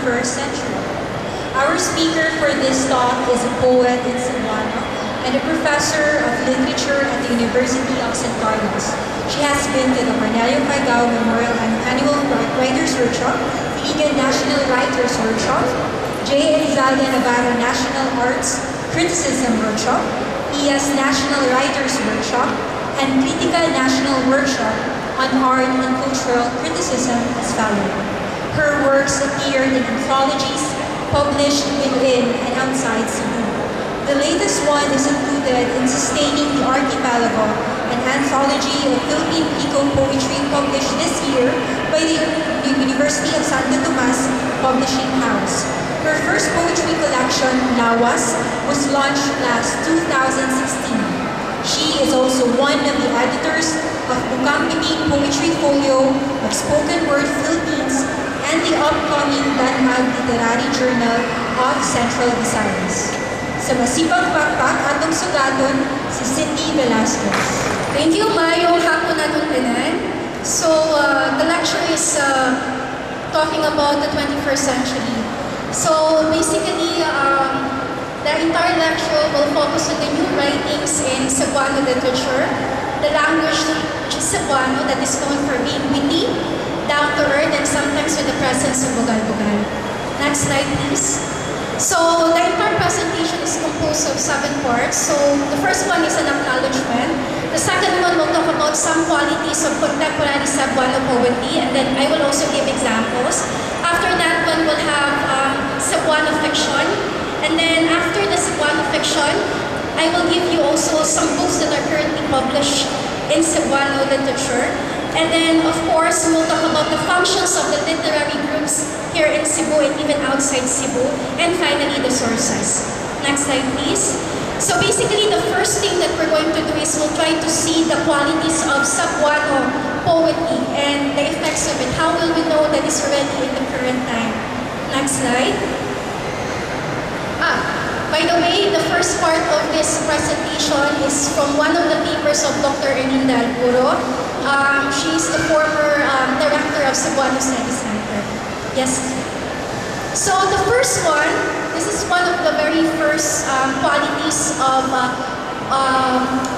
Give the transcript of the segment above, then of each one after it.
21st century. Our speaker for this talk is a poet in Sebwano and a professor of literature at the University of San Carlos. She has been to the Cornelio Caigao Memorial Annual Writers Workshop, the Egan National Writers Workshop, J. Elizalde Navarro National Arts Criticism Workshop, ES National Writers Workshop, and Critical National Workshop on Art and Cultural Criticism as fellow. Her works appeared in anthologies published within and outside Cebu. The latest one is included in Sustaining the Archipelago, an anthology of Philippine eco-poetry published this year by the University of Santo Tomas Publishing House. Her first poetry collection, Lawas, was launched last 2016. She is also one of the editors of Bukang Bibig Poetry Folio of Spoken Word Philippines and the upcoming Banhag Literary Journal of Central Visayas. Sa masipag pakpak atong sugaton, si Cindy Velasquez. Thank you, Mayong hapon natin tanan. So, the lecture is talking about the 21st century. So, basically, the entire lecture will focus on the new writings in Cebuano literature, the language which is Cebuano that is known for being witty, down to earth, and sometimes with the presence of bugal-bugal. Next slide, please. So, the entire presentation is composed of 7 parts. So, the first one is an acknowledgement. The second one will talk about some qualities of contemporary Cebuano poetry, and then I will also give examples. After that one, we'll have Cebuano fiction, and then after the Cebuano fiction, I will give you also some books that are currently published in Cebuano literature. And then, of course, we'll talk about the functions of the literary groups here in Cebu and even outside Cebu. And finally, the sources. Next slide, please. So basically, the first thing that we're going to do is we'll try to see the qualities of Cebuano poetry and the effects of it. How will we know that it's already in the current time? Next slide. By the way, the first part of this presentation is from one of the papers of Dr. Erlinda Alburo. She's the former director of Cebuano Study Center. Yes. So the first one, this is one of the very first qualities of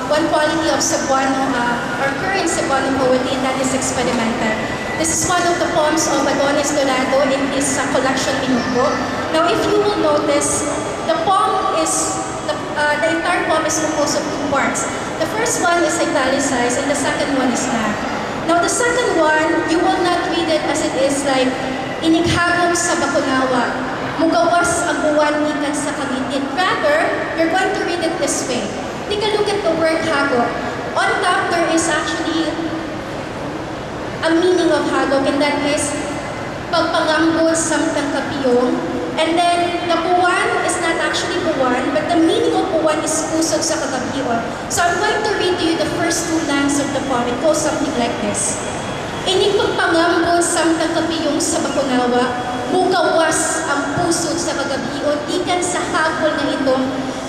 one quality of Cebuano, our current Cebuano poetry, and that is experimental. This is one of the poems of Adonis Dorado in his collection Minuto. Now, if you will notice, the entire poem is composed of 2 parts. The first one is italicized and the second one is not. Now, the second one, you will not read it as it is like, inighagom sa bakunawa, mugawas ang buwan ikan sa kagitin. Rather, you're going to read it this way. Take a look at the word hagok. On top, there is actually a meaning of hagok, and that is pagpangambo samtang kapiyong. And then, the buwan is not actually buwan, but the meaning of buwan is pusod sa kagabion. So I'm going to read to you the first 2 lines of the poem. It goes something like this. Inipagpangambo samtang kapiyong sa bakunawa, mugawas ang pusod sa kagabion, ikan sa hagol na ito,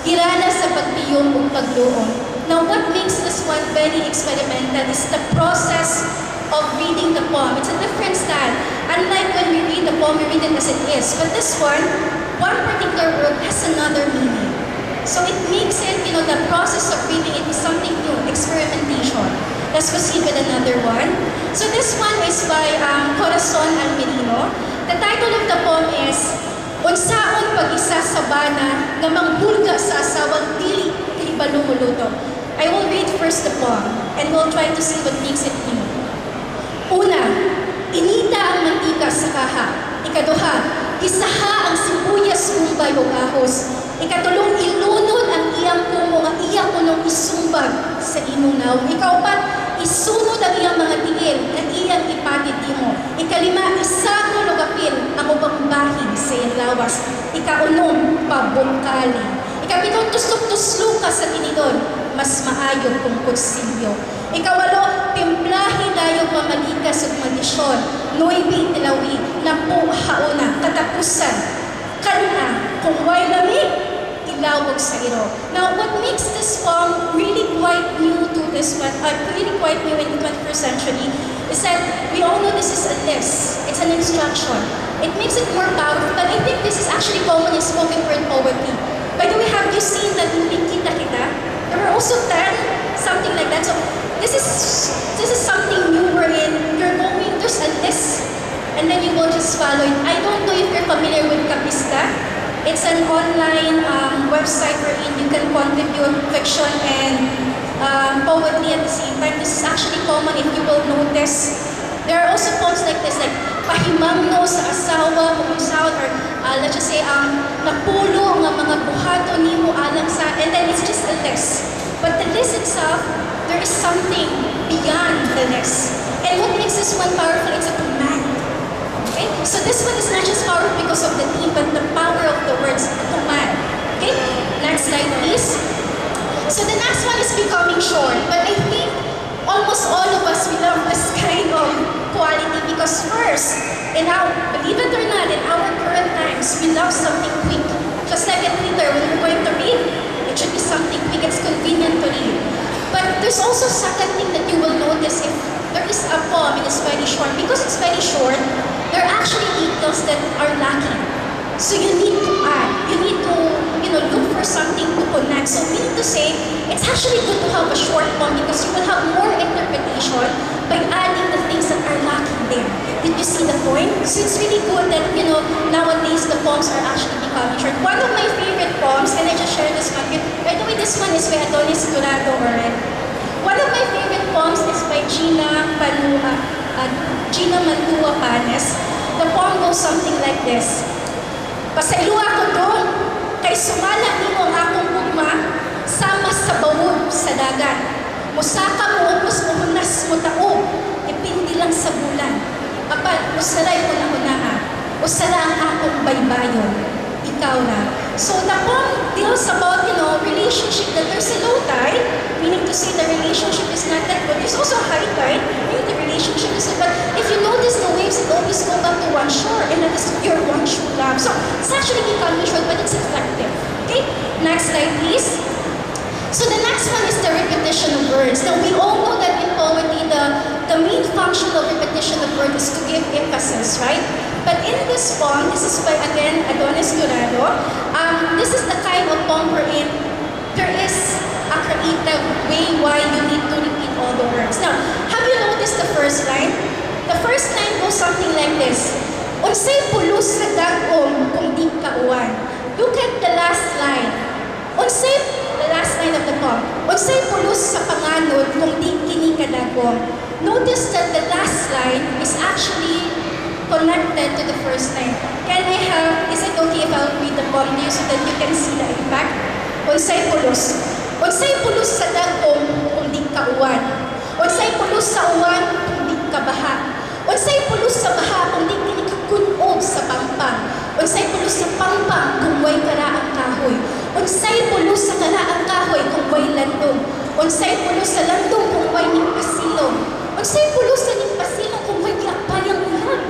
hirana sa pagpiyong o pagluon. Now, what makes this one very experimental is the process of reading the poem. It's a different style. Unlike when we read the poem, we read it as it is. But this one particular word has another meaning. So it makes it, the process of reading it is something new, experimentation. Let's proceed with another one. So this one is by Corazon Almerino. The title of the poem is Unsaon pag-isa sa bana nga manghulga sa asawang dili kay balumuluto. I will read first the poem and we'll try to see what makes it new. Una, inita ang mantika sa kaha. Ikaduha, gisaha ang sibuyas kumbay o ahos. Ikatulong, ilunod ang iyang kumo nga iyang unong isumbag sa imong naong. Ikaupat, isunod ang iyang mga tigil na iyang ipatid mo. Ikalima, isako lugapin ang ubang bahin sa iyang lawas. Ikaunom, pabungkali. Ikapitong, tusok-tuslo ka sa tinidon, mas maayo kung kutsilyo. Ikawalo, timplahi dayo pamalikas ug madisyon, nuibi tilawi, napo hauna, katapusan, kana, kung way lamig, ilawag sa iro. Now, what makes this poem really quite new to this one, really quite new in the 21st century, is that we all know this is a list, it's an instruction. It makes it more powerful, but I think this is actually common in spoken word poetry. By the way, have you seen that movie Kita Kita? There were also 10, something like that. So this is something new wherein you're going, there's a list, and then you will just follow it. I don't know if you're familiar with Kapista. It's an online website wherein you can contribute fiction and poetry at the same time. This is actually common if you will notice. There are also poems like this, like pahimangno sa asawa, pumusawat, or let's just say, napulo nga mga buhato ni mo alang sa, and then it's just a list. But the list itself, there is something beyond the list. And what makes this one powerful is a command. Okay? So this one is not just powerful because of the theme, but the power of the words, the command. Okay? Next slide, please. So the next one is becoming short, but I think almost all of us, we love this kind of quality because first, believe it or not, in our current times, we love something quick. Just like in Twitter, when we're going to read, it should be something quick, it's convenient to read. But there's also a second thing that you will notice if there is a poem and it's very short. Because it's very short, there are actually details that are lacking. So you need to add, you need to look for something to connect. So meaning to say, it's actually good to have a short poem because you will have more interpretation by adding the things that are lacking there. Did you see the point? So it's really good that, nowadays the poems are actually becoming short. One of my favorite poems, and I just share this one with, by the way, this one is by Adonis Dorado already. One of my favorite poems is by Gina Mantua Panes. The poem goes something like this. Pasaylo ako doon, kay sumala nimo ang akong gugma, sama sa bawod sa dagat. Musaka mo upos mo hunas mo taob, ipindi lang sa bulan. Apat, usaray ko na hunaha, usara ang akong baybayon, ikaw na. So the poem deals about, relationship that there's a low tide, meaning to say the relationship is not that good. There's also a high tide, meaning the relationship is good. But if you notice the waves, it always go back to one shore, and that is your one true love. So it's actually becoming short, but it's effective. Okay? Next slide, please. So the next one is the repetition of words. Now we all know that in poetry, the main function of repetition of words is to give emphasis, right? But in this poem, this is by, again, Adonis Dorado. This is the kind of poem wherein there is a creative way why you need to repeat all the words. Now, have you noticed the first line? The first line goes something like this. Unsay pulos sa dagom kung di kauwan. Look at the last line. The last line of the poem. Unsay pulos sa panganod kung di kini kadagom. Notice that the last line is actually connected to the first line. Is it okay if I'll read the poem to you so that you can see the impact? Unsay pulos. Unsay pulos sa dagom kung di kauwan. Unsay pulos sa uwan kung di kabaha. Unsay pulos sa baha kung di kini kakunob sa pampang. Unsay pulos sa pampang kung way karaang kahoy. Unsay pulos sa karaang kahoy kung way landong. Unsay pulos sa landong kung way nimpasilong. Unsay pulos sa nimpasilong kung way giakpayang ulan.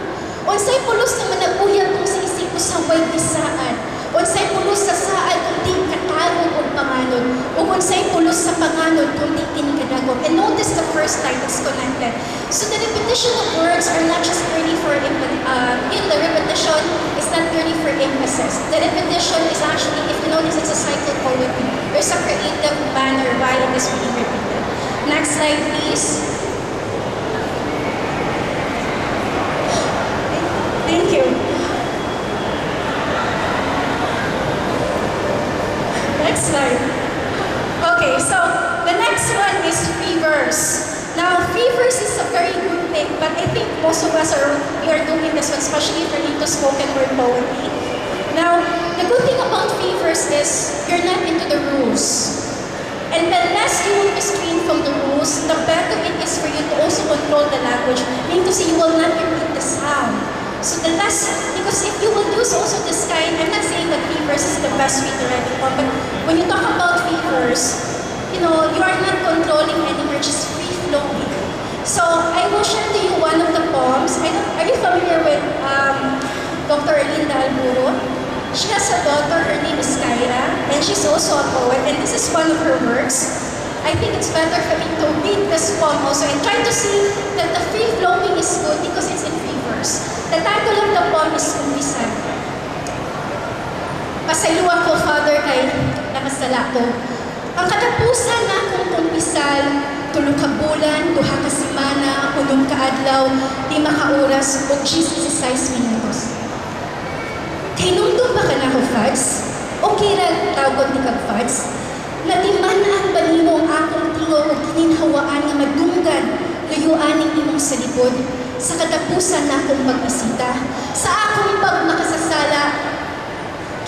Unsay pulos sa managuyang kung sa isip mo sa way bisaan. Unsay pulos sa saan kung di katarong o panganod. O unsay pulos sa panganod kung di kinikadagom. And notice the first line that's connected. So the repetition of words are not just really for the repetition is not really for emphasis. The repetition is actually, if you notice, it's a cycle poetry. There's a creative manner why it is being repeated. Next slide, please. Thank you. Next slide. Okay, so the next one is free verse. Now, free verse is a very good thing, but I think most of us we are doing this one, especially if you're into spoken word poetry. Now, the good thing about free verse is you're not into the rules. And the less you will restrain from the rules, the better it is for you to also control the language, meaning to say you will not repeat the sound. So the less, because if you will use also this kind, I'm not saying that free verse is the best way to write a poem, but when you talk about free verse, you are not controlling anymore, just free-flowing. So I will share to you one of the poems. Are you familiar with Dr. Erlinda Alburo? She has a daughter, her name is Kyra, and she's also a poet, and this is one of her works. I think it's better for me to read this poem also and try to see that the free-flowing is good because it's in free verse. The title of the poem is sala ko. Ang katapusan na akong kumpisal, 3 ka bulan, 2 ka semana, 8 ka adlaw, 5 ka oras, o 16 minutos. Kay nungdong ba ka na ako, Fads? Okay ra tawag ni kag Fads? Natimanaan ba nimo ang akong tingo o kininhawaan nga madunggan, luyuan ng imong sa likod, sa katapusan na akong pagbisita, sa akong pagmakasasala,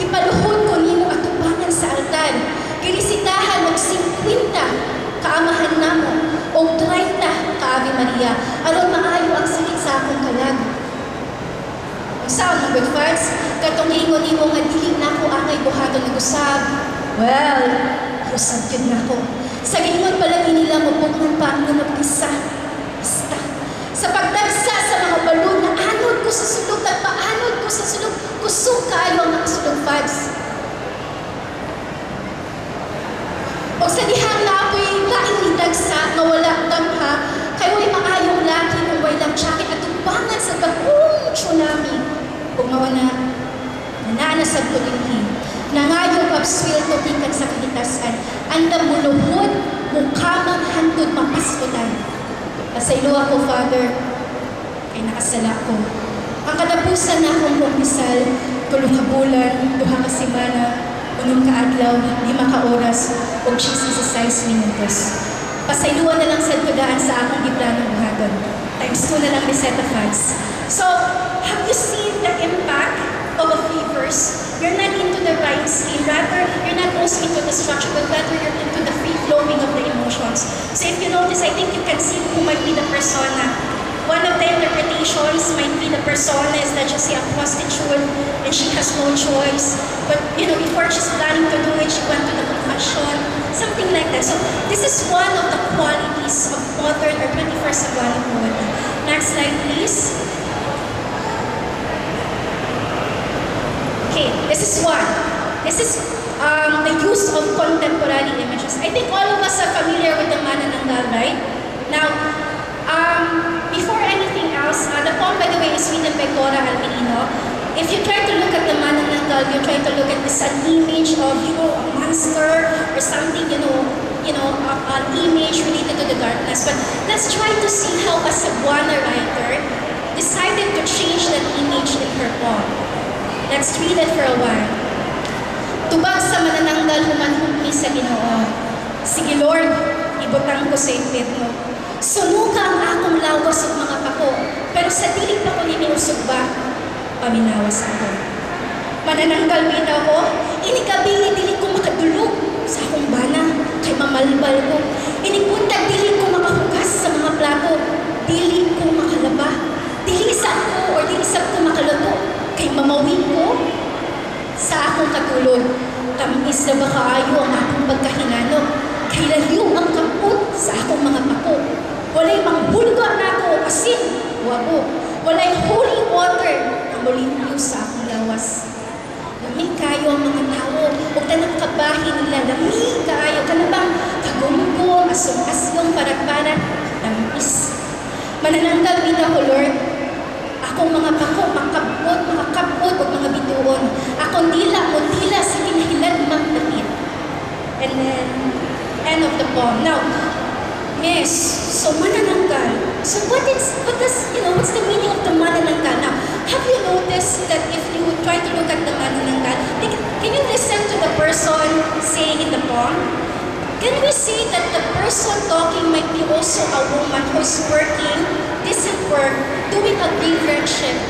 kipaluhod ko nimo atubangan sa altar, kinisitahan og 50 kaamahan namo o 30 ka Ave Maria, aron maayo ang sakit sa akong kalag. Ang saan mga good Fads, katong ingon nimo nga dili na ko angay buhaton nag-usab. Well, usab yun na ko. Sa gingon pala nila mapugman pa ang nagpisa. Basta. Sa pagdagsa sa mga balon na anod ko sa sulog, nagpaanod ko sa sulog, kusog kaayo ang mga sulog Fads. O sa dihang na ako'y laing nidagsa, nga wala damha, kayo ay maayong laki kung walang jacket at tubangan sa bagong tsunami. Kung mawana, nananasag ko din nangayong abswelto tikan sa kahitasan, andam muluhod, mukamang hantod mapaskutan. Pasaylo ako, Father, kay nakasala ko. Ang katapusan na akong kumpisal, 3 ka bulan, 2 ka semana, 8 ka adlaw, 5 ka oras, o 16 minutos. Pasayluan na lang sa tudaan sa akong giplanong buhaton. Times 2 na lang Reseta Fads. So, have you seen the impact of a free verse? You're not into the rhyme scheme, rather, you're not also into the structure, but rather you're into the free flowing of the emotions. So if you notice, I think you can see who might be the persona. One of the interpretations might be the persona is that just a prostitute and she has no choice. But before she's planning to do it, she went to the confession, something like that. So this is one of the qualities of modern or 21st Cebuano poetry. Next slide, please. Okay, this is one. This is the use of contemporary images. I think all of us are familiar with the Manananggal, right? Now, before anything else, the poem, by the way, is written by Cora Alpinino. If you try to look at the Manananggal, you try to look at this an image of, a monster or something, an image related to the darkness. But let's try to see how a Cebuano writer decided to change that image in her poem. Let's read it for a while. Tubag sa manananggal humanhumpi sa Ginoo. Sige Lord, ibutang ko sa impyerno. Sunuga ang akong lawas ug mga pako, pero sa dili pa ko nimiusog ba, paminawas ako. Manananggal bitaw ko, inikabili dili ko makadulog sa akong bana, kay mamalbal ko. Inipuntag dili ko makahugas sa mga plato, dili ko makalaba, dili sa ko or dili sa ko makaluto. Kay mamawin ko sa akong katulog, tamis na ba kaayo ang akong pagkahinano, kay layo ang kapot sa akong mga pako. Walay manghulga na ako o asin, wabo. Walay holy water ang mulimpyo sa akong lawas. Lamig kayo ang mga tao, huwag na nakabahin nila, lamig kayo, kanabang kagumugong, asong-asyong parat-parat, tamis. Manananggal bita ko, Lord, akong mga pako, makakabot o mga bituon. Akong dila mo dila sa kinahilad magdamit. And then, end of the poem. Now, yes, so manananggal. So what's the meaning of the manananggal? Now, have you noticed that if you try to look at the manananggal, can you listen to the person saying in the poem? Can we say that the person talking might be also a woman who's working decent work, doing a graveyard shift?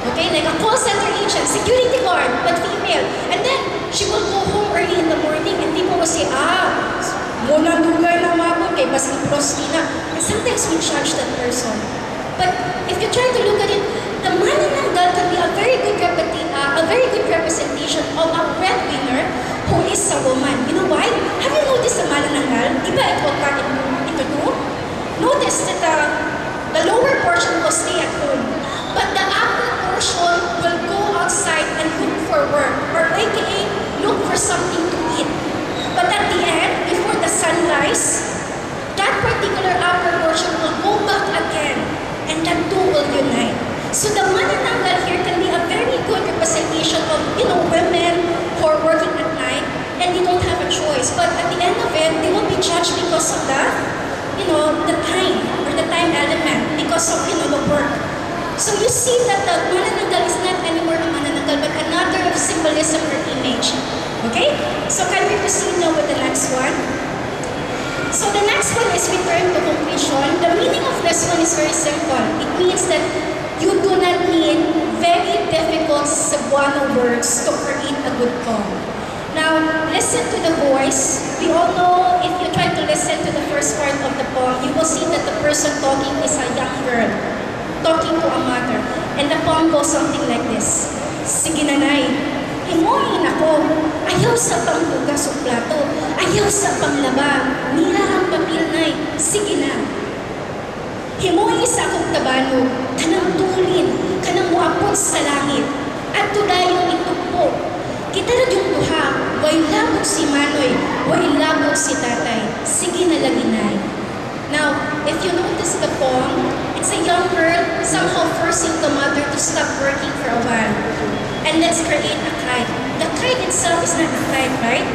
Okay, like a call center agent, security guard, but female. And then, she will go home early in the morning and people will say, muna dugay na mabot kay basta prostina. And sometimes we judge that person. But if you try to look at it, the manananggal can be a very good representation of a breadwinner who is a woman. You know why? Have you noticed the manananggal? Diba ito do? Notice that the lower portion will stay at home, but the upper portion will go outside and look for work, or aka look for something to eat. But at the end, before the sunrise, that particular upper portion will go back again, and the two will unite. So the manananggal here can be a very good representation of women who are working at night and they don't have a choice. it, they will be judged because of the, the time or the time element, because of, the work. So you see that the manananggal is not anymore a manananggal, but another symbolism or image. Okay? So can we proceed now with the next one? So the next one is we turn to conclusion. The meaning of this one is very simple. It means that you do not need very difficult Cebuano words to create a good poem. Now, listen to the voice. We all know if you try to listen to the first part of the poem, you will see that the person talking is a young girl talking to a mother. And the poem goes something like this. Sige nanay, himoyin ako. Ayaw sa panghugas o plato. Ayaw sa panglaba. Nirarang papil nay. Sige na. Himoyin sa akong tabanog. Kanang tulin. Kanang muapot sa langit. At tudayong itugpo. Kita na yung duha. Way labog si Manoy. Way labog si tatay. Sige na lagi nay. Now, if you notice the poem, it's a young girl somehow forcing the mother to stop working for a while. And let's create a kite. The kite itself is not a kite, right?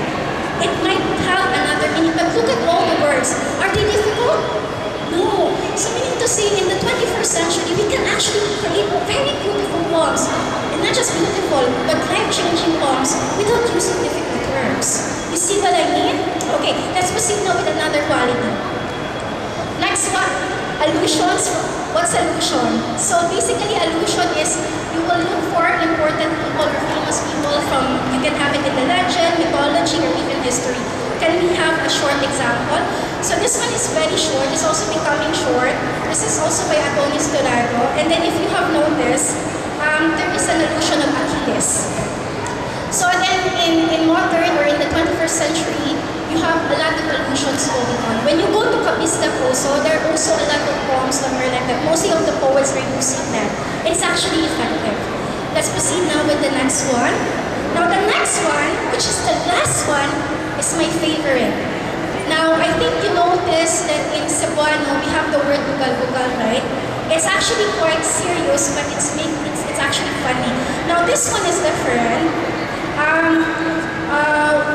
It might have another meaning, but look at all the words. Are they difficult? No. So meaning to say, in the 21st century, we can actually create very beautiful poems. And not just beautiful, but life-changing poems without using difficult terms. You see what I mean? Okay, let's proceed now with another quality. Next one, allusions. What's allusion? So basically, allusion is you will look for important people or famous people from, you can have it in the legend, mythology, or even history. Can we have a short example? So this one is very short. It's also becoming short. This is also by Adonis Dorado. And then if you have noticed, there is an allusion of Achilles. So again, in modern or in the 21st century, you have a lot of allusions going on. When you go to Kabisdak also, there are also a lot of poems that are like that. Mostly of the poets are using that. It's actually effective. Let's proceed now with the next one. Now the next one, which is the last one, is my favorite. Now, I think you notice that in Cebuano, we have the word bugal-bugal, right? It's actually quite serious, but it's actually funny. Now, this one is different.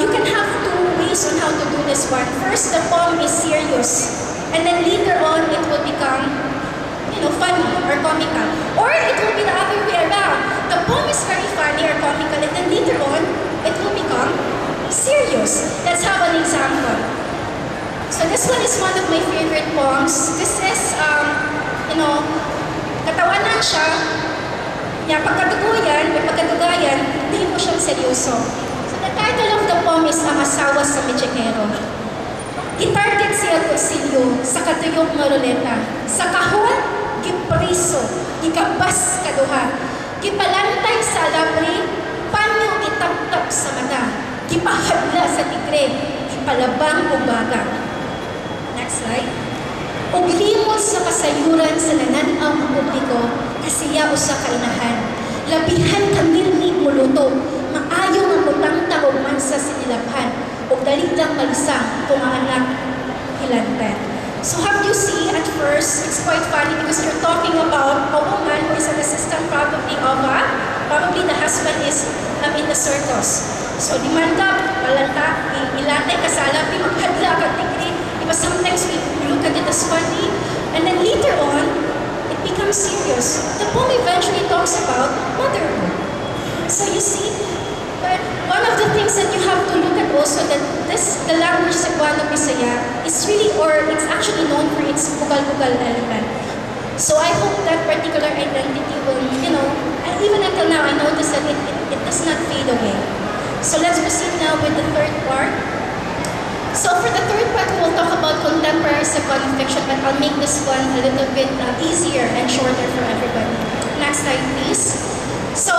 You can have two ways on how to do this one. First, the poem is serious. And then later on, it will become, funny or comical. Or it will be the other way around. The poem is very funny or comical, and then later on, it will become serious. Let's have an example. So this one is one of my favorite poems. This is, katawanan siya. Pagkadugayan, hindi mo siyang seryoso. So the title of the poem is Ang Asawa sa Mechekero. Gitarget siya kutsilyo sa katuyog nga ruleta. Sa kahon, gipriso, gikabas kaduha. Gipalantay sa alabri, panyo itap-tap sa mata. Gipahadla sa tigre, gipalabang o baga. Next slide. Og limos sa kasayuran sa nananaw ang publiko, kasiya o sa kainahan. Labihan kamilmig muluto, maayo nga mutang-tang o mansa sinilabhan, o dalig lang malisang kung ang anak hilantan. So have you see, at first, it's quite funny because you're talking about a woman who is an assistant probably the husband is in the circus. So dimanda, palanta, ilatay kasalapi, maghadla ka tigri. Because sometimes we look at it as funny, and then later on, it becomes serious. The poem eventually talks about motherhood. So you see, but one of the things that you have to look at also that the language Cebuano Bisaya is really, or it's actually known for its bugal-bugal element. So I hope that particular identity will, and even until now, I notice that it does not fade away. So let's proceed now with the third part. So for the third part, we will talk about contemporary Cebuano fiction, but I'll make this one a little bit easier and shorter for everybody. Next slide, please. So,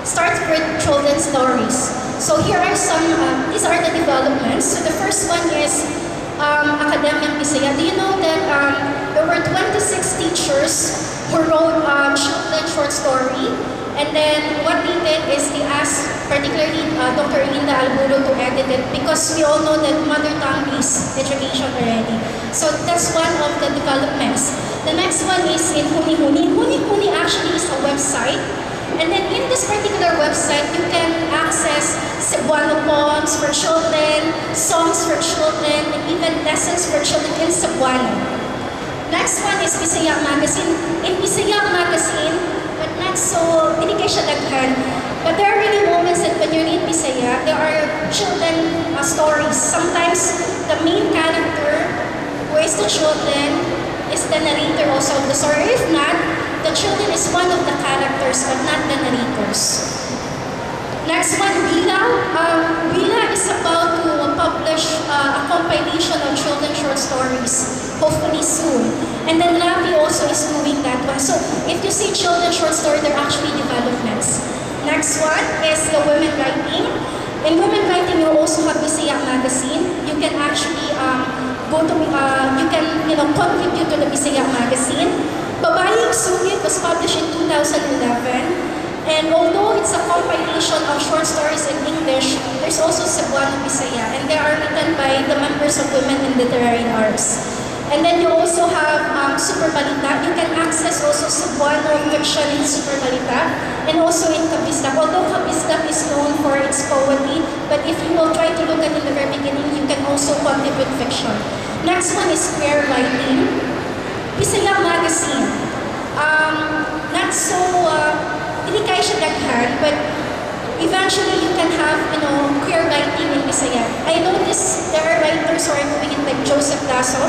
start with children's stories. So here are some, these are the developments. So the first one is Academic Bisaya. Do you know that there were 26 teachers who wrote children's short story? And then what they did is they asked particularly Dr. Linda Albulo to edit it because we all know that mother tongue is education already. So that's one of the developments. The next one is in Huni-Huni. Huni-Huni actually is a website. And then in this particular website, you can access Cebuano poems for children, songs for children, and even lessons for children in Cebuano. Next one is Bisaya Magazine. In Bisaya Magazine, but not so, hindi kayo siya daghan. But there are really moments that when you read Bisaya, there are children stories. Sometimes the main character, who is the children, is the narrator also of the story. If not, the children is one of the characters, but not the narrators. Next one, Bila. Bila is about to publish a compilation of children's short stories, hopefully soon. And then Ravi also is doing that one. So if you see children's short story, they're actually developments. Next one is the women writing. In women writing, you also have Bisaya Magazine. You can actually you can contribute to the Bisaya Magazine. Babayang Sugit was published in 2011. And although it's a compilation of short stories in English, there's also Cebuano Bisaya, and they are written by the members of Women in Literary Arts. And then you also have Super Balita. You can access also Cebuano fiction in Super Balita, and also in Kabisdak. Although Kabisdak is known for its poetry, but if you will try to look at it in the very beginning, you can also contribute fiction. Next one is queer writing. Bisaya Magazine. Not so... hindi kayo siya daghan, but eventually you can have, queer writing in Bisaya. I noticed there are writers who are doing it like Jose Dazo.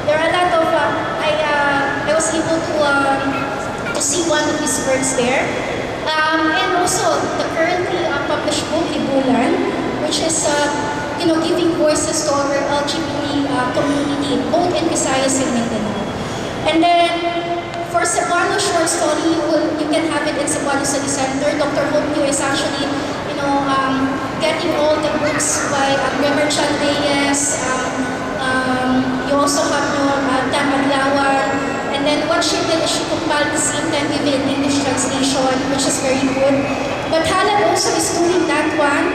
There are a lot of, I was able to see one of his works there. And also, the currently published book, Ibulan, which is, giving voices to our LGBT community, both in Visayas and Mindanao. And then, for Cebuano short story, you can have it in Cebuano Study Center. Dr. Hopio is actually, getting all the books by Reverend Chan Reyes. You also have Tamadlawan. And then what she did is she compiled the same time with an English translation, which is very good. But Halad also is doing that one.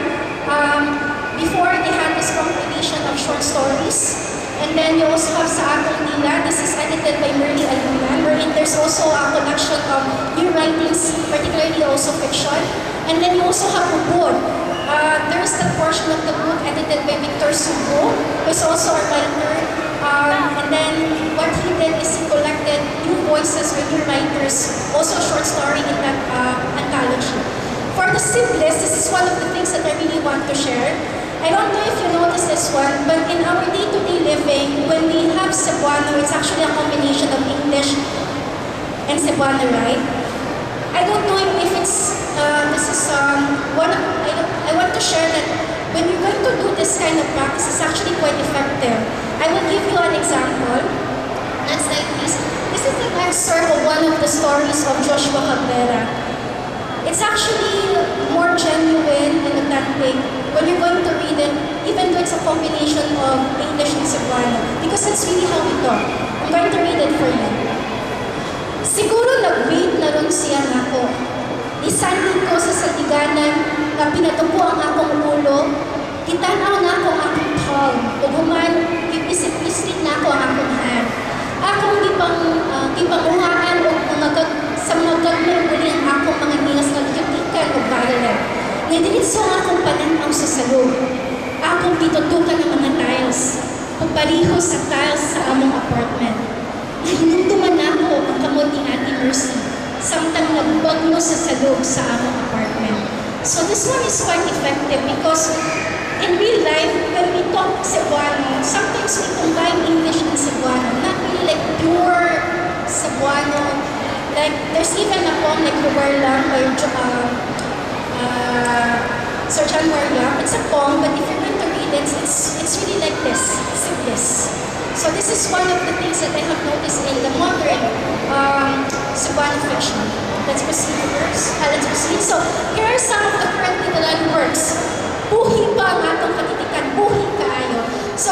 Before they had this compilation of short stories. And then you also have sa Atong Nila. This is edited by Merly Alunan, wherein there's also a collection of new writings, particularly also fiction. And then you also have Ubod. There's the portion of the book edited by Victor Sugo, who is also a writer. And then what he did is he collected new voices with new writers, also a short story in that anthology. For the simplest, this is one of the things that I really want to share. I don't know if you noticed this one, but in our day-to-day living, when we have Cebuano, it's actually a combination of English and Cebuano, right? I don't know if it's, this is one of, I want to share that when you're going to do this kind of practice, it's actually quite effective. I will give you an example. That's like this. This is an excerpt of one of the stories of Joshua Cabrera. It's actually more genuine and authentic when you're going to read it, even though it's a combination of English and Cebuano, because that's really how we talk. I'm going to read it for you. Siguro nag-wait na ron siya nako. Isandin ko sa satiganan na pinatuko ang akong ulo, kitanaw na ako ang akong palm, uguman, ipisip-isip na ako ang akong hand. Akong gipanguhaan o sa magagmay uli ang akong mga nilas na liyutikan o bahala. Nadiritso ang akong pananaw sa salog. Akong pitutukan ng mga tiles. Pagpariho sa tiles sa among apartment. Nahinunduman ako ang kamot ni Ate Mercy. Samtang nagbagno sa salog sa among apartment. So this one is quite effective because in real life, when we talk Cebuano, sometimes we combine English and Cebuano. Not really like pure Cebuano. Like, there's even a poem like Ruwerlang by Sir John Maria. It's a poem, but if you're going to read it, it's really like this. It's like this. So this is one of the things that I have noticed in the modern Cebuano fiction. Let's proceed first. Let's proceed. So here are some of the current literary works. Buhi pa ang atong katitikan. Buhi kaayo. So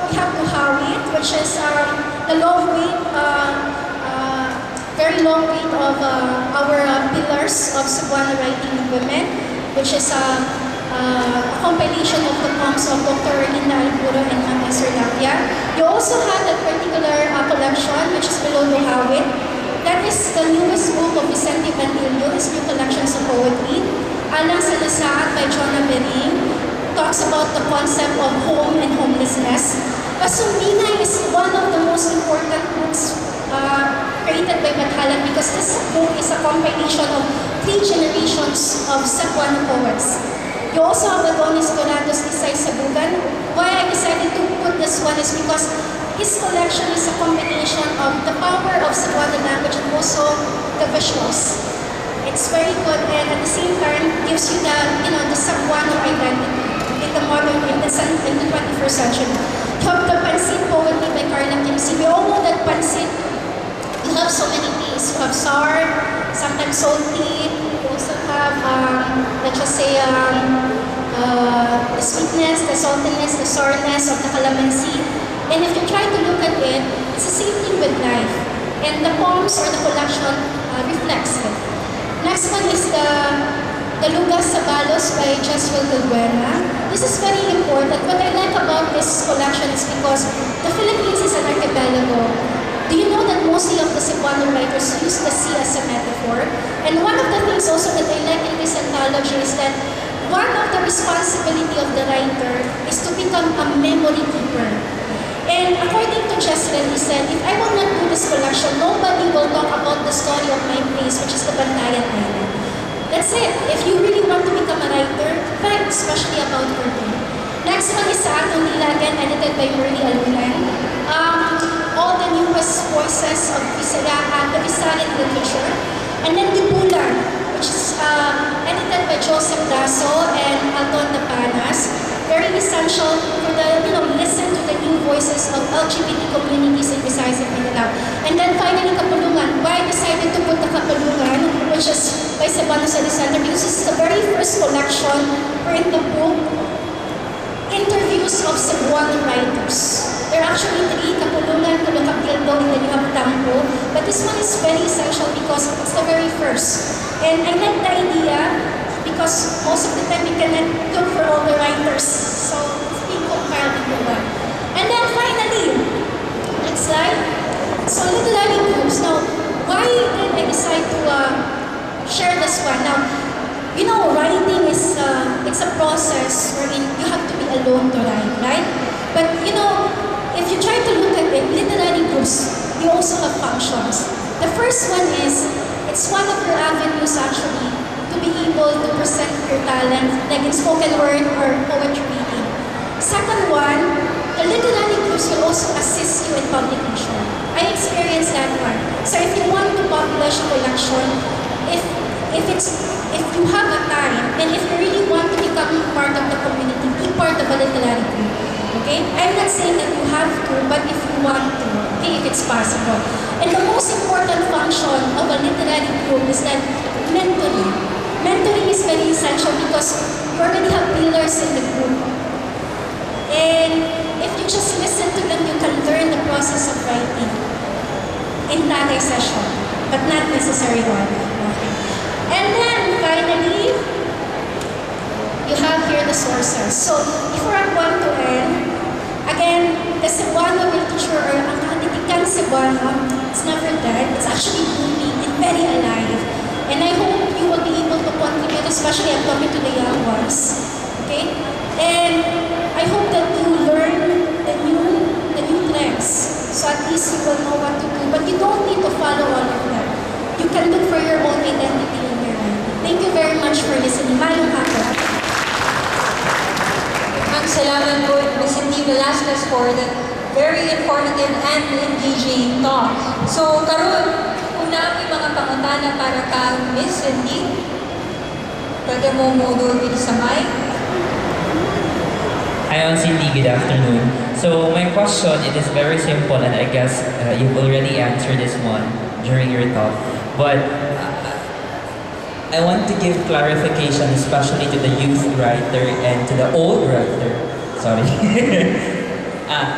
we have Buhawit, which is the long wait, very long wait of our pillars of Cebuano writing in women, which is a compilation of the poems of Dr. Ina Alpuro and Ma'am Esther Lapia. You also have that particular collection, which is below Buhawit. That is the newest book of Vicente Vandillo, his new collections of poetry. Alang Salasaan by Johanna Michelle Lim talks about the concept of home and homelessness. Pasumbingay is one of the most important books created by Madhalan because this book is a compilation of 3 generations of Cebuano poets. You also have Adonis Donatos Isay Sabugan. Why I decided to put this one is because his collection is a combination of the power of Cebuano language and also the visuals. It's very good and at the same time gives you the Cebuano identity in the 21st century. You have the Pansit poetry by Carla Kimsi. We all know that Pansit, you have so many things. You have sour, sometimes salty. You also have, let's just say, the sweetness, the saltiness, the sourness of the calamansi. And if you try to look at it, it's the same thing with life. And the poems or the collection reflects it. Next one is the Lugas sa Balos by Jesuel Galbuena. This is very important. What I like about this collection is because the Philippines is an archipelago. Do you know that mostly of the Cebuano writers use the sea as a metaphor? And one of the things also that I like in this anthology is that one of the responsibility of the writer is to become a memory keeper. And according to Jesuel, he said, if I will not do this collection, nobody will talk about the story of my place, which is the Bantayan Island. That's it. If you really want to become a writer, write especially about urban. Next one is sa Atong Nilagan, edited by Merly Alunan. All the newest voices of the Visayan literature. And then Dibulan, which is edited by Joseph Dazo and Alton Panas. Very essential for listen to the new voices of LGBT communities in Visayas and Mindanao. And then finally, Kapulungan. Why I decided to put the Kapulungan, which is by Sebwano Center, because this is the very first collection or in the book, interviews of Cebuano writers. There are actually 3, Kapulungan, Kulokapildo, and then you have Tampo. But this one is very essential because it's the very first. And I like the idea because most of the time we cannot look for all the writers. So it's being compiled into one. And then finally, next slide. So literary groups. Now, why did I decide to share this one? Now, writing is it's a process wherein you have to be alone to write, right? But if you try to look at it, literary groups, you also have functions. The first one is, it's one of your avenues actually to be able to present your talent, like in spoken word or poetry reading. Second one, the literary groups will also assist you in publication. I experienced that one. So if you want to publish a collection, if you have a time, and if you really want to become part of the community, be part of a literary group. Okay? I'm not saying that you have to, but if you want to, okay, if it's possible. And the most important function of a literary group is that mentoring. Mentoring is very essential because you already have pillars in the group. And if you just listen to them, you can learn the process of writing in that session, but not necessarily one. Okay. And then finally, you have here the sources. So if we're at 1 to N, again, the Cebuano literature or ang Catipay Cebuano, it's never dead. It's actually booming and very alive. And I hope you will be able to contribute, especially I'm talking to the young ones. Okay? And I hope that you learn the new trends. So at least you will know what to do. But you don't need to follow all of them. You can look for your own identity in your life. Thank you very much for listening. Mayong hapon. Salamat po, Ms. Cindy Velasquez, for that very informative and engaging talk. So, karon, kung namin mga pangutana para ka, Ms. Cindy, pwede mo mo-door sa mic. Hi, I'm Cindy. Good afternoon. So, my question, it is very simple, and I guess you've already answered this one during your talk. But I want to give clarification, especially to the youth writer and to the old writer. Sorry.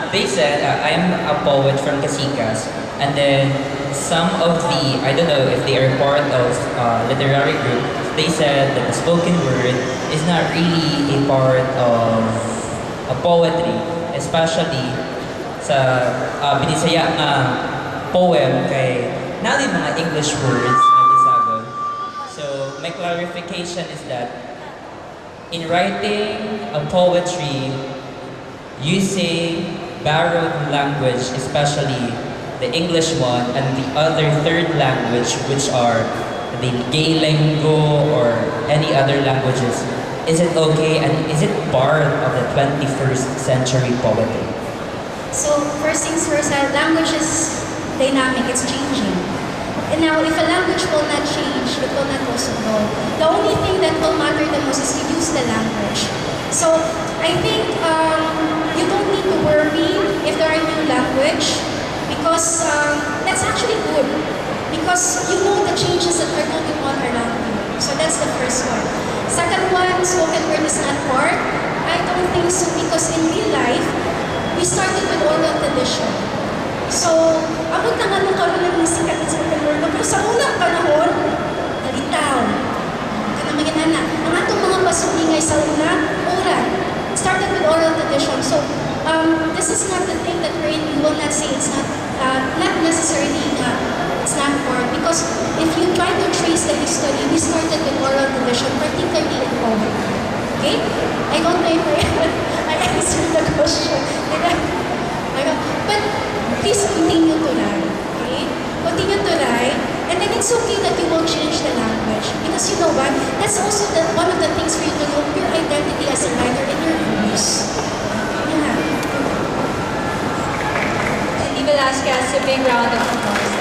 They said, I'm a poet from Casitas, and then some of the, I don't know if they are part of literary group, they said that the spoken word is not really a part of a poetry, especially sa binisaya nga poem kay na mga English words na bisagol. So my clarification is that in writing a poetry, using borrowed language, especially the English one, and the other third language, which are the Gaelengo or any other languages, is it okay and is it part of the 21st century poetry? So, first things first, language is dynamic, it's changing. And now, if a language will not change, it will not also grow. The only thing that will matter the most is to use the language. So, I think you don't need to worry if there are new language, because that's actually good. Because you know the changes that are going on around you. So that's the first one. Second one, spoken word is not part. I don't think so, because in real life, we started with oral tradition. So, abot na nga nung karoon ng sikat sa spoken word. Pero sa unang panahon, nalitaw. Kanamagin na. Ang atong mga pasuningay sa una, oral. It started with oral tradition. So, this is not the thing that we will not say it's not necessarily it's not part. Because if you try to trace the history, we started with oral tradition, particularly in poetry. Okay? I don't know if I answered the question. But please continue to write. Okay? Continue to write. And then it's okay that you won't change the language. Because you know what? That's also one of the things for you to know your identity as a writer and your voice. Yeah. Cindy Velasquez, a big round of applause.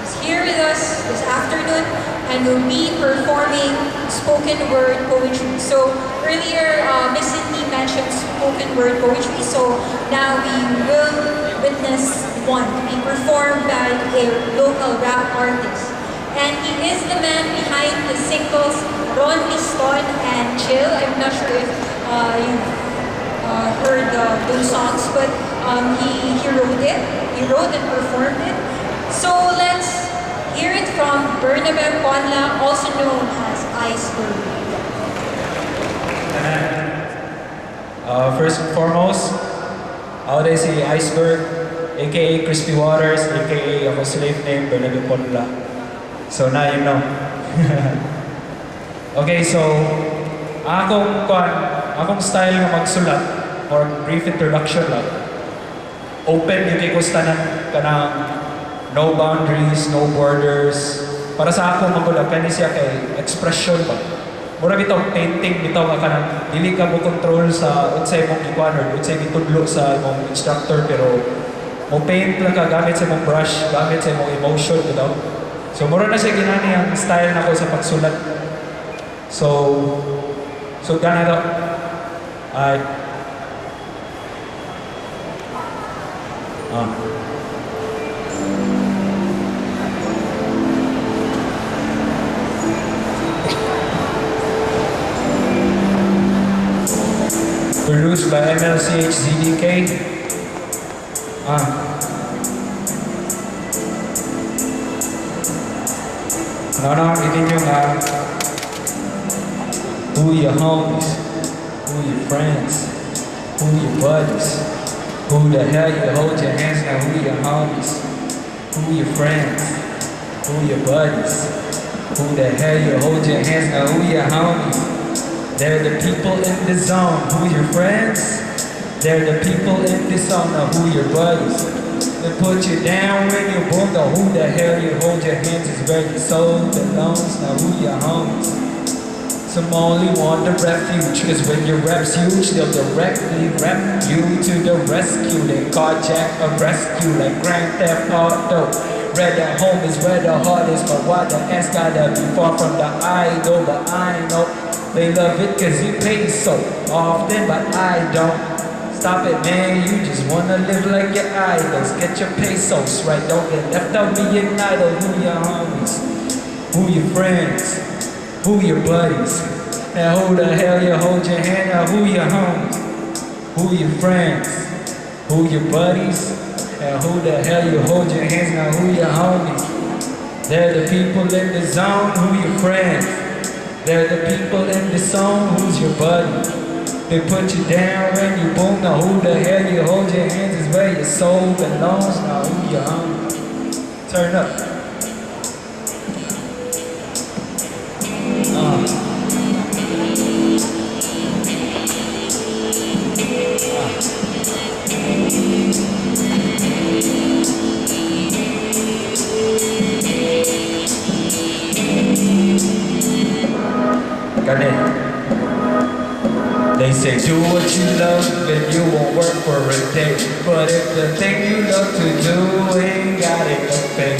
Is here with us this afternoon and will be performing spoken word poetry. So earlier, Miss Cindy mentioned spoken word poetry. So now we will witness one being performed by a local rap artist. And he is the man behind the singles Ron Liston and Chill. I'm not sure if you've heard those songs, but he wrote it. He wrote and performed it. So let's hear it from Bernabe Ponla, also known as Iceberg. First and foremost, how would I say Iceberg, aka Crispy Waters, aka ako slave name Bernabe Ponla. So now you know. Okay, so akong style nga magsulat or brief introduction lang. Open yung kay kustanan kanang no boundaries, no borders. Para sa ako magulag kani siya kay expression ba. Mura bitaw painting bitaw nga kanang dili ka mo control sa unsay imong ikuan or unsay gitudlo sa imong instructor, pero mo paint lang ka gamit sa imong brush, gamit sa imong emotion bitaw. So mura na siya ginani ang style nako sa pagsulat. So gana daw. Ay. Produced by MLCHZDK. Getting yung who your homies, who your friends, who your buddies, who the hell you hold your hands now, who your homies, who your friends, who your buddies, who the hell you hold your hands now, who your homies. They're the people in the zone, who your friends, they're the people in the zone, now who your buddies. They put you down when you're born, now who the hell you hold your hands is where your soul belongs, now who your homies. Some only want the refuge, cause when your rap's huge, they'll directly rap you to the rescue. They carjack or rescue like Grand Theft Auto. Red at home is where the heart is, but why the ass gotta be far from the idol? But I know they love it cause you pay so often, but I don't. Stop it, man, you just wanna live like your idols. Get your pesos right, don't get left out being idle. Who your homies? Who your friends? Who your buddies? Now who the hell you hold your hand? Now who your homies? Who your friends? Who your buddies? And who the hell you hold your hands? Now who your homies? They're the people in the zone. Who your friends? They're the people in the zone. Who's your buddy? They put you down when you boom. Now who the hell you hold your hands is where your soul belongs. Now who your homies? Turn up. They say do what you love and you won't work for a day. But if the thing you love to do ain't got enough pay,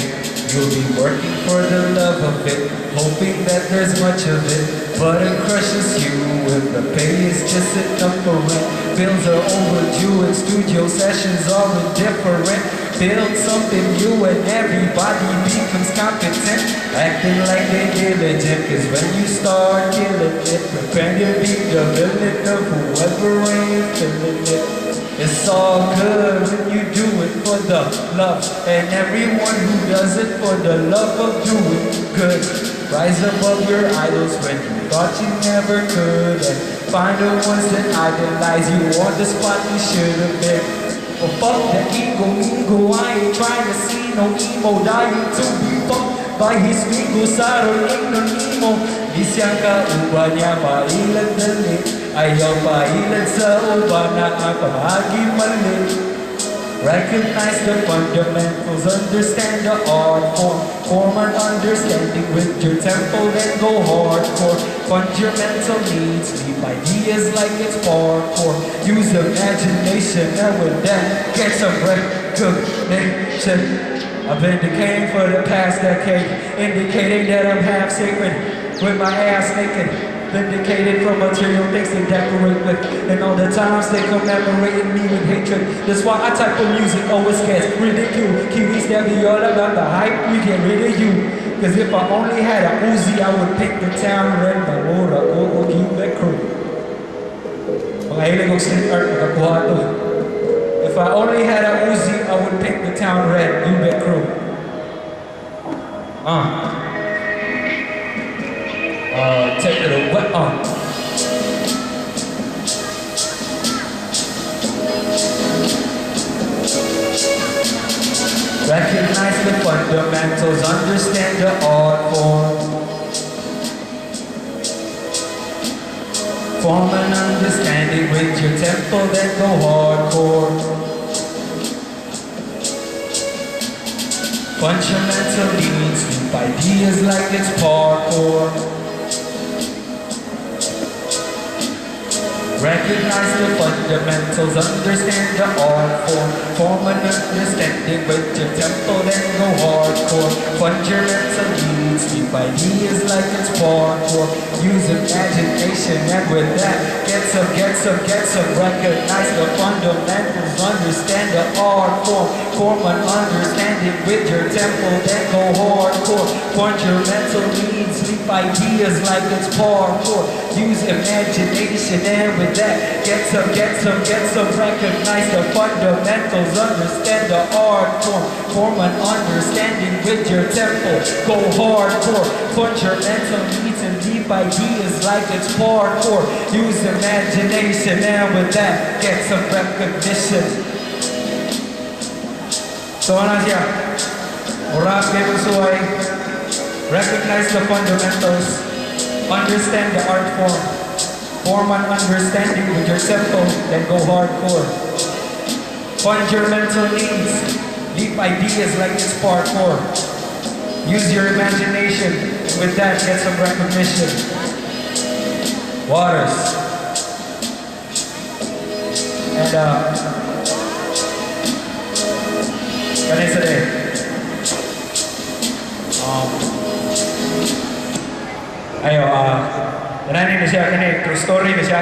you'll be working for the love of it, hoping that there's much of it. But it crushes you if the pay is just enough for rent. Bills are overdue and studio sessions are indifferent. Build something new and everybody becomes competent, acting like they diligent. Cause when you start killing it, prepare to be the villain of whoever ain't feeling it. It's all good when you do it for the love, and everyone who does it for the love of doing good. Rise above your idols when you thought you never could, and find the ones that idolize you on the spot you should have been. Well, fuck the ego, I ain't trying to see no emo dying to be fucked by his ego, sarong igno-nemo. Di siya kauban niya pailad dali, ayaw pailad sa uban na ang pamahagi mali. Recognize the fundamentals, understand the art form, form an understanding with your tempo, then go hardcore. Fund your mental needs, leave ideas like it's parkour. Use imagination, and with that, get some recognition. I've been decaying for the past decade, indicating that I'm half sacred, with my ass naked. Vindicated from material things to decorate with, and all the times they commemorating me with hatred. That's why I type of music always gets ridicule. Kiwis that be all about the hype, we get rid of you. Cause if I only had a Uzi, I would pick the town red, Mamora, o Cubic crew. Mga hilig og street art, makakuha to. If I only had a Uzi, I would pick the town red, Cubic crew. Take it away, Recognize the fundamentals, understand the art form. Form an understanding with your tempo, then go hardcore. Fundamental needs, deep ideas like it's parkour. Recognize the fundamentals, understand the art form. Form an understanding with your tempo, then go hardcore. Fundamental needs, deep ideas like it's parkour. Use imagination, and with that, get some. Recognize the fundamentals, understand the art form. Form an understanding with your tempo, then go hardcore. Fundamental needs, deep ideas like it's parkour. Use imagination, and with that, get some. Recognize the fundamentals, understand the art form. Form an understanding with your tempo, go hardcore. Fundamental needs and deep ideas like it's parkour. Use imagination, and with that, get some recognition. So ano siya? Murag kayo magsuway. Recognize the fundamentals, understand the art form. Form an understanding with your tempo, then go hardcore. Fund your mental needs, deep ideas like it's parkour. Use your imagination, with that get some recognition. Waters. And ganito din. Ganani na siya, true story na siya.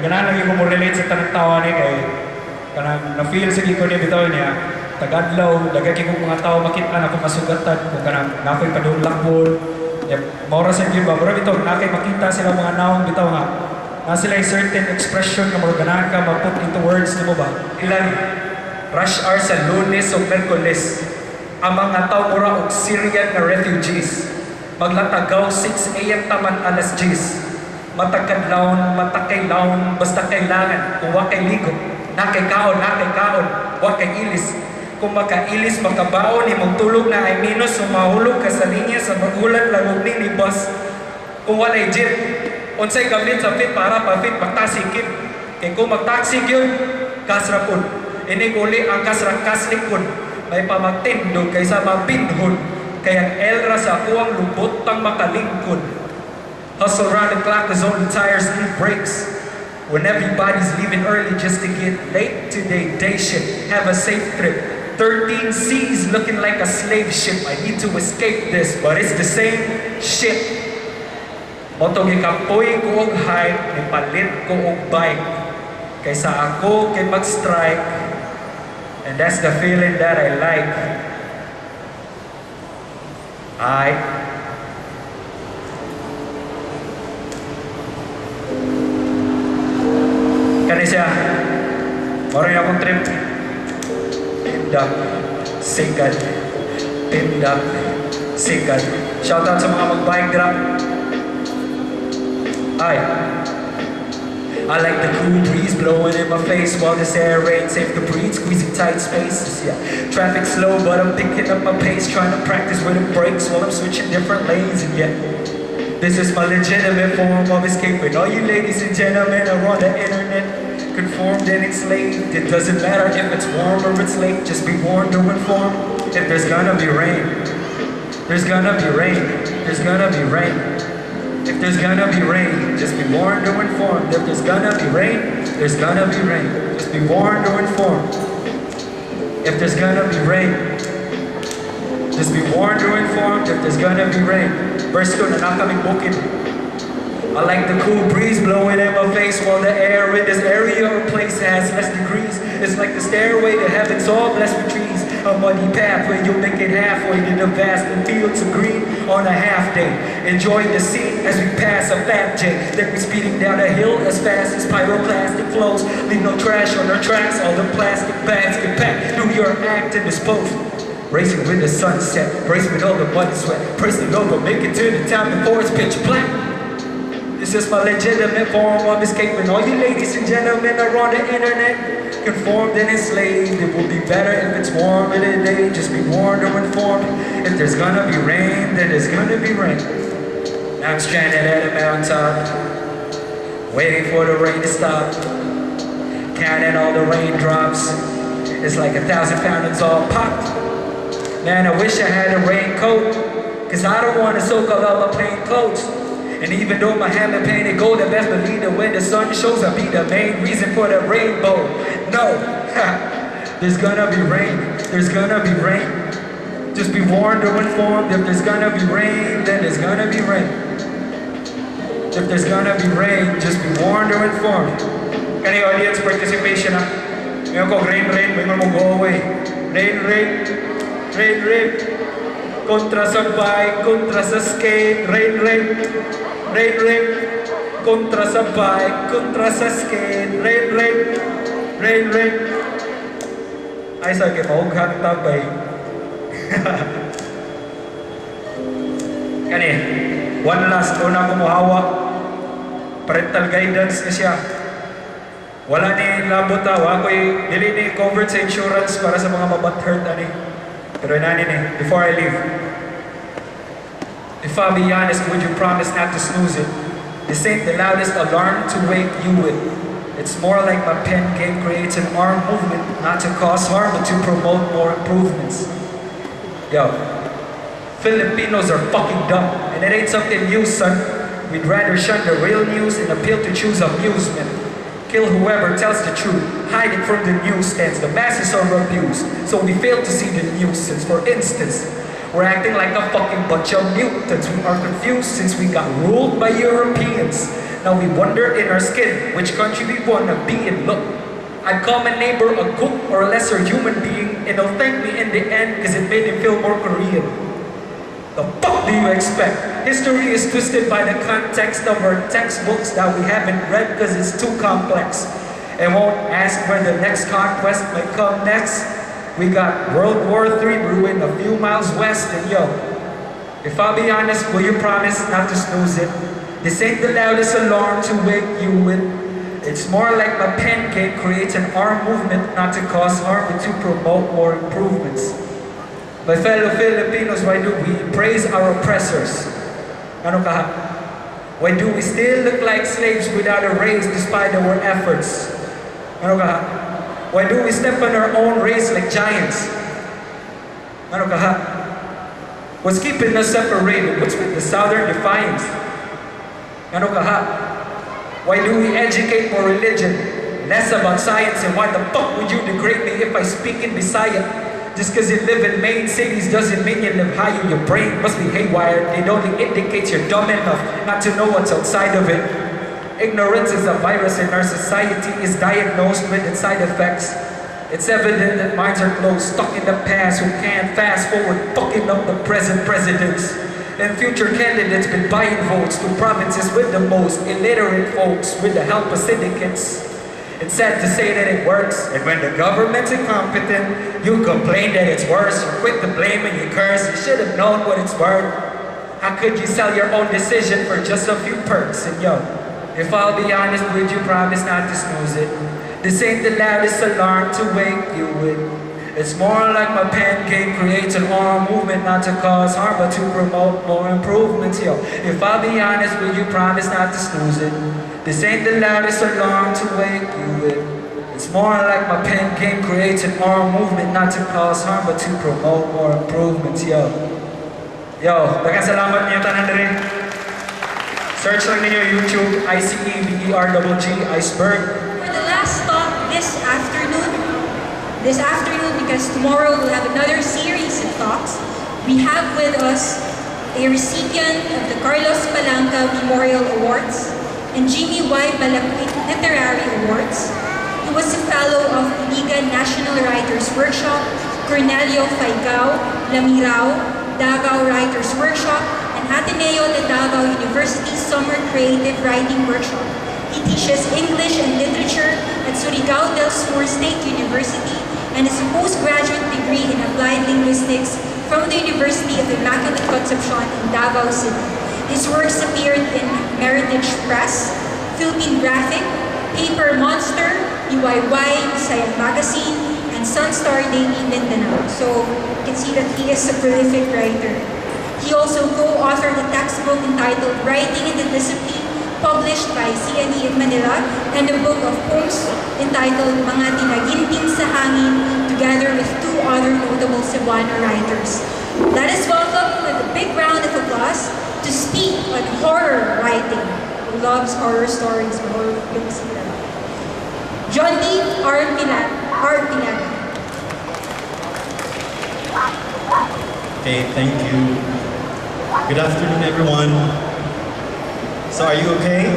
Ganaan lagi ko mo relate sa tanang tawa niya kay kanang na-feel sa giko niya bitaw niya. Tagadlaw, dagaki kong mga tao makita na kung masugatan kung kanang nakoy padung lakbol. Maura sa yun ba, bro bitaw, nakay makita sila mga naong bitaw nga. Na sila yung certain expression na mga ganahan ka ma-put into words na mo ba? Ilan? Rush hour sa Lunes o Merkulis. Ang mga tao mura og Syrian na refugees. Maglatagaw 6 a.m. taman alas 10. Matagkadlaon, matakailaon, basta kailangan. Kung wakay ligo, nakay kaon, wa kay ilis. Kung makailis, makabaon, imong tulog na ay minus, sumahulog ka sa linya sa magulat, langog ni bus. Kung walay jeep, unsay gamit sa fit para pa-fit, magtasikip. Kaya kung magtaksik yun, kasrapon. Iniguli ang kasrakaslikon. May pamagtindog kaysa mapindhon. Kaya elra sa ako ang lubot tang makalingkod. Hustle around the clock as only tires need brakes. When everybody's leaving early just to get late to their day shift. Have a safe trip. 13 seas looking like a slave ship. I need to escape this, but it's the same shit. Motong ikapoy ko og hype, nipalit ko og bike. Kaysa ako kay mag-strike. And that's the feeling that I like. Kani siya, maroon akong trip. Tindak, sikat. Tindak, sikat. Shout out sa mga mag-bike drop. I like the cool breeze blowing in my face while this air rain safe to breathe, squeezing tight spaces, yeah. Traffic slow, but I'm picking up my pace, trying to practice with the brakes while I'm switching different lanes, and yet this is my legitimate form of escaping. All you ladies and gentlemen are on the internet, conformed and enslaved. It doesn't matter if it's warm or it's late, just be warned to inform. If there's gonna be rain, there's gonna be rain, there's gonna be rain. If there's gonna be rain, just be warned or informed. If there's gonna be rain, there's gonna be rain. Just be warned or informed. If there's gonna be rain, just be warned or informed. If there's gonna be rain. Verse 2, na nakaming bukid. I like the cool breeze blowing in my face while the air in this area or place has less degrees. It's like the stairway to heaven's all blessed with trees. A muddy path where you'll make it halfway to the vast and fields of green on a half day. Enjoying the scene as we pass a fat J. Then we're speeding down a hill as fast as pyroclastic flows. Leave no trash on our tracks, all the plastic bags get packed. Do your act and dispose. Racing with the sunset, racing with all the mud and sweat. Racing over, make it to the town before it's pitch black. This is my legitimate form of escaping. All you ladies and gentlemen are on the internet, conformed and enslaved. It will be better if it's warm in the day. Just be warned or informed. If there's gonna be rain, then there's gonna be rain. Now I'm stranded at a mountaintop, waiting for the rain to stop. Counting all the raindrops. It's like 1,000 fountains all popped. Man, I wish I had a raincoat, cause I don't wanna soak up all my plain clothes. And even though my hand is painted gold, I best believe that when the sun shows, I'll be the main reason for the rainbow. No, there's gonna be rain, there's gonna be rain. Just be warned or informed. If there's gonna be rain, then there's gonna be rain. If there's gonna be rain, just be warned or informed. Any audience participation, Ngayon ko, rain, may mo go away. Rain, rain. Kontra sa bike, kontra sa skate. Rain, rain. Kontra sa bike, kontra sa skate. Rain. Ay, sa akin, maughang tabay. Kani, one last, una ko muhawa. Parental guidance na siya. Wala ni labutaw, ako'y dili ni covered sa insurance para sa mga mabat-hurt ani. Pero nani ni, before I leave. If I'll be honest, would you promise not to snooze it? This ain't the loudest alarm to wake you with. It's more like my pen game creates an arm movement, not to cause harm, but to promote more improvements. Yo, Filipinos are fucking dumb, and it ain't something new, son. We'd rather shun the real news and appeal to choose amusement. Kill whoever tells the truth, hide it from the newsstands. The masses are abused, so we fail to see the nuisance. For instance, we're acting like a fucking bunch of mutants. We are confused since we got ruled by Europeans. Now we wonder in our skin which country we wanna be in. Look, I'd call my neighbor a cook or a lesser human being, and they'll thank me in the end because it made him feel more Korean. The fuck do you expect? History is twisted by the context of our textbooks that we haven't read because it's too complex. And won't ask where the next conquest might come next. We got World War III brewing a few miles west, and yo, if I'll be honest, will you promise not to snooze it? This ain't the loudest alarm to wake you with. It's more like my pen game creates an arm movement not to cause harm but to promote more improvements. My fellow Filipinos, why do we praise our oppressors? Ano ka? Why do we still look like slaves without a race despite our efforts? Ano ka? Why do we step on our own race like giants? Ano ka? What's keeping us separated? What's with the Southern defiance? Ano ka? Why do we educate more religion? Less about science, and why the fuck would you degrade me if I speak in Bisaya? Just cause you live in main cities doesn't mean you live higher. Your brain must be haywire. It only indicates you're dumb enough not to know what's outside of it. Ignorance is a virus and our society is diagnosed with its side effects. It's evident that minds are closed, stuck in the past, who can't fast forward, fucking up the present presidents. And future candidates been buying votes to provinces with the most illiterate folks with the help of syndicates. It's sad to say that it works, and when the government's incompetent, you complain that it's worse. You quit the blame and you curse. You should have known what it's worth. How could you sell your own decision for just a few perks? And yo, if I'll be honest, would you promise not to snooze it? This ain't the loudest alarm to wake you with. It's more like my pen game creates an arm movement not to cause harm but to promote more improvements. Yo, if I'll be honest, would you promise not to snooze it? This ain't the loudest alarm to wake you with. It's more like my pen game creates an arm movement not to cause harm but to promote more improvements. Yo, daghang salamat niyo tanan diri. Search lang ninyo YouTube, ICEVERGG, Iceberg. For the last talk this afternoon, because tomorrow we'll have another series of talks, we have with us a recipient of the Carlos Palanca Memorial Awards and Jimmy Y. Balakit Literary Awards. He was a fellow of Liga National Writers Workshop, Cornelio Faigao, Lamirao, Davao Writers Workshop, and Ateneo de Davao University Summer Creative Writing Workshop. He teaches English and Literature at Surigao del Sur State University and has a postgraduate degree in Applied Linguistics from the University of Immaculate Concepcion in Davao City. His works appeared in Meritage Press, Philippine Graphic, Paper Monster, UYY, Bisaya Magazine, and Sunstar Daily Mindanao. So you can see that he is a prolific writer. He also co-authored a textbook entitled Writing in the Discipline, published by CNE in Manila, and a book of poems entitled Mga Tinaginting sa Hangin, together with two other notable Cebuano writers. Let us welcome with a big round of applause to speak on horror writing. Who loves horror stories or horror films? JondyArpilleda. Okay, thank you. Good afternoon, everyone. So are you okay?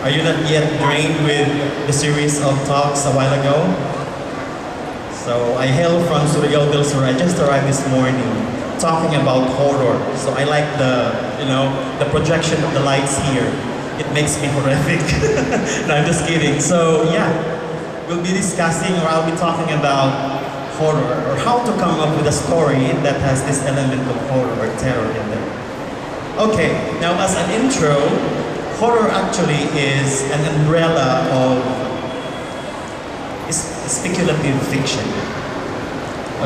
Are you not yet drained with the series of talks a while ago? So I hail from Surigao del Sur. I just arrived this morning talking about horror. So I like the projection of the lights here. It makes me horrific. No, I'm just kidding. So yeah, we'll be discussing, or I'll be talking about horror, or how to come up with a story that has this element of horror or terror in there. Okay, now as an intro, horror actually is an umbrella of speculative fiction.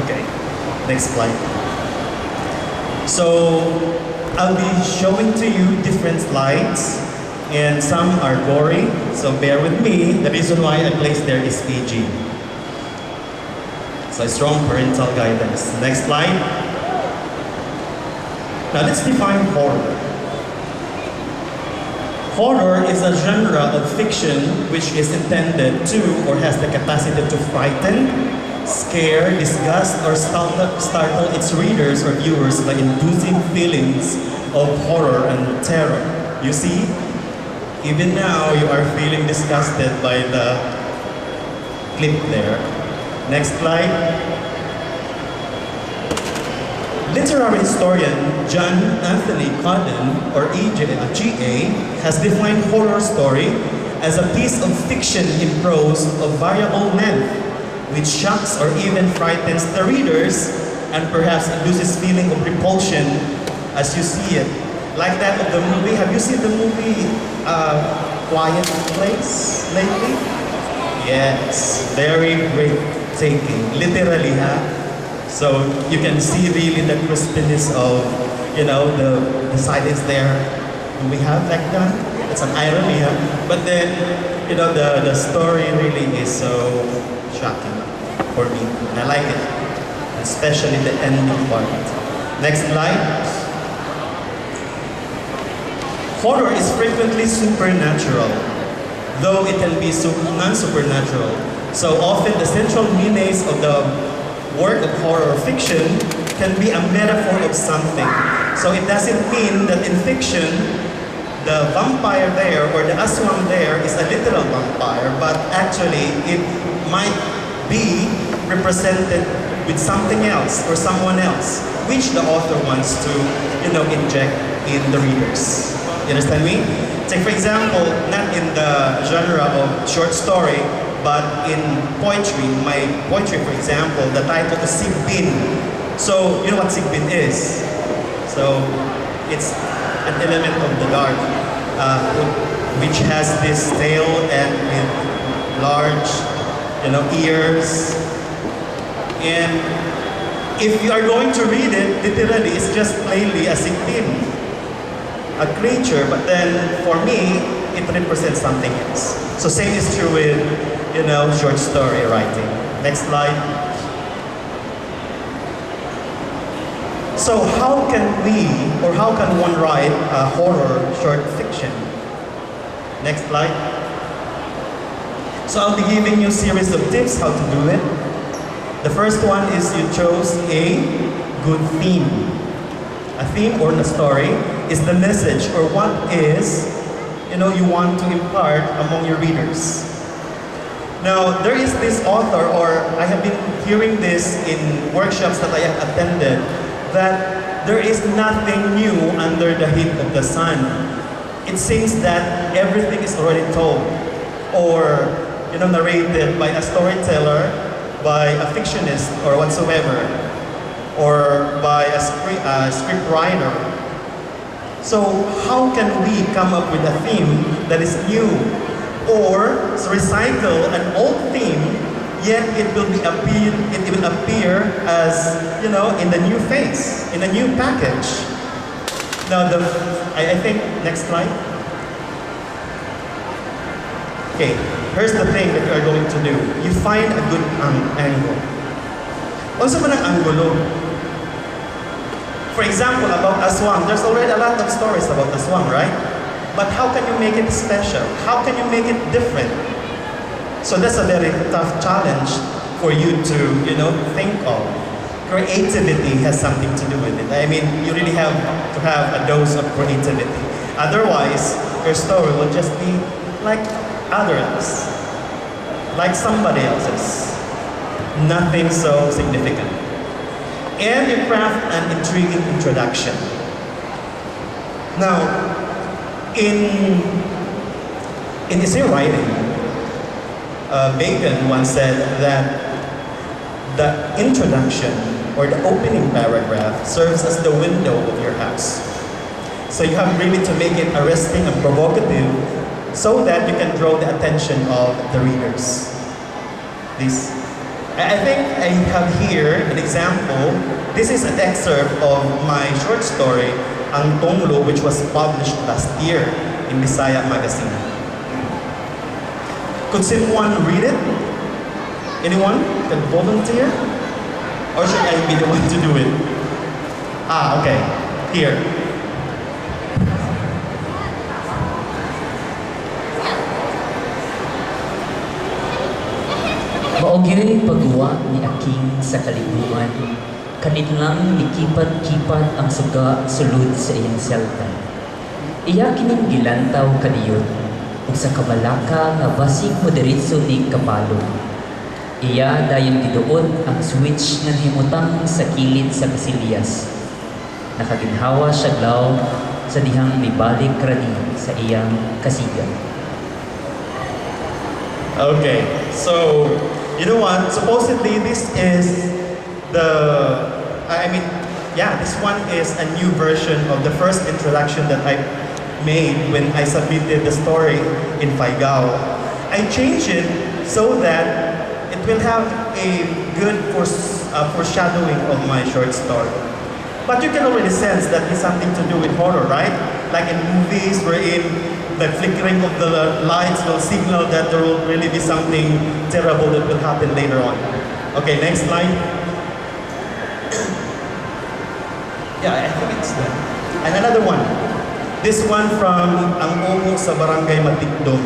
Okay, next slide. So I'll be showing to you different slides, and some are gory, so bear with me. The reason why I placed there is PG. So strong parental guidance. Next slide. Now let's define horror. Horror is a genre of fiction which is intended to, or has the capacity to frighten, scare, disgust, or startle its readers or viewers by inducing feelings of horror and terror. You see, even now you are feeling disgusted by the clip there. Next slide. Literary historian John Anthony Codden, or GA, has defined horror story as a piece of fiction in prose of variable length, which shocks or even frightens the readers and perhaps induces feeling of repulsion as you see it. Like that of the movie. Have you seen the movie quiet place lately? Yes, very breathtaking. Literally, huh? So you can see really the crispiness of, the silence there. Do we have like that? It's an irony, huh? But then, the story really is so shocking for me. And I like it, especially the ending part. Next slide. Horror is frequently supernatural, though it can be non-supernatural. So often the central menace of the work of horror fiction can be a metaphor of something. So it doesn't mean that in fiction, the vampire there or the aswang there is a literal vampire, but actually it might be represented with something else or someone else, which the author wants to, inject in the readers. You understand me? Take for example, not in the genre of short story, but in poetry. My poetry, for example, the title is Sigbin. So, you know what Sigbin is? So, it's an element of the dark, which has this tail and with large, ears. And if you are going to read it, literally, it's just plainly a Sigbin, a creature. But then, for me, it represents something else. So, same is true with, short story writing. Next slide. So how can one write a horror short fiction? Next slide. So I'll be giving you a series of tips how to do it. The first one is you chose a good theme. A theme or a story is the message or what is, you want to impart among your readers. Now, there is this author, or I have been hearing this in workshops that I have attended, that there is nothing new under the heat of the sun. It seems that everything is already told, or narrated by a storyteller, by a fictionist, or whatsoever, or by a script writer. So, how can we come up with a theme that is new? Or recycle an old theme, yet it will appear as, in the new face, in a new package. Now, I think, next slide. Okay, here's the thing that you are going to do. You find a good angle. Also ba ng angulo? For example, about aswang, there's already a lot of stories about aswang, right? But how can you make it special? How can you make it different? So that's a very tough challenge for you to, think of. Creativity has something to do with it. I mean, you really have to have a dose of creativity. Otherwise, your story will just be like others, like somebody else's. Nothing so significant. And you craft an intriguing introduction. Now, in essay writing, Bacon once said that the introduction or the opening paragraph serves as the window of your house. So you have really to make it arresting and provocative so that you can draw the attention of the readers. I think I have here an example. This is an excerpt of my short story, Ang Tonglo, which was published last year in Bisaya Magazine. Could someone read it? Anyone can volunteer? Or should I be the one to do it? Okay. Here. Maogyo'y pagwa ni Aking sa kalibuan, kanitlang nikipat-kipat ang suga sulod sa iyang selta. Iya kining gilantaw kaniyot, ug sa kabalaka nga basig mo diretso ni kapalo. Iya dayon giduot ang switch nga himutang sa kilid sa kasilyas. Nakaginhawa siya glaw sa dihang mibalik rani sa iyang kasigan. Okay, so you know what? Supposedly this is this one is a new version of the first introduction that I made when I submitted the story in Faigao. I changed it so that it will have a good foreshadowing of my short story. But you can already sense that it's something to do with horror, right? Like in movies wherein the flickering of the lights will signal that there will really be something terrible that will happen later on. Okay, next slide. Yeah, I think it's that. And another one. This one from Ang Omo sa Barangay Matikdong.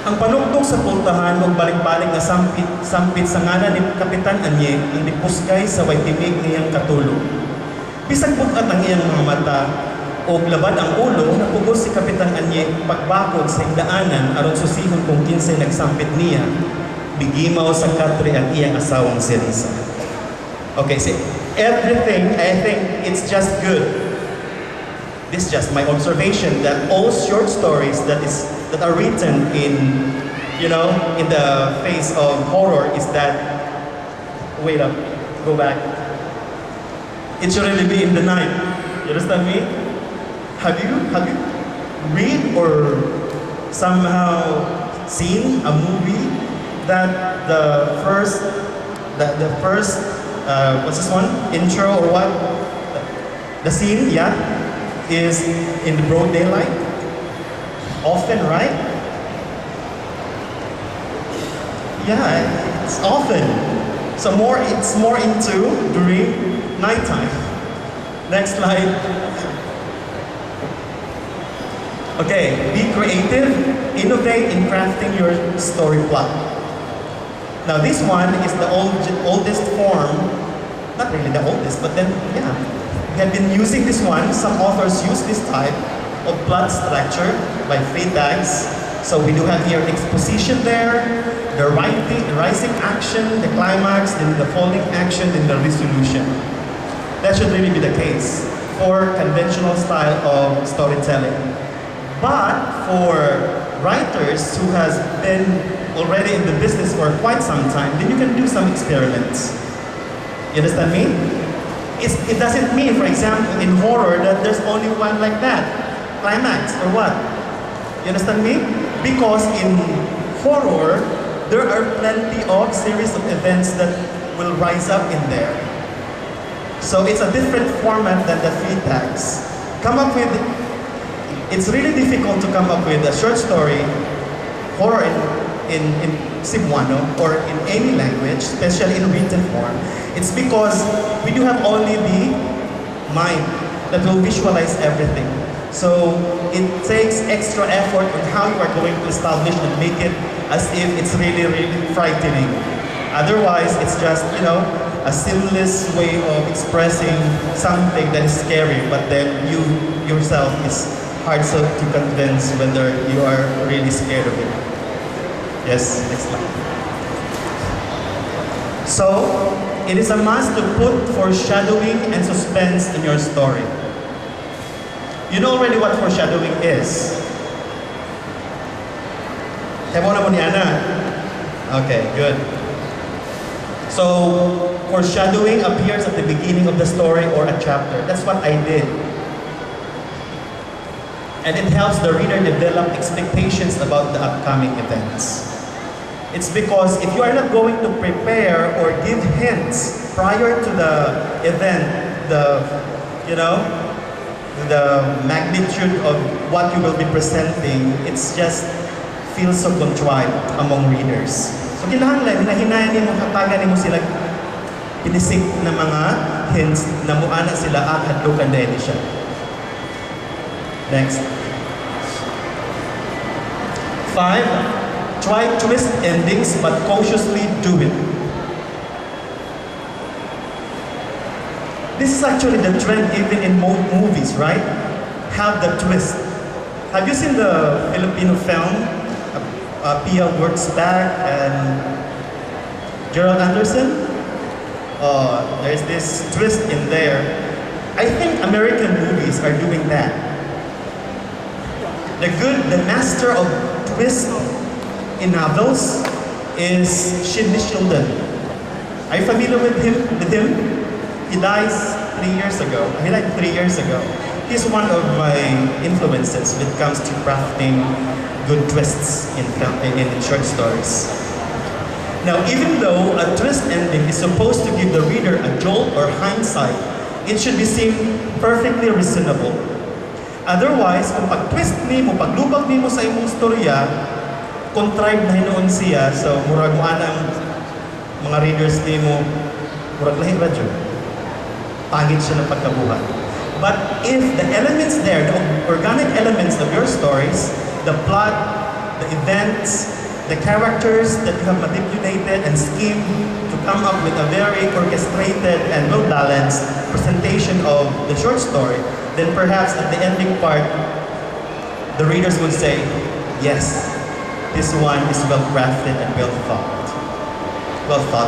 Ang panugtog sa pultahan ug balik-balik na sampit sa ngalan ni Kapitan Anye ang nipuskay sa way timig niyang katulog. Bisag bukat ang iyang mga mata o labad ang ulo, napugos si Kapitan Anye pagbakod sa higdaanan aron susihon kung kinsay nagsampit niya. Bigimaw sa katre ang iyang asawang si Risa. Okay, see, everything, I think it's just good. This is just my observation that all short stories that are written in, in the face of horror is that, wait up, go back. It should really be in the night. You understand me? Have you read or somehow seen a movie that the first what's this one? Intro or what? The scene, yeah, is in the broad daylight. Often, right? Yeah, it's often. So it's more into during nighttime. Next slide. Okay, be creative, innovate in crafting your story plot. Now this one is the oldest form, not really the oldest, but then, yeah. We have been using this one. Some authors use this type of plot structure by free tags. So we do have here exposition there, the rising action, the climax, then the falling action, then the resolution. That should really be the case for conventional style of storytelling. But for writers who has been already in the business for quite some time, then you can do some experiments. You understand me? It doesn't mean, for example, in horror that there's only one like that, climax or what. You understand me? Because in horror, there are plenty of series of events that will rise up in there. So it's a different format than the free tags. It's really difficult to come up with a short story, horror in Cebuano or in any language, especially in written form. It's because we do have only the mind that will visualize everything. So it takes extra effort on how you are going to establish and make it as if it's really, really frightening. Otherwise, it's just, a seamless way of expressing something that is scary, but then you yourself is hard to convince whether you are really scared of it. Yes, next slide. So, it is a must to put foreshadowing and suspense in your story. You know already what foreshadowing is. Sebwano mo ni Ana? Okay, good. So, foreshadowing appears at the beginning of the story or a chapter. That's what I did. And it helps the reader develop expectations about the upcoming events. It's because if you are not going to prepare or give hints prior to the event, the magnitude of what you will be presenting, it's just feels so contrived among readers. So kinahanglan, hinahinayan mo, hatagan mo sila pinisik na mga hints na muana sila hadlukan na siya. Next. 5. Try twist endings, but cautiously do it. This is actually the trend even in movies, right? Have the twist. Have you seen the Filipino film, Pia Works Back and Gerald Anderson? There's this twist in there. I think American movies are doing that. The master of twist in novels is Sidney Sheldon. Are you familiar with him? He died 3 years ago. he's one of my influences when it comes to crafting good twists in short stories. Now, even though a twist ending is supposed to give the reader a jolt or hindsight, it should be seen perfectly reasonable. Otherwise, kung pag-twist nimo, paglubag nimo sa imong storya, contrived na hinoon siya, so murag mo anang mga readers nimo, murag lahi radyo. Pangit siya ng pagkabuhat. But if the elements there, the organic elements of your stories, the plot, the events, the characters that you have manipulated and schemed to come up with a very orchestrated and well-balanced presentation of the short story, then perhaps at the ending part, the readers would say, yes, this one is well-crafted and well thought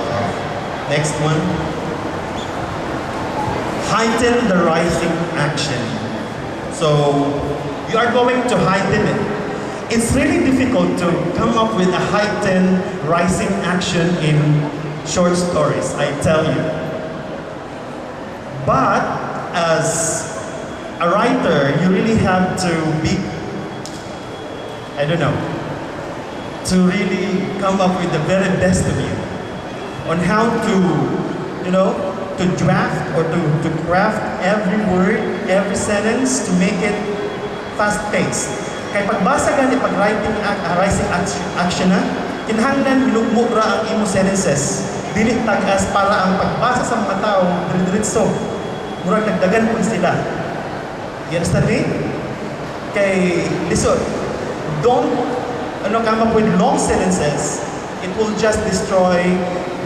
of. Next one. Heighten the rising action. So, you are going to heighten it. It's really difficult to come up with a heightened rising action in short stories, I tell you. But as a writer, you really have to be, I don't know, to really come up with the very best of you on how to, to draft or to craft every word, every sentence to make it fast-paced. Kaya pagbasa ka ni pag-writing rising action na, kinahanglan minugmo ra ang imo sentences. Dili tagas para ang pagbasa sa mga tao, diretso. Murag nagdagan po sila. You understand me? Kay, listen, don't come up with long sentences. It will just destroy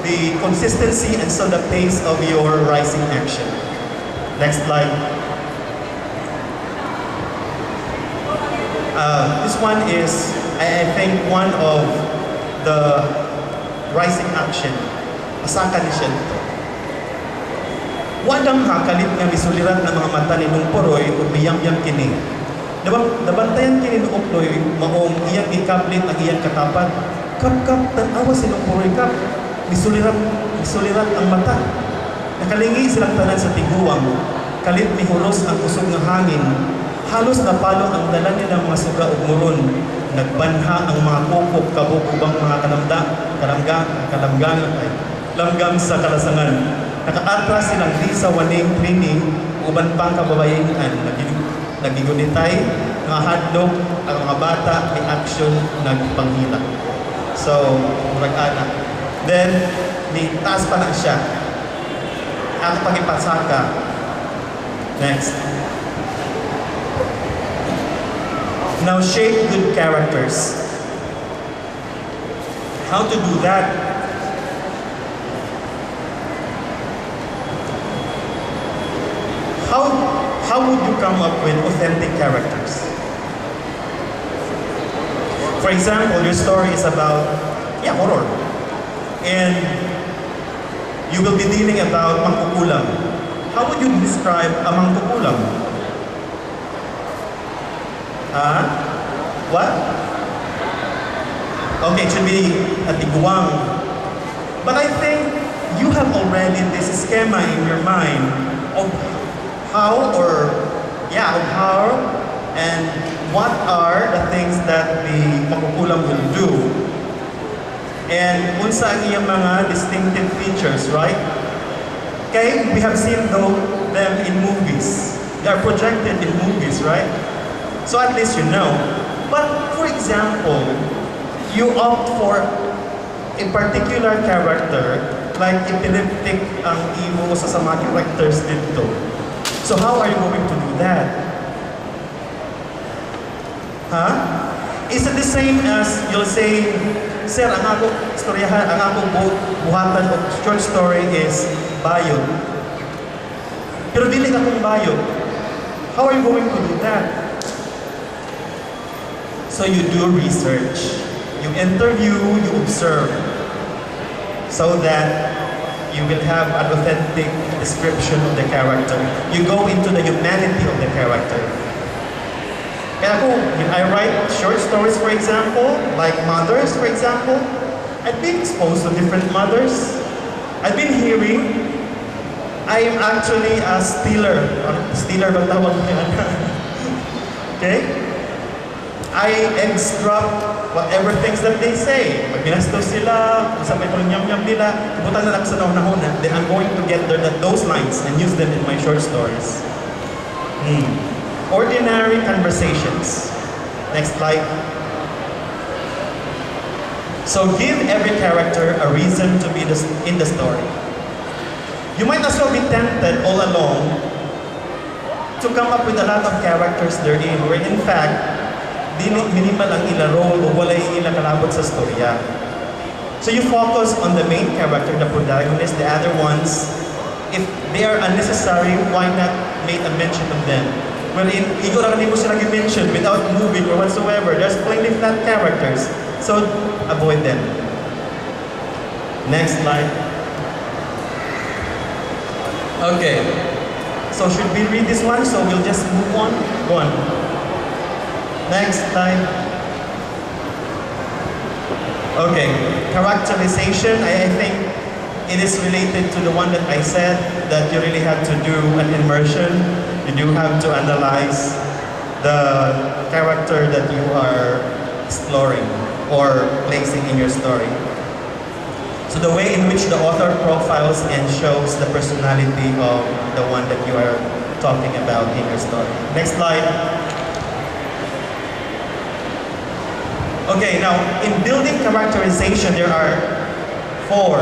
the consistency and so the pace of your rising action. Next slide. This one is, I think, one of the rising action. Asaka ni siya dito. Wadang hakalit nga misuliran ng mga mata ni nung poroy o biyang-biyang kini. Nabantayan kini nung ukloy, maong iyang ikablit ang iyang katapat. Kap-kap, tanawa si nung poroy kap. Misuliran ang mata. Nakalingi silang tanan sa tiguang. Kalit ni huros ang usog ng hangin. Halos napalo ang dala nilang mga suga ug muron. Nagbanha ang mga kukok kabukubang mga langgam sa kalasangan. Nakaatras silang di sa waning training uban pang kababayan. Nagigunitay, mga hadlok, ang mga bata, may action, nagpanghila. So, murag-ana. Then, may taas pa lang siya. Ang pagipasaka. Next. Now, shape good characters. How to do that? How would you come up with authentic characters? For example, your story is about, horror. And you will be dealing about mangkukulam. How would you describe a mangkukulam? What? Okay, it should be a tiguang. But I think you have already this schema in your mind of how and what are the things that the makukulam will do. And unsa ang iyang mga distinctive features, right? Okay, we have seen them in movies. They are projected in movies, right? So at least you know. But for example, you opt for a particular character, like epileptic ang imo sa mga characters dito. So how are you going to do that? Is it the same as you'll say, Sir, ang akong istoryahan, ang akong buhatan o short story is bayot. Pero dili akong bayot. How are you going to do that? So you do research, you interview, you observe, so that you will have an authentic description of the character. You go into the humanity of the character. Kaya when I write short stories, for example, like mothers, for example, I've been exposed to different mothers. I've been hearing I am actually a stealer. Stealer ba tawag niya? Okay? I eavesdrop whatever things that they say. Pag binastos sila, kung sa may nyam-nyam nila, pupunta na lang sa nauna, then I'm going to get those lines and use them in my short stories. Ordinary conversations. Next slide. So give every character a reason to be in the story. You might as well be tempted all along to come up with a lot of characters therein, where in fact, minimal ang ila role o wala yung ila kalabot sa storya. So you focus on the main character, the protagonist, the other ones. If they are unnecessary, why not make a mention of them? Well, igo lang mo sila mention without moving or whatsoever. There's plenty of flat characters. So, avoid them. Next slide. Okay. So, should we read this one? So, we'll just move on. Go on. Next slide. Okay. Characterization. I think it is related to the one that I said, that you really have to do an immersion. You do have to analyze the character that you are exploring or placing in your story. So the way in which the author profiles and shows the personality of the one that you are talking about in your story. Next slide. Okay, now in building characterization, there are 4.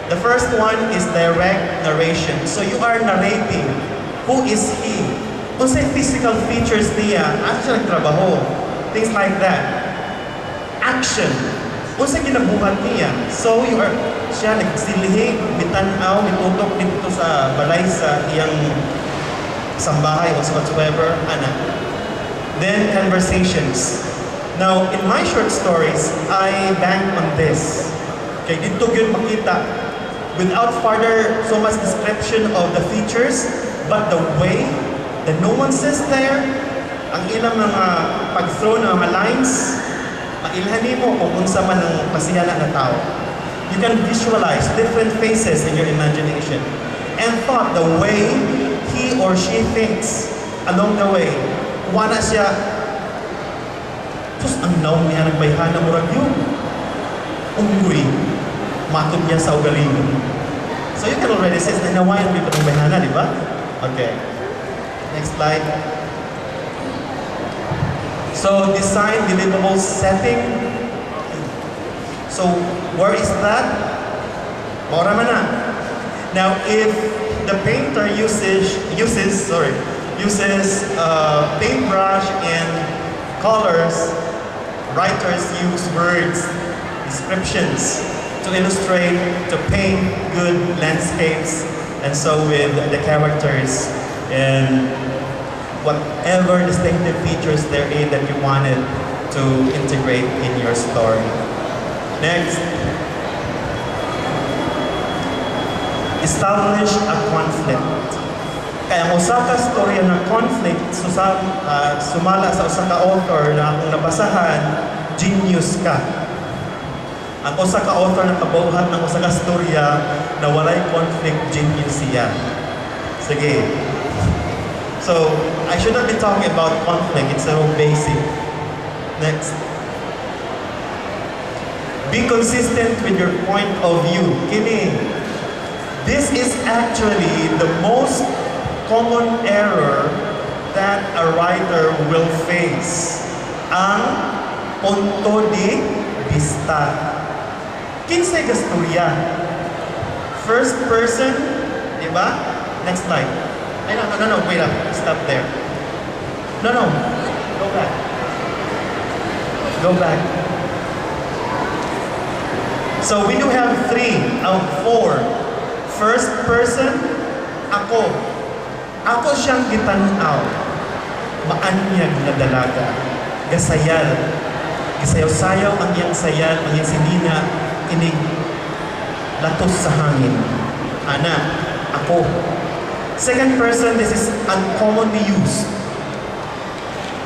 The first one is direct narration. So you are narrating. Who is he? Kung sa physical features niya, ano siya nagtrabaho? Things like that. Action. Kung sa ginabuhat niya. So you are, siya nagsilhi, mitanaw, mitutok dito sa balay sa iyang sambahay or whatsoever. Then conversations. Now, in my short stories, I bank on this. Okay, dito yun makita. Without further so much description of the features, but the way, the nuances there, ang ilang mga pag-throw ng mga lines, mailhani mo kung unsa man ang pasiyala na tao. You can visualize different faces in your imagination and thought the way he or she thinks along the way. Wala siya, sus, ang naong niya nagbayhana mo ragyo. Unggoy, matod niya sa ugalingon. So you can already say, nawayan mo yung nagbayhana, di ba? Okay. Next slide. So design deliverable setting. So where is that? Maura man na. Now if the painter uses paintbrush and colors, writers use words, descriptions to illustrate, to paint good landscapes, and so with the characters and whatever distinctive features there is that you wanted to integrate in your story. Next. Establish a conflict. Kaya ang usa ka storya ng conflict, sumala sa usa ka author na akong nabasahan, genius ka. Ang usa ka author na kabuhat ng usa ka storya na walay conflict, genius siya. Sige. So, I should not be talking about conflict, it's so basic. Next. Be consistent with your point of view. Kini, this is actually the most common error that a writer will face. Ang punto de vista. Kinsay gasturya? First person, di ba? Next slide. Ay, no, wait up. Stop there. No. Go back. Go back. So we do have 3 out of 4. First person, ako. Ako siyang gitanaw. Maanyag na dalaga. Gasayal. Gisayaw-sayaw ang iyang sayal, ang iyang sinina, inig latos sa hangin. Ana, ako. Second person, this is uncommonly used.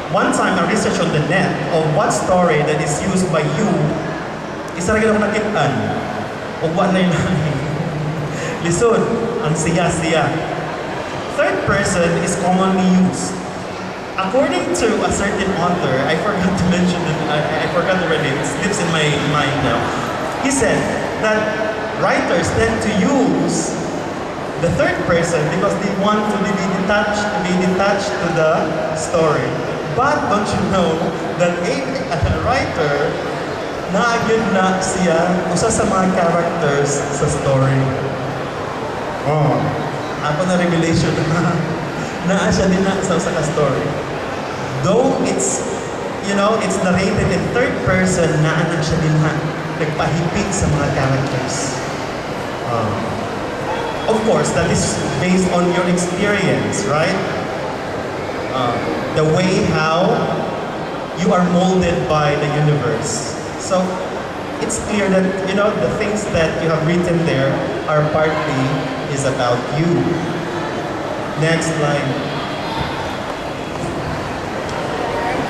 One time, I researched on the net of what story that is used by you, isa rin ako nakitaan. O what na yun. Lisod, ang siya-siya. Third person is commonly used. According to a certain author, I forgot to mention it, I forgot already, it slips in my mind now. He said that writers tend to use the third person because they want to be detached to the story. But don't you know that a writer, naagad na siya usa sa mga characters sa story. Oh, ako na revelation na siya din na sa usa ka story. Though it's, it's narrated in third person, naanak siya din na nagpahipig sa mga characters. Of course, that is based on your experience, right? The way how you are molded by the universe. So, it's clear that, the things that you have written there are partly is about you. Next line.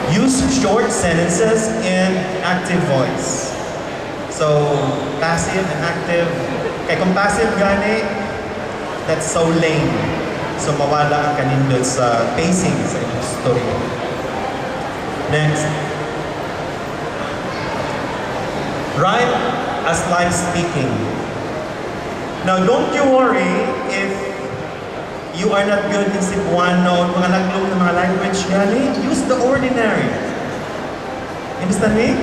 Use short sentences in active voice. So, passive and active. Kaya kung passive gani, that's so lame. So, mawala ang kanindot sa pacing sa inyong story. Next. Write as like speaking. Now, don't you worry if you are not good in Cebuano, mga naglong na mga language gani, use the ordinary. Understand me?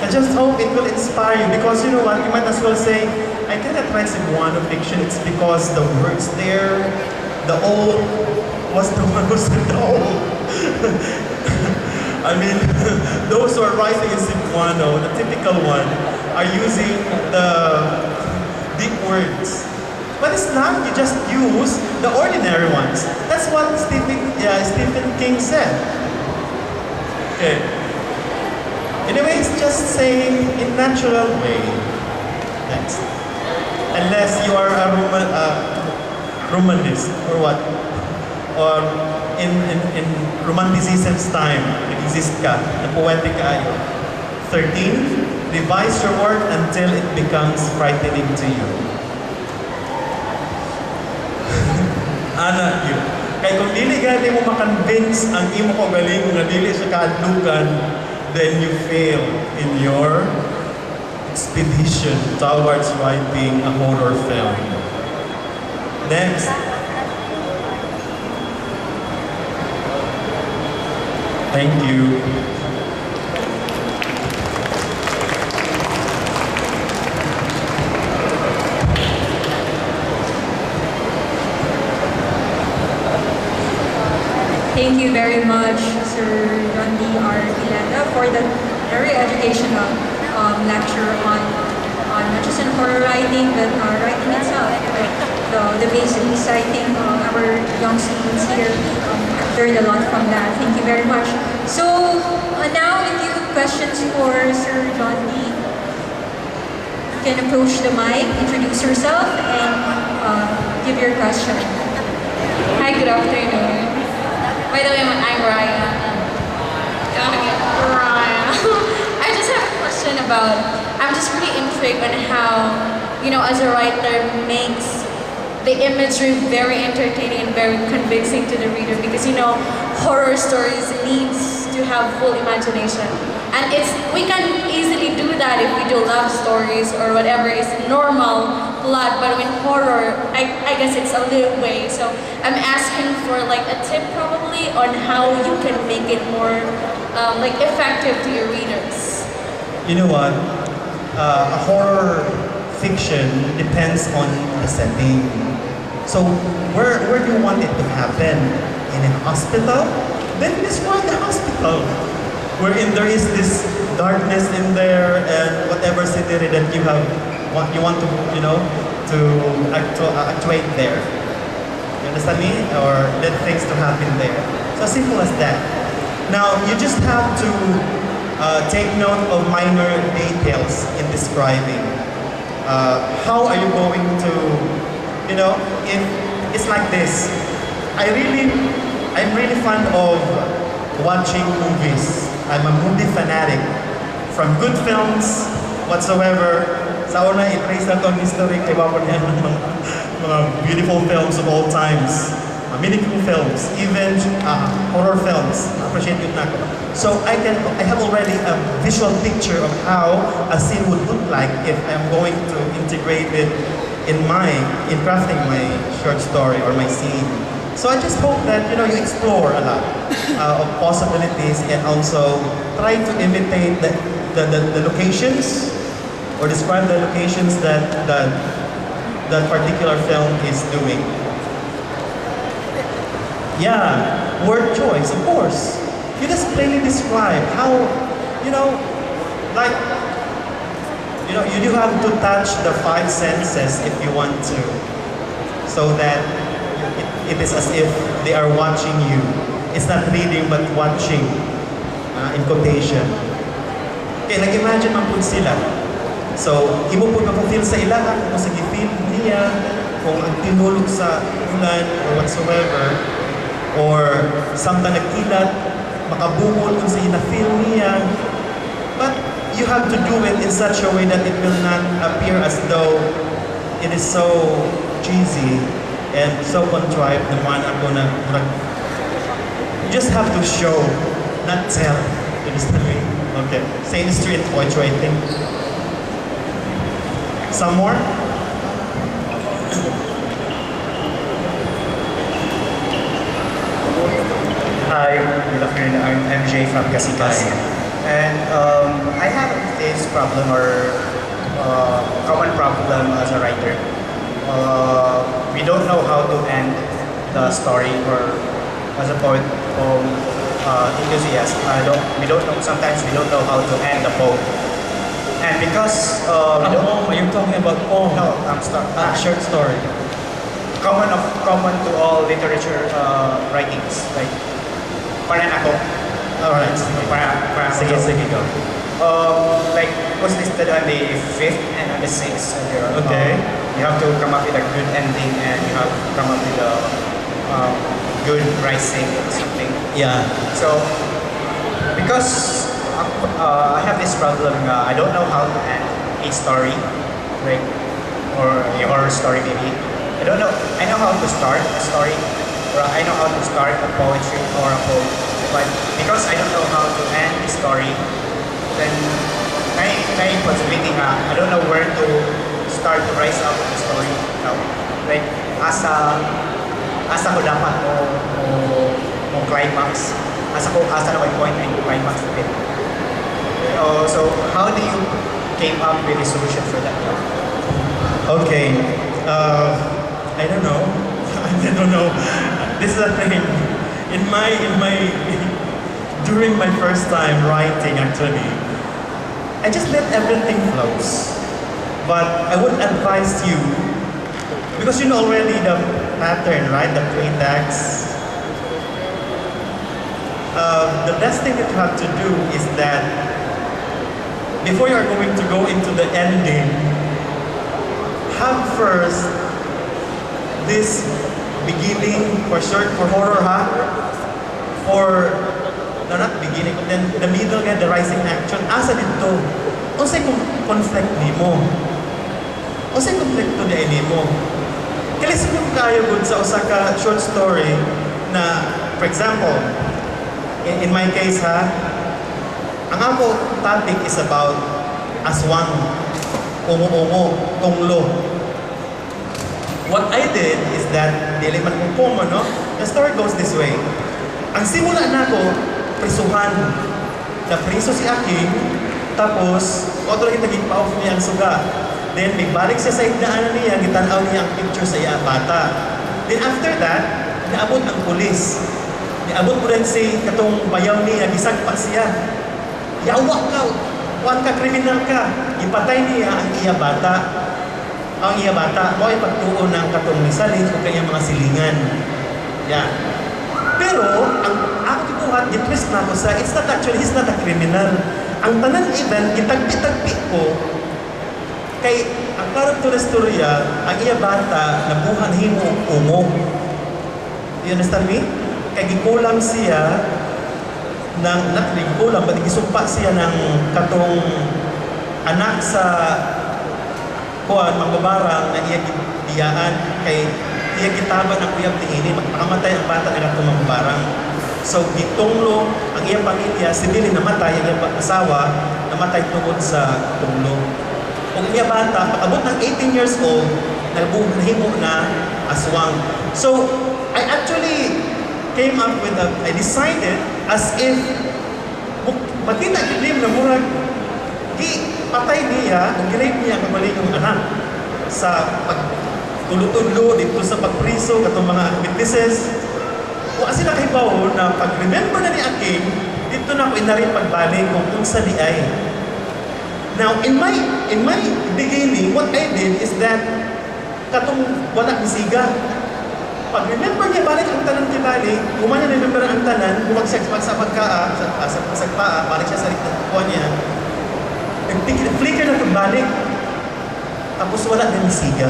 I just hope it will inspire you because you know what, you might as well say, I cannot write Cebuano fiction, it's because the words there, the old, what's the one who said the old? I mean, those who are writing in Cebuano, the typical one, are using the deep words. But it's not, you just use the ordinary ones. That's what Stephen King said. Okay. Anyways, just say in natural way. Next. Unless you are a Romanist or what? Or in Romanticism's time, nag-exist ka, na poetic kayo. 13, revise your work until it becomes frightening to you. Anak yun. Kaya kung dili gani mo makonvince ang imo ko galing nga dili sa kaadlukan, then you fail in your expedition towards writing a horror film. Next. Thank you. Thank you very much, Sir JondyArpilleda, for that very educational lecture on not just on horror writing, but writing itself. The basics, I think our young students here learned a lot from that. Thank you very much. So now, if you have questions for Sir Jondy, you can approach the mic, introduce yourself, and give your question. Hi, good afternoon. By the way, I'm Raya. Raya. I just have a question about, I'm just really intrigued on how, as a writer makes the imagery very entertaining and very convincing to the reader because, horror stories needs to have full imagination. And we can easily do that if we do love stories or whatever is normal plot, but in horror, I guess it's a little way. So I'm asking for like a tip probably on how you can make it more effective to your readers. You know what? A horror fiction depends on the setting. So where do you want it to happen? In a hospital? Then describe the hospital. Wherein there is this darkness in there and whatever scenery that you want to, to actuate there. You understand me? Or let things to happen there. So simple as that. Now, you just have to take note of minor details in describing. How are you going to, if it's like this. I'm really fond of watching movies. I'm a movie fanatic. From good films whatsoever, sa una, i-trace na to ang history kay Wapon yan ng mga beautiful films of all times. Meaningful films, even horror films. Appreciate it na. So I have already a visual picture of how a scene would look like if I'm going to integrate it in crafting my short story or my scene. So I just hope that you explore a lot of possibilities and also try to imitate the locations or describe the locations that that particular film is doing. Yeah, word choice, of course. You just plainly describe how, you do have to touch the five senses if you want to, so that it is as if they are watching you. It's not reading but watching, in quotation. Okay, nag-imagine man po sila. So, imo po feel sa ilaha, kung sige feel niya, kung ang tinulog sa ulan or whatsoever, or samtang nagkilat, makabungol kung sa ina-feel niya. But you have to do it in such a way that it will not appear as though it is so cheesy and so contrived naman ako na you just have to show, not tell. You understand me? Okay. Same is true in poetry, I think. Some more? Hi, good afternoon. I'm MJ from Catipay. And I have this problem or common problem as a writer. We don't know how to end the story, or as a poem enthusiast, we don't know, sometimes we don't know how to end the poem. And because You're talking about poem? No, short story. Common to all literature writings, like parang ako. Alright. Sige, go. Like was listed on the 5th and on the 6th. Okay. You have to come up with a good ending, and you have to come up with a good rising or something. Yeah. So because I have this problem, I don't know how to end a story, like, or a horror story maybe. I know how to start a story, or I know how to start a poetry or a poem, but because I don't know how to end a story, then may possibility I don't know where to start to rise up the story. Like asa ko dapat mo climax, asa na may point and climax of it. So how do you came up with a solution for that? Okay. I don't know. I don't know. This is a thing. During my first time writing, actually, I just let everything flows. But I would advise you, because you know already the pattern, right? The three tags. The best thing that you have to do is that before you are going to go into the ending, have first this beginning for horror, not beginning, but then the middle and the rising action. Asa dito, unsay conflict nimo? Unsay konflikto nimo? Kailan mo kayo good sa usa ka short story na, for example, in my case ang ako topic is about aswang, ungo-ungo, tunglo. What I did is that, dili man kong common, no? The story goes this way. Ang simula na ko, prisuhan. Na-priso si Aking, tapos, otro kita gipa-off niya ang suga. Then, may balik siya sa igdaanan niya, gitanaw niya ang picture sa iya bata. Then after that, naabot ang pulis. Naabot mo rin si katong bayaw niya, gisagpa siya. Yawa ka, huwag ka, kriminal ka. Ipatay niya ang iya bata. Ang iya bata, mo ay pagtuon ng katong misalin o kanyang mga silingan. Yan. Pero, ang ako kibuhat, gitwist na ako sa, it's not actually, he's not a criminal. Ang tanan event, gitagpi-tagpi ko, kay ang character storya, ang iya bata, nabuhan himo umo. You understand me? Kay gikulam siya, ng, not gikulam, but gisumpa siya ng katong anak sa kuan magbabarang na iya gibiyaan kay iya gitaban ang uyab niini makamatay ang bata nga itong magbabarang. So gitunglo ang iyang pamilya, si Billy namatay, ang iyang asawa namatay tungod sa tunglo. Kung iya bata, pag-abot ng 18 years old, nahimo na aswang. So I actually came up with I decided as if makita gilim na murag patay niya, o gilay niya kamali yung anak sa pagtulo-tulo dito sa pagpriso katong mga witnesses. Wa sila kay Paul na pag-remember na ni Aking, dito na ko inarin pagbalik kung unsa di ay. Now, in my beginning, what I did is that katong wala misiga. Pag-remember niya balik ang tanan kibali, umanya na-remember ang tanan, bumagsak sa pagkaa, sa paa, balik siya sa kuha niya, flicker na pagbalik, tapos wala na misiga.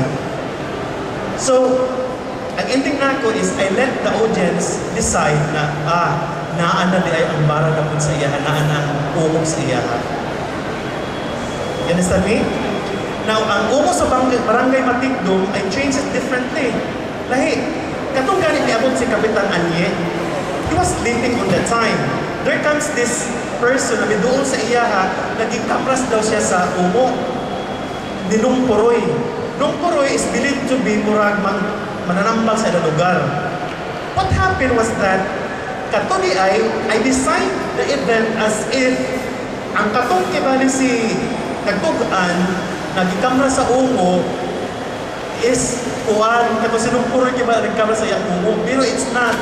So, ang ending na ako is I let the audience decide na, naan na di ay ang bara na po sa iyahan, naan na ang umog sa iyahan. You understand me? Now, ang umog sa barangay Matigdong, I changed it differently. Lahi, katong ganit niabot si Kapitan Anye, he was sleeping on that time. There comes this person na doon sa iyaha, naging-kapras daw siya sa umo ni Nungporoy. Nungporoy is believed to be murag mananambal sa ilang lugar. What happened was that katong I designed the event as if ang katong kibali si nagtugaan, naging-kamra sa umo is kuan, katong si Nungporoy kibali nagkamra sa iyang umo, pero it's not.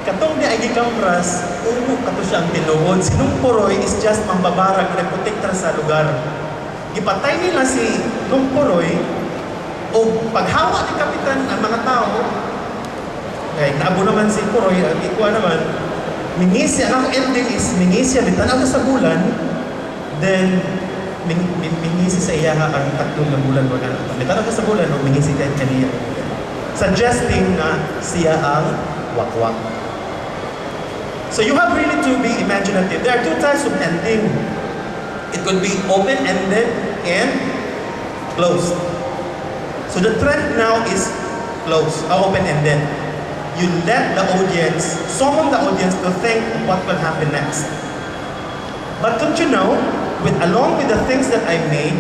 Katong di ay gikamras, kato siya ang tinuod. Si Nungporoy is just mambabarag na nagprotektar sa lugar. Ipatay nila si Nungporoy o paghawa ni Kapitan ang mga tao, kaya naabo naman si Poroy, ang ikuha naman, mingisya, ang ending is mingisya, bitanaw sa bulan, then mingisya sa iyaha ang tatlong na bulan, bitanaw sa bulan, o mingisya kahit kaniya. Suggesting na siya ang wakwak. So you have really to be imaginative. There are two types of ending. It could be open-ended and closed. So the trend now is closed, open-ended. You let the audience, summon the audience to think what will happen next. But don't you know, along with the things that I made,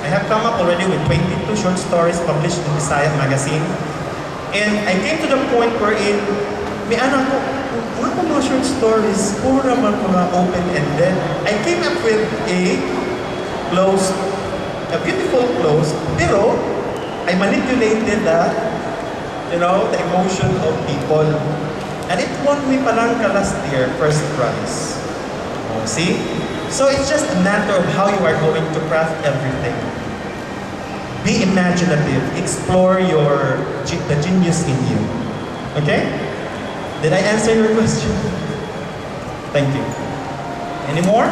I have come up already with 22 short stories published in Bisaya magazine. And I came to the point wherein, may anak ko, mga short stories, puro naman mga open-ended. I came up with a beautiful close, pero I manipulated the emotion of people. And it won me palang last year, first prize. See? So it's just a matter of how you are going to craft everything. Be imaginative. Explore the genius in you. Okay? Did I answer your question? Thank you. Any more?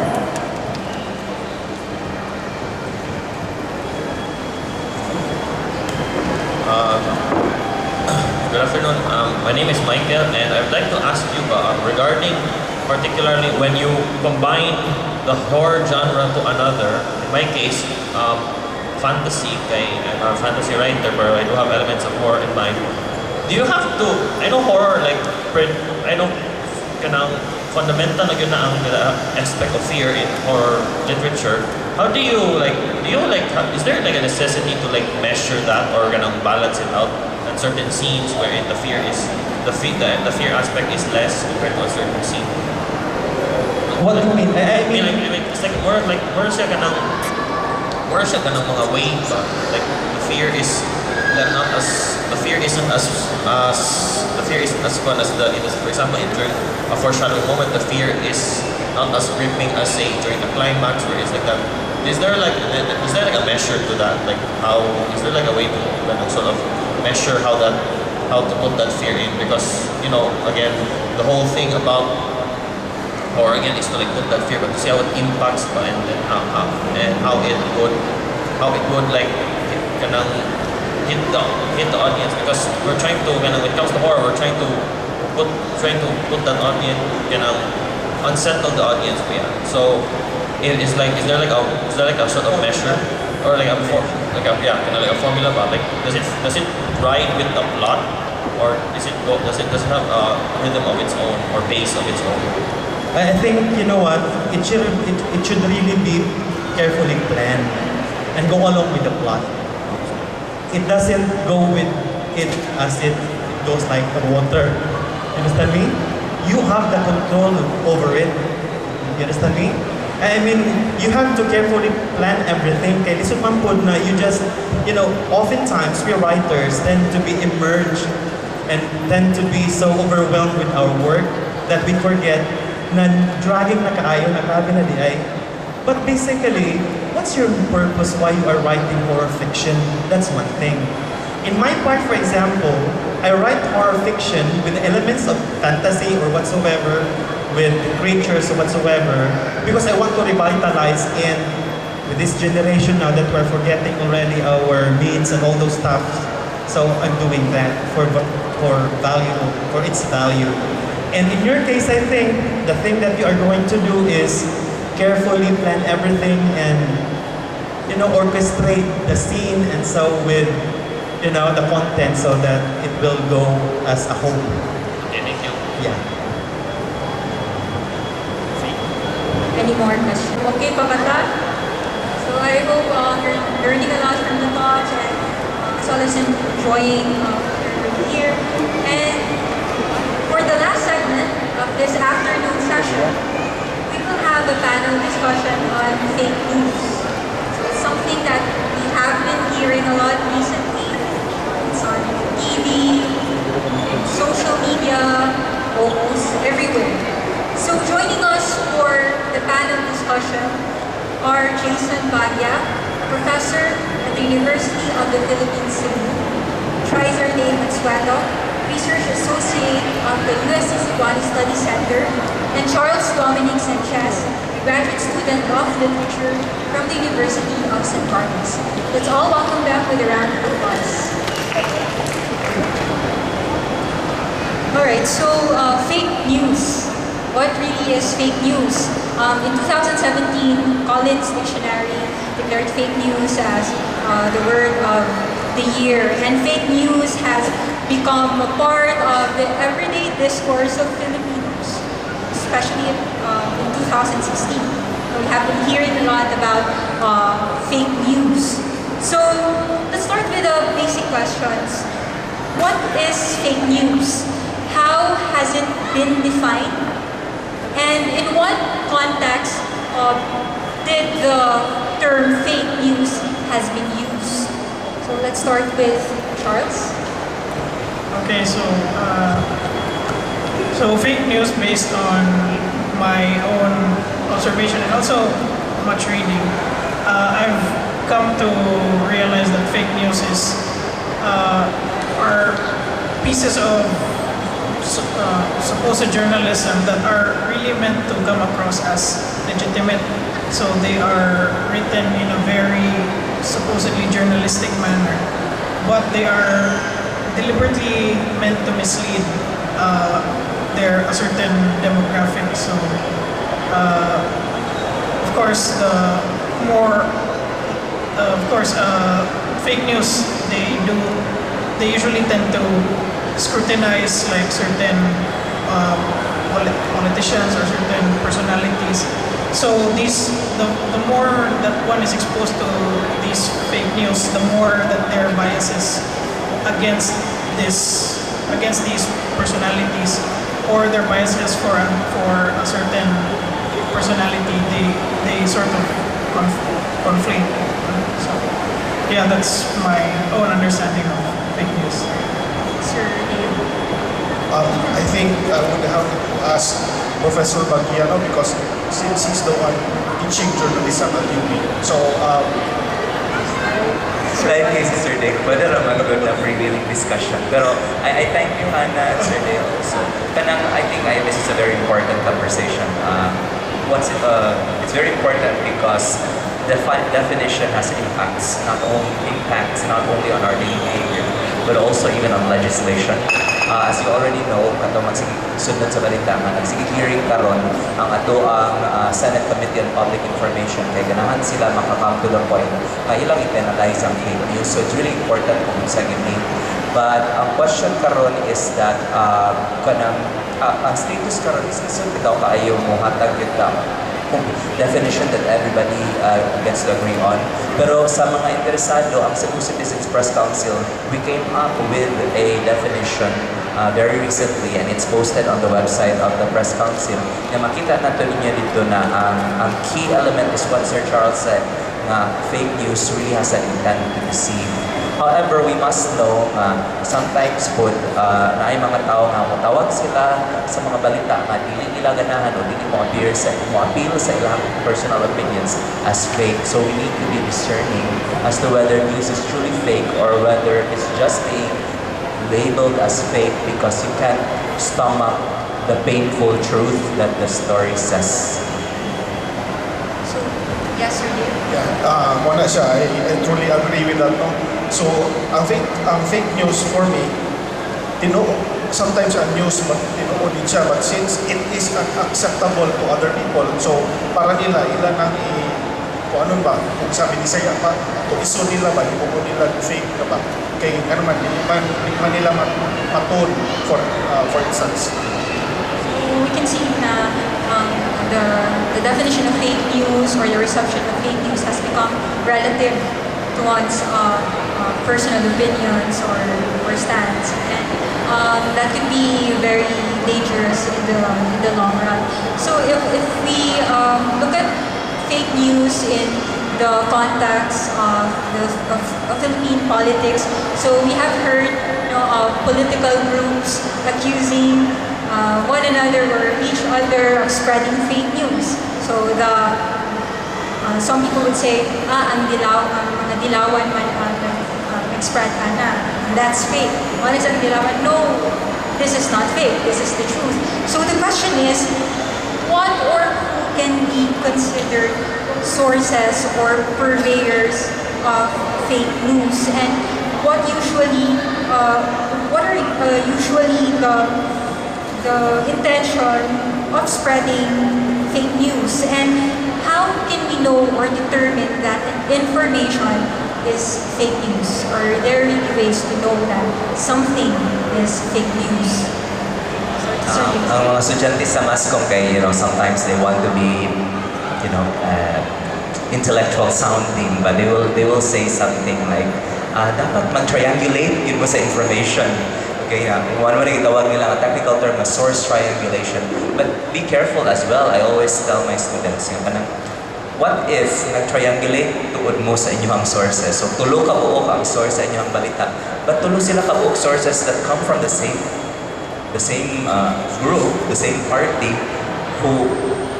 Good afternoon. My name is Michael, and I'd like to ask you regarding particularly when you combine the horror genre to another. In my case, fantasy. I'm a fantasy writer, but I do have elements of horror in mind. Do you have to? I know horror I know kanang fundamental na yun na ang aspect of fear in horror literature. How do you is there like a necessity to measure that or kanang balance it out in certain scenes wherein the fear aspect is less compared to a certain scene? What do you mean? I mean it's like more siya kanang mga wave like the fear is not as fun as for example during a foreshadowing moment the fear is not as gripping as say during the climax where it's like that. Is there like a measure to that? Like how is there like a way to sort of measure how to put that fear in? Because again the whole thing about horror again is to put that fear but to see how it impacts and then how it would like kanang hit the audience, because we're trying to when it comes to horror we're trying to put that audience unsettle the audience. So is there like a sort of measure or like like a formula ba? Like does it ride with the plot, or does it have a rhythm of its own or pace of its own? I think, you know what, it should really be carefully planned and go along with the plot. It doesn't go with it as it goes like the water. You understand me? You have the control over it. You understand me? I mean, you have to carefully plan everything. Kaya lisod man po na you just, you know, oftentimes we writers tend to be immersed and tend to be so overwhelmed with our work that we forget na dragging na kaayo na grabe na di ay. But basically, what's your purpose why you are writing horror fiction? That's one thing. In my part, for example, I write horror fiction with elements of fantasy or whatsoever, with creatures or whatsoever, because I want to revitalize in with this generation now that we're forgetting already our needs and all those stuff. So I'm doing that for value, for its value. And in your case, I think the thing that you are going to do is carefully plan everything and, you know, orchestrate the scene and so with, you know, the content so that it will go as a whole. Okay, thank you. Yeah. Any more questions? Okay, Pabata? So I hope you're learning a lot from the talks and as well as enjoying your year. And for the last segment of this afternoon session, we will have a panel discussion on fake news. So it's something that we have been hearing a lot recently. It's on TV, social media, almost everywhere. So joining us for the panel discussion are Jason Baguia, professor at the University of the Philippines, Cebu, Trizer Dale Mansueto, research associate of the USC Cebuano Study Center, and Charles Dominic Sanchez, a graduate student of literature from the University of St. Carlos. Let's all welcome them with a round of applause. Alright, so fake news. What really is fake news? In 2017, Collins Dictionary declared fake news as the word of the year. And fake news has become a part of the everyday discourse of Filipinos, especially in 2016. We have been hearing a lot about fake news. So let's start with the basic questions. What is fake news? How has it been defined? And in what context did the term fake news has been used? So let's start with Charles. Okay, so fake news based on my own observation and also much reading. I've come to realize that fake news are pieces of supposed journalism that are really meant to come across as legitimate. So they are written in a very supposedly journalistic manner, but they are deliberately meant to mislead a certain demographic. So of course, fake news, they usually tend to scrutinize like certain politicians or certain personalities. So the more that one is exposed to these fake news, the more that their biases against these personalities or their biases for a certain personality, they sort of conflict. So yeah, that's my own understanding of fake news. I think I would have to ask Professor Baguia because since he's the one teaching journalism at UP. So, Slightly, Sir Dale, pwede naman good na freewheeling discussion. Pero I thank you, Hannah, Sir Dale, also. I think this is a very important conversation. It's very important because definition has impacts not only on our daily behavior, but also even on legislation. as you already know, kato magsunod sa balita nga nagsige hearing karon ang ato ang Senate Committee on Public Information kay ganahan sila makakam to the point nga ilang i-penalize ang fake news. So it's really important kung sa gini. But ang question karon is that ang status karon is lisod bitaw kaayo mo hatag gyud ka definition that everybody gets to agree on. Pero sa mga interesado, ang Cebu Citizens Press Council, we came up with a definition very recently and it's posted on the website of the Press Council. Na makita nato ninyo dito na ang key element is what Sir Charles said, na fake news really has an intent to deceive. However, we must know sometimes po na ay mga tao nga matawag sila sa mga balita nga dili nila ganahan o dili mo appeal sa ilang personal opinions as fake. So we need to be discerning as to whether news is truly fake or whether it's just being labeled as fake because you can't stomach the painful truth that the story says. So, yes, sir. Yeah, muna siya, I truly agree with that. No? So, ang fake news for me, sometimes ang news, tinuod din siya, but since it is unacceptable to other people, so para nila, ilan ang kung ano ba, kung sabi ni Saya pa, kung iso nila ba, ibuko nila fake na ba? Kaya ano man, di man nila matun for instance. We can see na the definition of fake news or the reception of fake news has become relative to one's personal opinions or stands, and that could be very dangerous in the long run. So if we look at fake news in the context of Philippine politics, so we have heard of political groups accusing one another or each other of spreading fake news. So some people would say, ang mga dilawan man spread na, that's fake. One is ang dilawan, no, this is not fake, this is the truth. So the question is, what or who can be considered sources or purveyors of fake news, and what are usually the intention of spreading fake news, and how can we know or determine that information is fake news? Are there really ways to know that something is fake news? Ang mga estudyante sa mascom kay, sometimes they want to be, intellectual sounding, but they will say something like, dapat mag-triangulate yun mo sa information. Okay, one way itawag nila ang technical term na source triangulation. But be careful as well. I always tell my students, what if nag-triangulate tuod mo sa inyong sources? So tulo ka buok ang source sa inyong balita, but tulo sila ka buok sources that come from the same group, the same party, who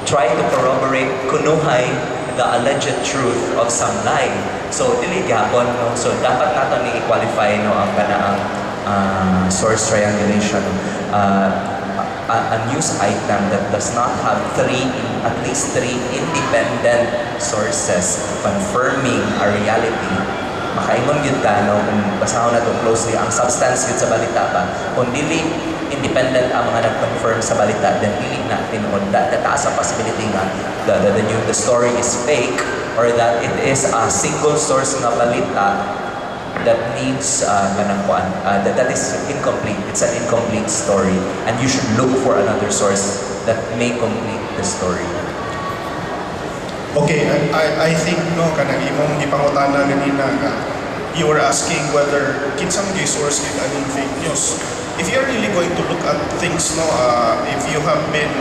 try to corroborate kunuhay the alleged truth of some lie. So dili gyapon, no? So dapat nato ni i-qualify ang kanaang source triangulation. A news item that does not have at least three independent sources confirming a reality, makaingon yun kung basahon na ito closely, ang substance yun sa balita ba, kung dili independent ang mga nag-confirm sa balita, then dili natin taas ang possibility nga the story is fake, or that it is a single source nga balita that needs that is incomplete. It's an incomplete story, and you should look for another source that may complete the story. Okay, I think kanang imong gipangutana ganina nga you were asking whether kinsang source kit aning fake news. If you're really going to look at things, if you have been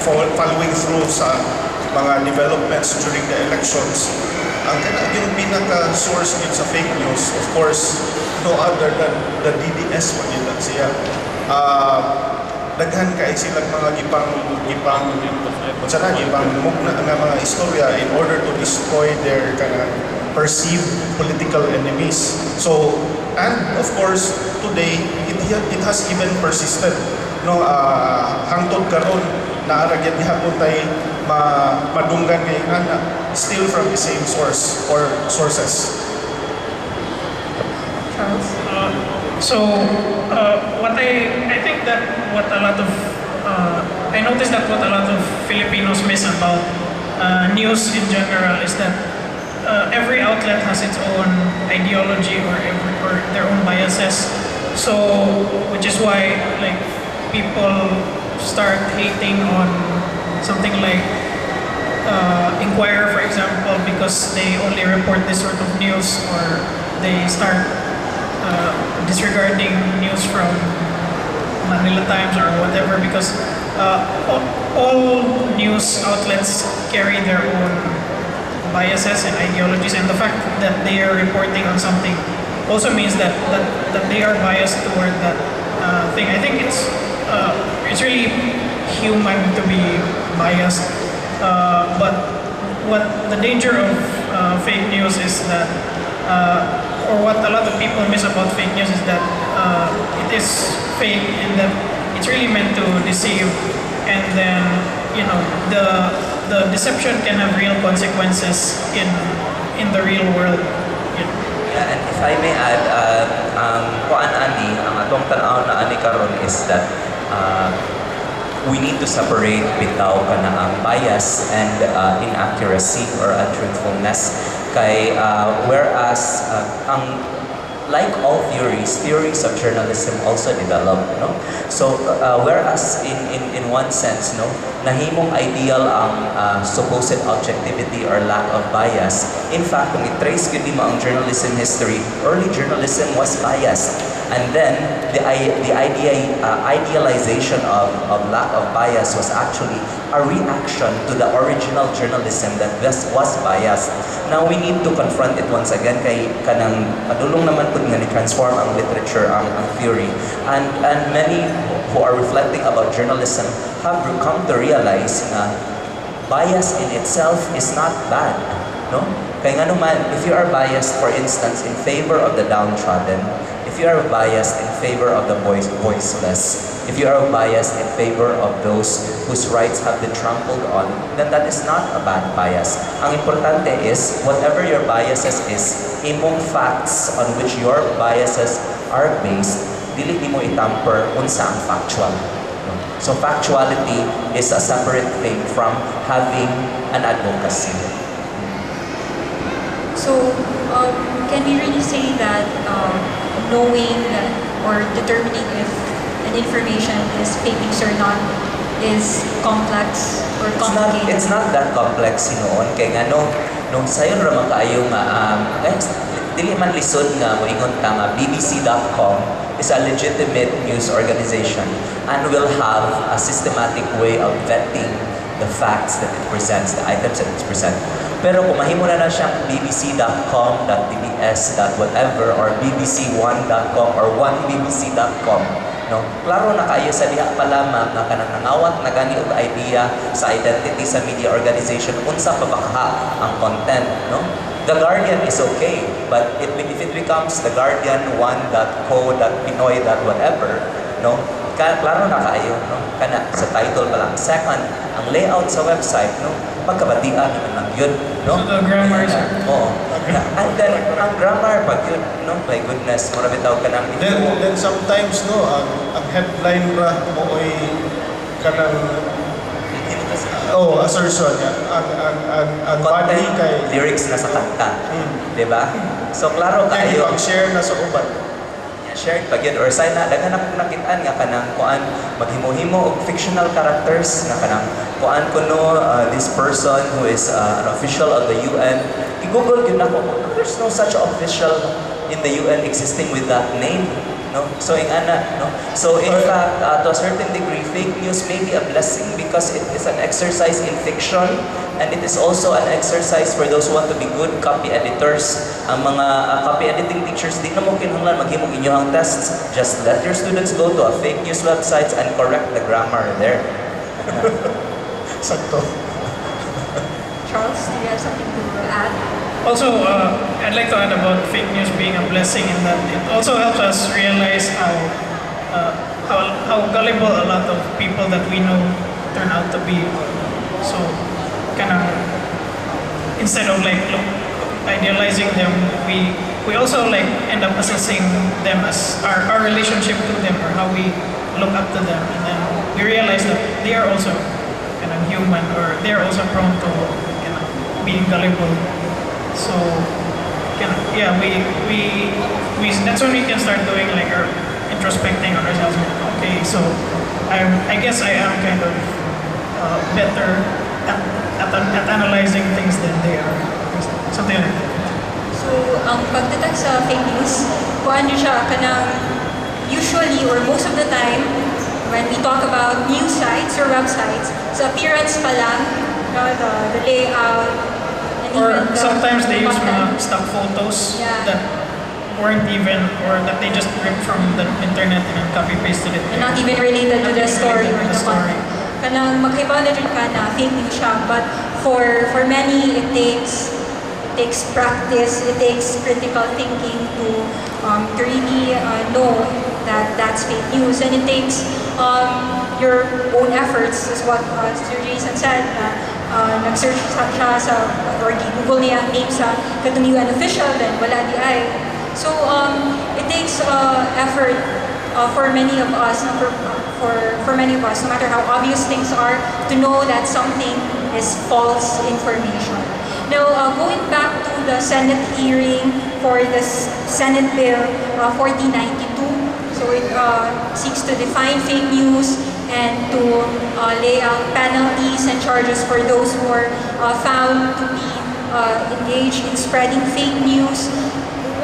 following through sa mga developments during the elections, ang yung pinaka-source din sa fake news, of course, no other than the DDS Manila siya. Daghan kay silang mga gipang mugna nga mga istorya in order to destroy their perceived political enemies. So, and of course, today, it has even persisted. Hangtod karon na aragyan gihapon tay madunggan kay ana still from the same source or sources. Charles? So I think that what a lot of I noticed that what a lot of Filipinos miss about news in general is that every outlet has its own ideology or their own biases. So which is why like people start hating on something like Inquirer, for example, because they only report this sort of news, or they start disregarding news from Manila Times or whatever, because all news outlets carry their own biases and ideologies, and the fact that they are reporting on something also means that they are biased toward that thing. I think it's really human to be biased, but what the danger of fake news is that, or what a lot of people miss about fake news is that it is fake and that it's really meant to deceive, and then the deception can have real consequences in the real world. And if I may add, kuan ani, ang atong tanaw na ani karon is that we need to separate bitaw kana ang bias and inaccuracy or untruthfulness. Kay whereas like all theories of journalism also develop, no? So whereas in one sense, no, nahimong ideal ang supposed objectivity or lack of bias. In fact, kung i-trace gyud mo ang journalism history, early journalism was biased, and then the idealization of lack of bias was actually a reaction to the original journalism that was biased. Now we need to confront it once again, kay kanang padulong naman pud nga ni-transform ang literature, ang theory, and many who are reflecting about journalism have come to realize na bias in itself is not bad, no? Kaya nga naman, if you are biased, for instance, in favor of the downtrodden, if you are biased in favor of the voiceless, if you are biased in favor of those whose rights have been trampled on, then that is not a bad bias. Ang importante is, whatever your biases is, imong facts on which your biases are based, dili mo itamper unsa ang factual. So factuality is a separate thing from having an advocacy. So, can we really say that knowing that or determining if an information is fake news or not is complex or complicated? It's not that complex noon. Kaya nga nung sayon ra man kaayo nga dili man lisod nga moingon ta nga bbc.com is a legitimate news organization and will have a systematic way of vetting the facts that it presents, the items that it presents. Pero kung mahimo na siyang bbc.com.tbs.whatever or bbc1.com or 1bbc.com, no? Klaro na kayo sa diha pa lamang na kanang nangawat na gani og idea sa identity sa media organization unsa pa baka ang content, no? The Guardian is okay, but if it becomes the Guardian 1.co.pinoy.whatever, no? Klaro na kayo, no? Kana sa title pa lang. Second, ang layout sa website, no? Magkabatian naman yun, no? So the grammar, sir. Oo. And then, ang grammar pag yun, no? My goodness, mura bitaw ka ng Then sometimes, no, ang headline ra mo ay kanang assertion niya. Ang body kay lyrics na sa kanta. Di ba? So, klaro kayo. Pag-share na sa uban. Shared pag yun, or say na, dagan nakitaan nga kanang kuan, maghimo-himo og fictional characters na kanang kuan kuno this person who is an official of the UN. I-google yun ako, there's no such official in the UN existing with that name. No? So, in fact, to a certain degree, fake news may be a blessing because it is an exercise in fiction, and it is also an exercise for those who want to be good copy editors. Ang mga copy editing teachers, di na mo kinahanglan maghimong inyong tests. Just let your students go to a fake news websites and correct the grammar there. Sakto. Charles, do you have something to add? Also, I'd like to add about fake news being a blessing in that it also helps us realize how gullible a lot of people that we know turn out to be. So, kind of, instead of like idealizing them, we we also like end up assessing them as our relationship to them or how we look up to them, and then we realize that they are also kind of human, or they are also prone to being gullible. So yeah, we that's when we can start doing like our introspecting on ourselves. Okay, so I guess I am kind of better at analyzing things than they are, something like that. So, ang pagtatag sa fake news, kung ano siya, kanang usually or most of the time, when we talk about news sites or websites, sa appearance pa lang, the layout, and or even the sometimes they use content. mga stock photos Yeah. that weren't even, or that they just ripped from the internet and copy pasted it. And not even related to the story or the content. Kanang magkaiba na rin ka na fake news siya, but for many, it takes practice, it takes critical thinking to really know that that's fake news, and it takes your own efforts, is what Sir Jason said, nag-search siya sa, or Google niya ang name sa katuniwan official, then wala di ay. So it takes effort for many of us, for many of us, no matter how obvious things are, to know that something is false information. Now, going back to the Senate hearing for the Senate Bill 1492, so it seeks to define fake news and to lay out penalties and charges for those who are found to be engaged in spreading fake news.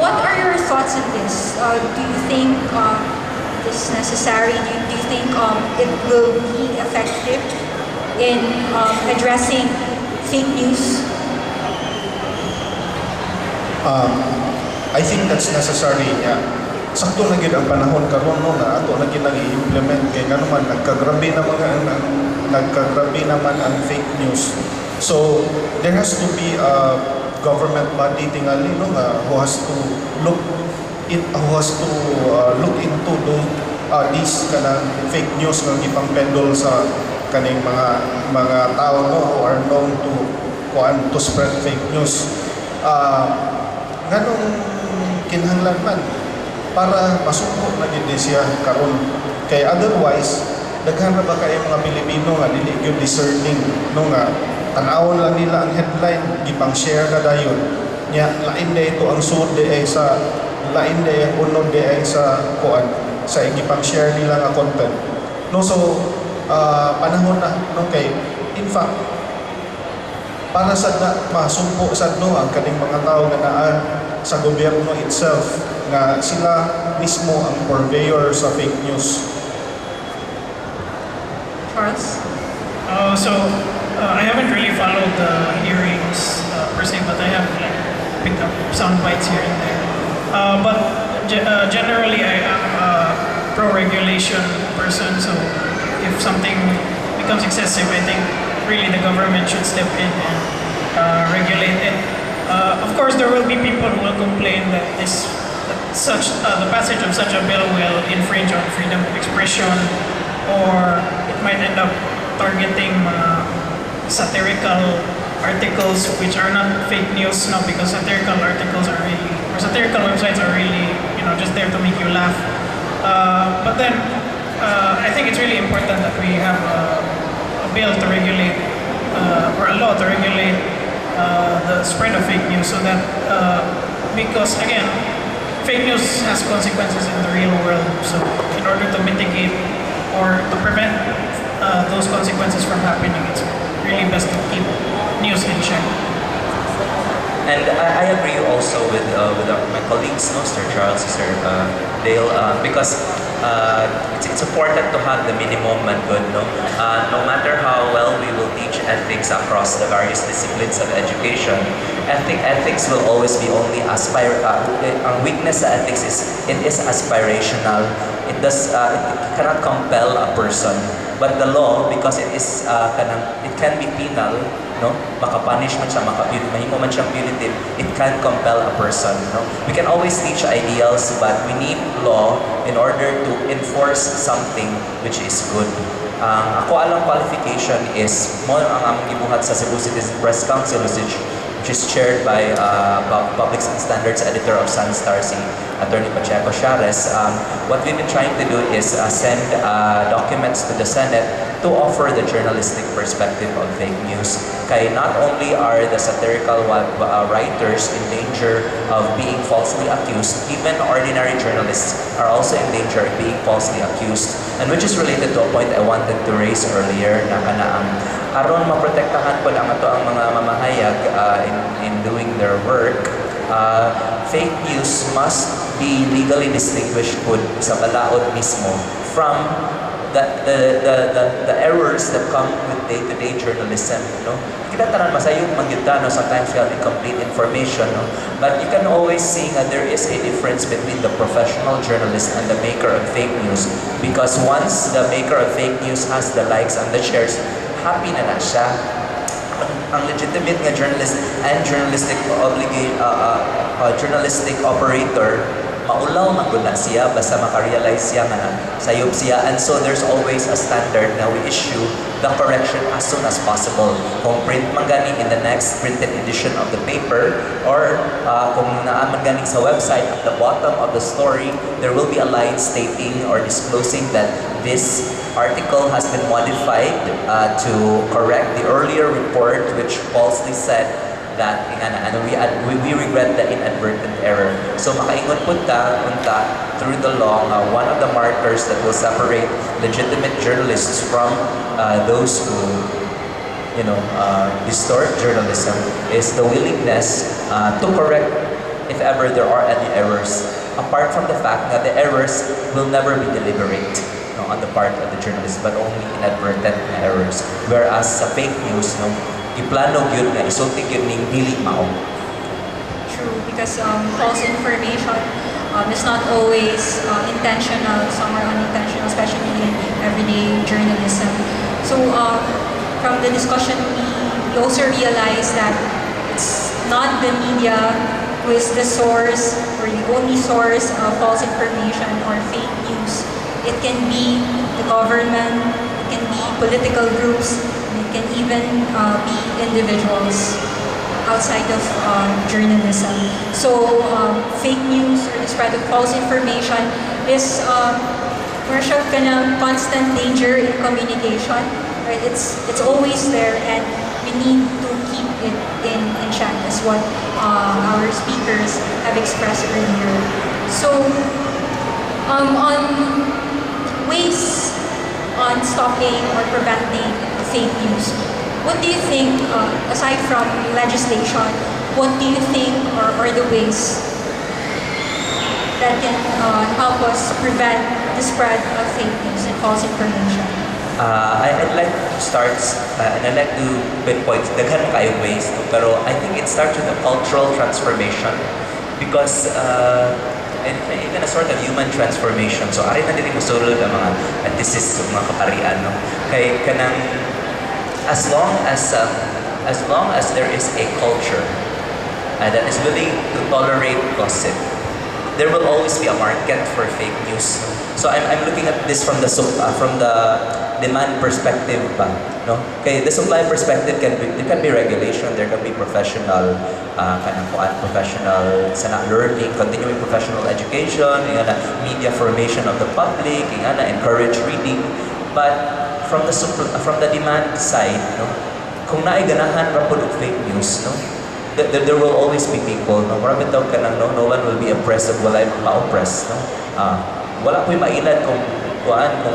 What are your thoughts on this? Do you think this is necessary? Do you think it will be effective in addressing fake news? I think that's necessary niya. Sakto na gid ang panahon karon no nga ato na gid i-implement kay ngano man nagkagrabe naman ang fake news. So there has to be a government body tingali no nga who has to look into these kanang fake news nga gipang-peddle sa kaning mga tao no who are known to spread fake news. Nganong kinahanglan man para masuko na gid siya karon, kay otherwise daghan ra ba kay mga Pilipino nga dili gyud discerning no nga tan-awon lang nila ang headline gipang-share na dayon nya lain day ito ang sud ay sa lain day ang unod ay sa kuan sa gipang-share nila nga content no. So panahon na no kay in fact para sa masumpo sad no ang kaning mga tao nga naa sa gobyerno itself nga sila mismo ang purveyor sa fake news. Charles? I haven't really followed the hearings per se, but I have like picked up sound bites here and there. But generally, I am a pro-regulation person. So if something becomes excessive, I think really the government should step in and regulate it. Of course, there will be people who will complain that the passage of such a bill will infringe on freedom of expression, or it might end up targeting satirical articles which are not fake news now, because satirical articles are really, or satirical websites are really, just there to make you laugh. But then, I think it's really important that we have a bill to regulate, or a law to regulate the spread of fake news, so that, because again, fake news has consequences in the real world. So in order to mitigate or to prevent those consequences from happening, it's really best to keep news in check. And I agree also with my colleagues, no, Sir Charles, Sir Dale, because it's important to have the minimum and good, no? No matter how well we will teach ethics across the various disciplines of education, ethics will always be only ang weakness sa ethics is it is aspirational. It cannot compel a person. But the law, because it can be penal, no? Makapunish man siya, mahimo man siyang punitive, it can compel a person, no? We can always teach ideals, but we need law in order to enforce something which is good. Ako alang qualification is mo ang among gibuhat sa Cebu Citizen Press Council, which is chaired by Public Standards Editor of Sunstar, si Attorney Pacheco Chares. What we've been trying to do is send documents to the Senate to offer the journalistic perspective of fake news. Kaya not only are the satirical writers in danger of being falsely accused, even ordinary journalists are also in danger of being falsely accused. And which is related to a point I wanted to raise earlier na kanaang aron maprotektahan po ang ato ang mga mamahayag in doing their work. Fake news must be legally distinguished po sa balaod mismo from the errors that come with day-to-day journalism, no? Kita tanan masayong mangyuta, no? Sometimes we have incomplete information, no? But you can always see that there is a difference between the professional journalist and the maker of fake news, because once the maker of fake news has the likes and the shares, happy na siya. Ang legitimate nga journalist and journalistic operator, maulaw maguna siya basta makarealize siya nga sayop siya, and so there's always a standard na we issue the correction as soon as possible. Kung print man gani in the next printed edition of the paper, or kung naaman gani sa website, at the bottom of the story there will be a line stating or disclosing that this article has been modified to correct the earlier report which falsely said that we regret the inadvertent error. So makaingon punta through the law, one of the markers that will separate legitimate journalists from those who distort journalism is the willingness to correct if ever there are any errors, apart from the fact that the errors will never be deliberate on the part of the journalist, but only inadvertent errors. Whereas sa fake news, iplano yun na isulti yun ning dili mao. True, because false information is not always intentional, some are unintentional, especially in everyday journalism. So from the discussion, we also realized that it's not the media who is the source or the only source of false information or fake news. It can be the government, it can be political groups, and it can even be individuals outside of journalism. So fake news or the spread of false information is constant danger in communication. Right? It's always there, and we need to keep it in check, as what our speakers have expressed earlier. So on ways on stopping or preventing fake news, what do you think, aside from legislation, what do you think are the ways that can help us prevent the spread of fake news and false information? I'd like to start, and I'd like to pinpoint daghan kayo ways, pero I think it starts with a cultural transformation, because and even a sort of human transformation. So ari na dili mosulod ang mga antisis, mga kaparian, no? Kay kanang as long as there is a culture that is willing to tolerate gossip, there will always be a market for fake news. So I'm looking at this from the demand perspective ba, no? Okay, the supply perspective there can be regulation, there can be professional professional learning, continuing professional education, media formation of the public, encourage reading. But from the demand side, no, kung naay ganahan ra pud og fake news, no, there will always be people, no, marami taw kanang no one will be oppressed ug walay ma-oppress, no. Wala po'y mailad kung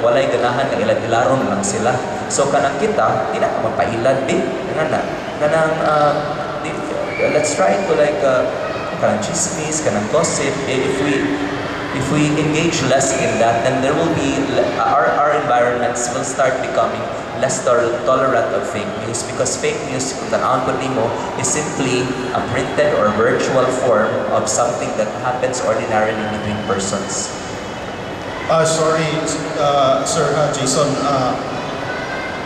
walay ganahan nga ilad-ilaron lang sila. So kanang kita, di na ka mapailad din. Let's try to kanang chismis, kanang gossip. If we engage less in that, then there will be our environments will start becoming less tolerant of fake news, because fake news, kung tanawon po nimo, is simply a printed or virtual form of something that happens ordinarily between persons. Sorry, Sir Jason.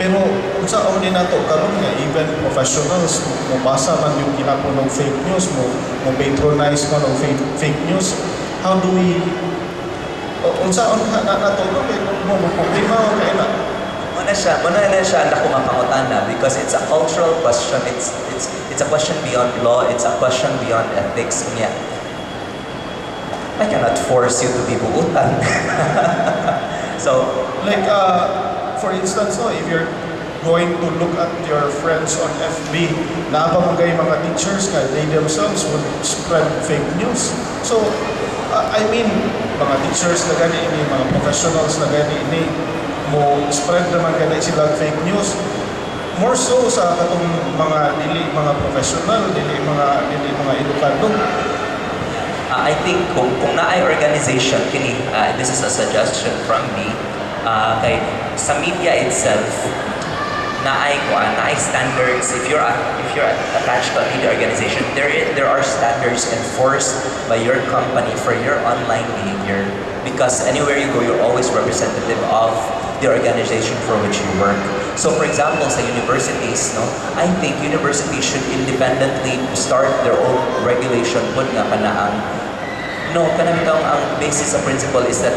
Pero kung sa din nato karon nga even professionals mabasa man yung kinapon ng fake news mo patronize man ng fake news, how do we unsaon nato mo problema kay na Muna na siya na kumapangutana, because it's a cultural question. It's it's a question beyond law, it's a question beyond ethics. Yeah. I cannot force you to be buutan. So, Like, for instance, no, if you're going to look at your friends on FB, nakapamagay mga teachers nga, they themselves would spread fake news. So, I mean, mga teachers na gani ini, mga professionals na gani ini, mo spread naman gani sila fake news. More so sa katong mga mga professional, mga edukado. I think kung naay organization kini, this is a suggestion from me, kay sa media itself, naay standards. If you're attached to a media organization, there are standards enforced by your company for your online behavior, because anywhere you go, you're always representative of the organization for which you work. So for example, sa universities, no, I think universities should independently start their own regulation pud nga kanaang no, kanang ang basis of principle is that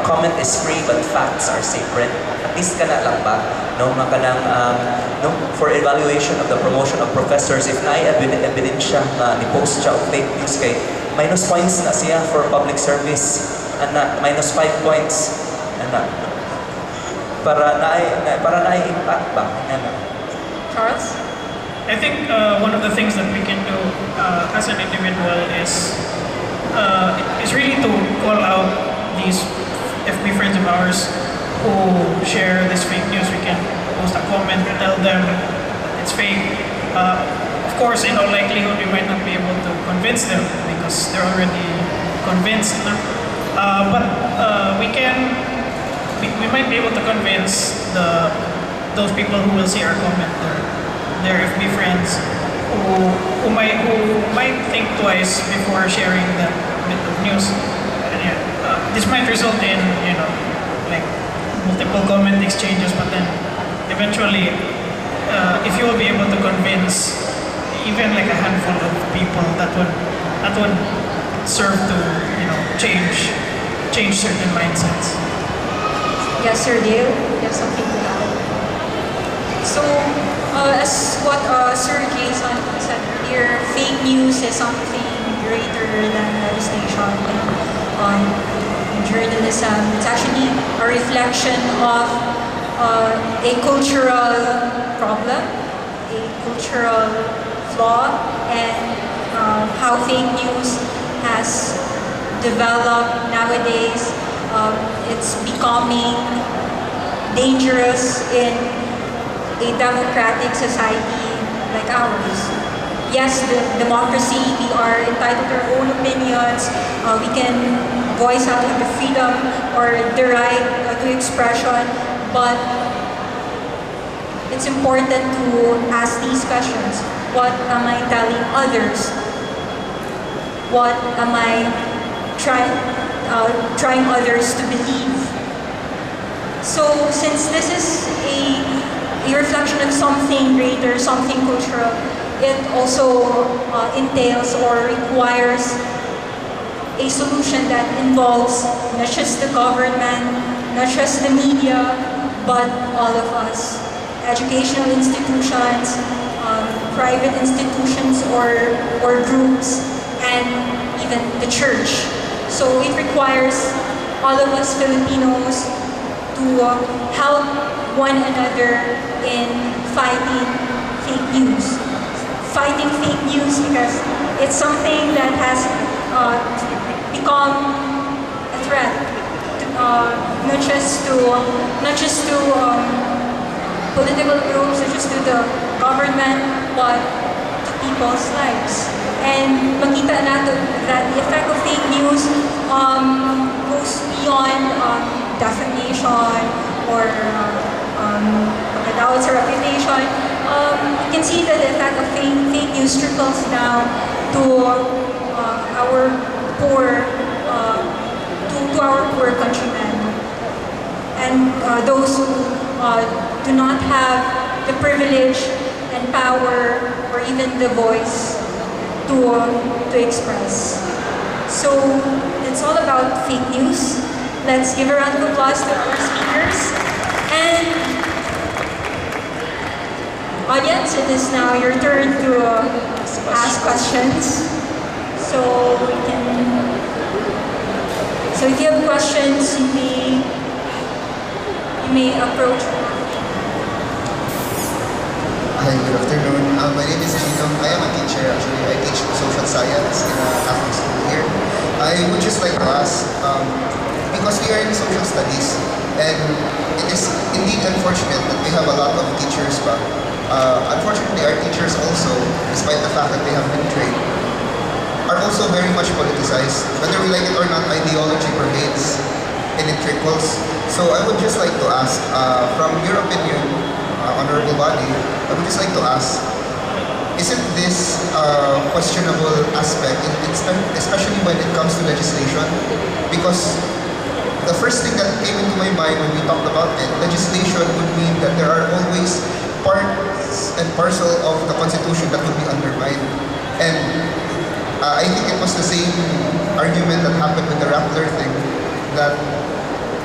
comment is free but facts are sacred. At least kana lang ba, no, makanang no, for evaluation of the promotion of professors, if naay ebidensya nga ni post siya og fake news, kay minus points na siya for public service, ana minus 5 points ana para naay impact ba ana. Charles? I think one of the things that we can do as an individual is really to call out these FB friends of ours who share this fake news. We can post a comment, tell them it's fake. Of course, in all likelihood, we might not be able to convince them because they're already convinced. No? But we might be able to convince those people who will see our comment, their FB friends, who might think twice before sharing that bit of news. And this might result in, like multiple comment exchanges, but then eventually, if you will be able to convince even like a handful of people, that would serve to change certain mindsets. Yes, Sir Dale, you have something to add? So, as what Sir Jason said earlier, fake news is something greater than legislation in journalism. It's actually a reflection of a cultural problem, a cultural flaw, and how fake news has developed nowadays. It's becoming dangerous in a democratic society like ours. Yes, the democracy, we are entitled to our own opinions, we can voice out the freedom or the right to expression, but it's important to ask these questions. What am I telling others? What am I trying others to believe? So since this is a reflection of something greater, something cultural, it also entails or requires a solution that involves not just the government, not just the media, but all of us. Educational institutions, private institutions or groups, and even the church. So it requires all of us Filipinos to help one another in fighting fake news. Fighting fake news because it's something that has become a threat, not just to political groups, not just to the government, but to people's lives. And makita natin that the effect of fake news goes beyond defamation or doubts or reputation. You can see that the effect of fake news trickles down to our poor countrymen and those who do not have the privilege and power or even the voice to express. So it's all about fake news. Let's give a round of applause to our speakers. And Audience, it is now your turn to ask questions. So if you have questions, you may approach. Hi, good afternoon. My name is Jason. I am a teacher actually. I teach social science in a Catholic school here. I would just like to ask, because we are in social studies, and it is indeed unfortunate that we have a lot of teachers, but unfortunately our teachers also, despite the fact that they have been trained, are also very much politicized. Whether we like it or not, ideology pervades and it trickles. So I would just like to ask, from your opinion, honorable body, I would just like to ask, isn't this questionable aspect, especially when it comes to legislation? Because the first thing that came into my mind when we talked about it, legislation would mean that there are always parts and parcel of the Constitution that would be undermined. And I think it was the same argument that happened with the Rappler thing, that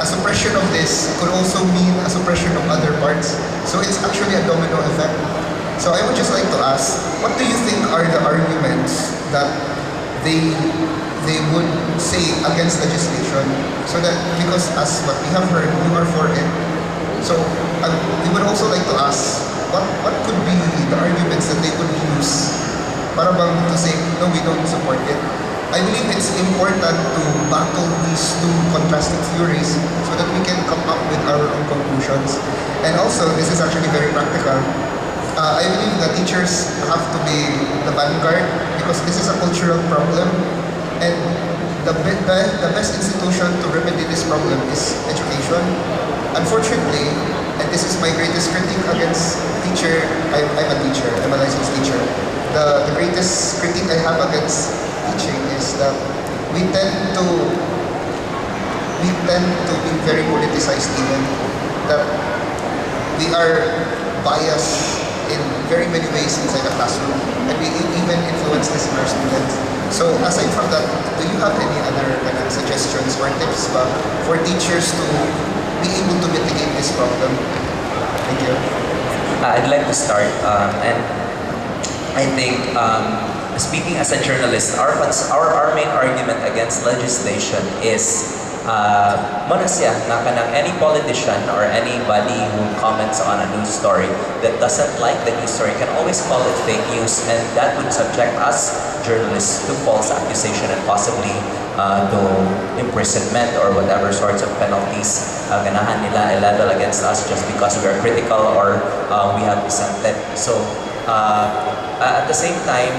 a suppression of this could also mean a suppression of other parts. So it's actually a domino effect. So I would just like to ask, what do you think are the arguments that they would say against legislation? So that, because as what we have heard, you are for it. So we would also like to ask, what could be the arguments that they would use para bang to say, no, we don't support it? I believe it's important to battle these two contrasting theories so that we can come up with our own conclusions. And also, this is actually very practical. I believe that teachers have to be the vanguard because this is a cultural problem, and the best institution to remedy this problem is education. Unfortunately, and this is my greatest critique against teacher, I'm a teacher, I'm a licensed teacher. The greatest critique I have against teaching is that we tend to be very politicized even, that we are biased in very many ways inside the classroom, and we even influence this in our students. So aside from that, do you have any other kind of suggestions or tips for teachers to be able to mitigate this problem? Thank you. I'd like to start, and I think speaking as a journalist, our main argument against legislation is muna siya na kanang any politician or anybody who comments on a news story that doesn't like the news story can always call it fake news, and that would subject us journalists to false accusation and possibly to imprisonment or whatever sorts of penalties ganahan nila level against us just because we are critical or we have dissented. So at the same time,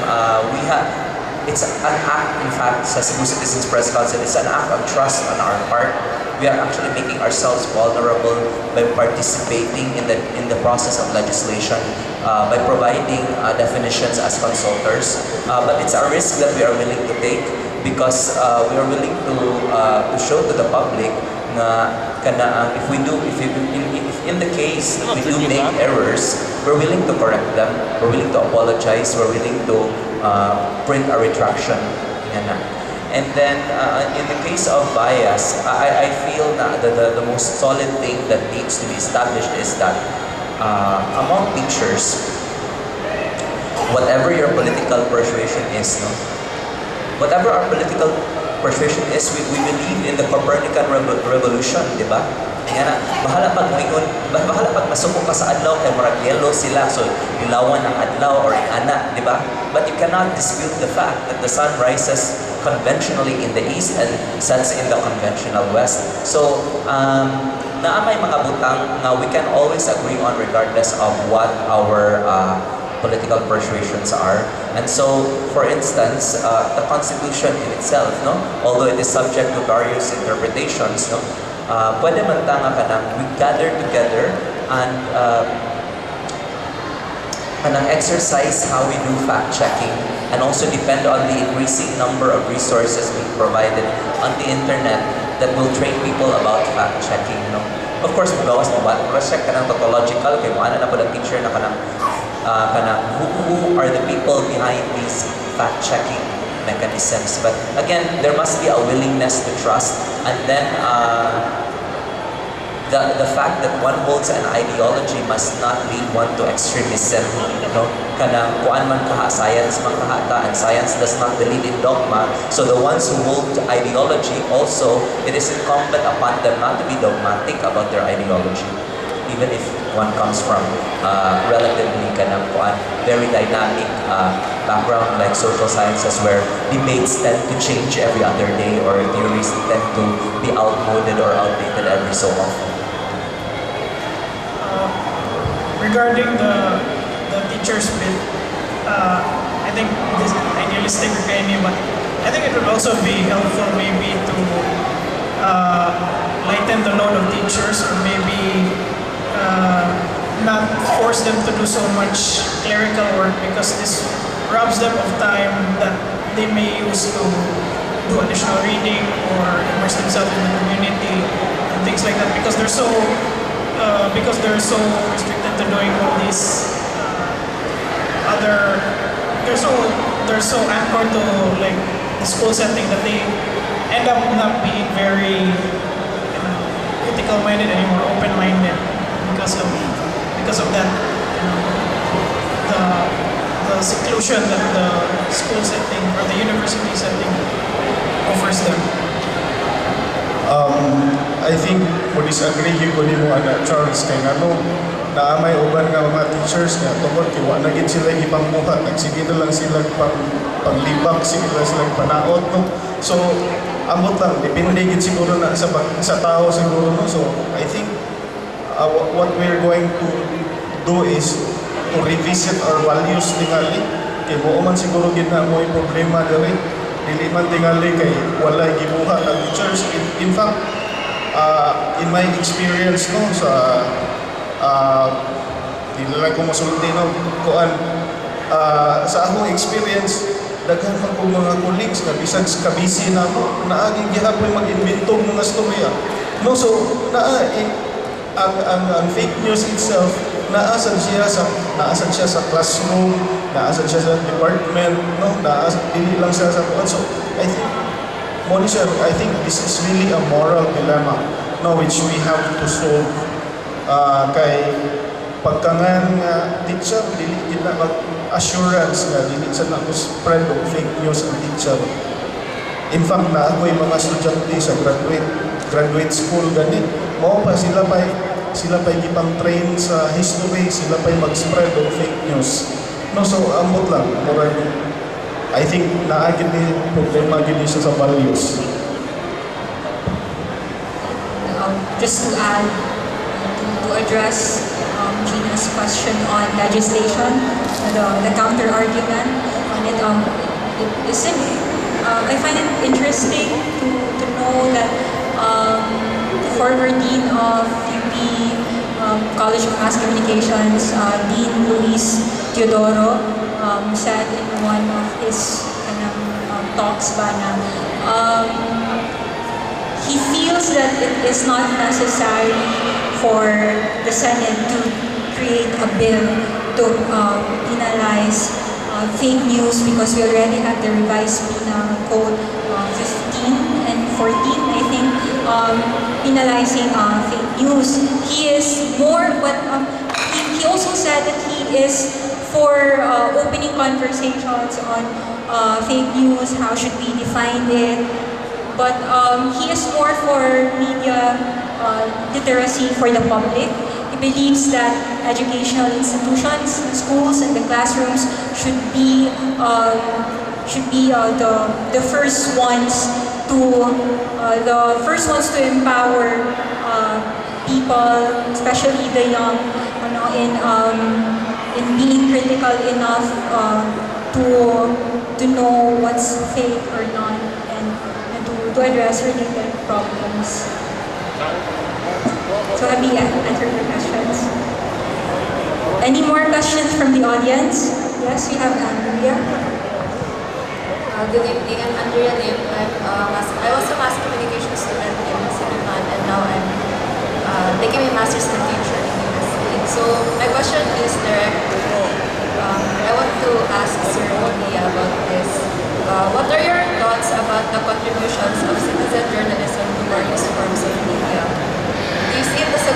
it's an act, in fact, sa Cebu Citizens Press Council, it's an act of trust on our part. We are actually making ourselves vulnerable by participating in the process of legislation, by providing definitions as consultors. But it's a risk that we are willing to take because we are willing to show to the public na if in the case that we do make errors, we're willing to correct them, we're willing to apologize, we're willing to print a retraction. And then in the case of bias, I feel that the most solid thing that needs to be established is that among teachers, whatever your political persuasion is, whatever our political persuasion is, we believe in the Copernican revolution, di ba? Kaya na, bahala pag masuko ka sa adlaw, kaya marag yellow sila, so ilawan ang adlaw or ana, di ba? But you cannot dispute the fact that the sun rises conventionally in the east and sets in the conventional west. So, naamay mga butang na we can always agree on regardless of what our political persuasions are. And so, for instance, the Constitution in itself, although it is subject to various interpretations, pwede man tanga ka na we gather together and exercise how we do fact-checking, and also depend on the increasing number of resources being provided on the internet that will train people about fact-checking. Of course, magawas mo ba? Check ka ng tautological, kaya mo na po ng teacher na who are the people behind these fact-checking mechanisms. But again, there must be a willingness to trust, and then the fact that one holds an ideology must not lead one to extremism. No? Kanang kuan man kaha, science man kahata, and science does not believe in dogma. So the ones who hold ideology also, it is incumbent upon them not to be dogmatic about their ideology. Even if one comes from relatively kanang kuan, very dynamic background like social sciences where debates tend to change every other day or theories tend to be outmoded or outdated every so often. Regarding the teacher's bit, I think this is idealistic kay but I think it would also be helpful maybe to lighten the load of teachers or maybe not force them to do so much clerical work because this robs them of time that they may use to do additional reading or immerse themselves in the community and things like that because they're so restricted to doing all these other. They're so anchored to like the school setting that they end up not being very critical-minded anymore, open-minded because of that. The seclusion that the school setting or the university setting offers them. I think mo disagree ko nimo ana Charles kay ngano naamay uban nga mga teachers nga tungod kay wa na gid sila ipangmuhat nagsige na lang sila paglibak sila panaot no. So amot lang depende gid siguro na sa tao siguro no. So I think what we're going to do is to revisit our values tingali kay mo man siguro gid na mo problema diri dili man tingali kay walay gibuhat ang teachers. In fact in my experience no sa dili lang ko masulti no kuan sa akong experience daghan pa ko mga colleagues nga bisag kabisi na ako naaging gihapon mag-inventong mga storya no. So ang fake news itself naasan siya sa classroom, naasan siya sa department no, dili lang siya sa kuan. So I think this is really a moral dilemma no which we have to solve kay pagkangan nga teacher dili gid na assurance nga dili sa nako spread of fake news ang teacher. In fact na ako'y mga estudyante sa graduate school gani mao pa sila pa gipang train sa history, sila pa mag-spread of fake news no. So ambot lang murag I think naagid ni problema gid siya sa values. Just to add, to address Gina's question on legislation, the counter argument on it, I find it interesting to know that the former dean of UP College of Mass Communications, Dean Luis Teodoro, said in one of his talks he feels that it is not necessary for the Senate to create a bill to penalize fake news because we already have the revised penal code 15 and 14, I think, penalizing fake news. He is more, but he also said that he is for opening conversations on fake news, how should we define it, but he is more for media literacy for the public. He believes that educational institutions, schools, and the classrooms should be the first ones to empower people, especially the young, in being critical enough to know what's fake or not, and to address related problems. So have you answered the questions? Any more questions from the audience? Yes, we have Andrea. Good evening, I'm Andrea Lim. I was a mass communication student in Cebu, and now I'm taking my master's in literature in USC. So my question is direct. I want to ask Sir Johnny about this. What are your thoughts about the contributions of citizen journalism to various forms of media? Do you see it as a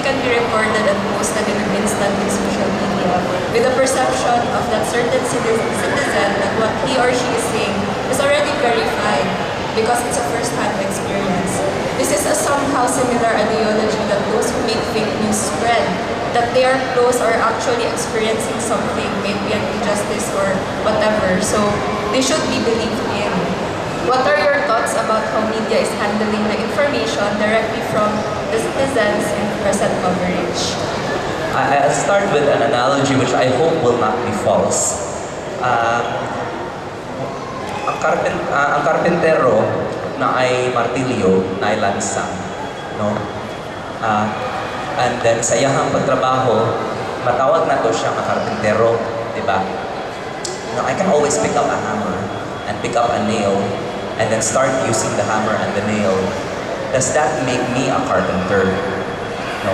can be recorded and posted in an instant in social media with the perception of that certain citizen that what he or she is saying is already verified because it's a first-hand experience. This is a somehow similar ideology that those who make fake news spread, that they are close or actually experiencing something, maybe an injustice or whatever, so they should be believed in. What are your thoughts about how media is handling the information directly from the citizens in present coverage? I'll start with an analogy which I hope will not be false. Ang karpentero na ay martilyo, na ay lansang, no? And then sa iyahang pagtrabaho, matawag na to siya karpentero, di ba? You know, I can always pick up a hammer and pick up a nail and then start using the hammer and the nail. Does that make me a carpenter? No.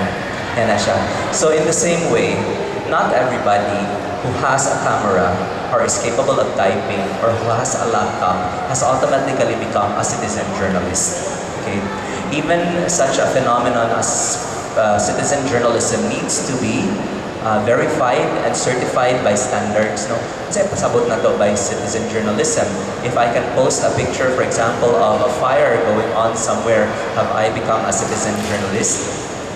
Yan na siya. So in the same way, not everybody who has a camera or is capable of typing or who has a laptop has automatically become a citizen journalist. Okay? Even such a phenomenon as citizen journalism needs to be verified and certified by standards. No? Kasi pasabot na to by citizen journalism. If I can post a picture, for example, of a fire going on somewhere, have I become a citizen journalist?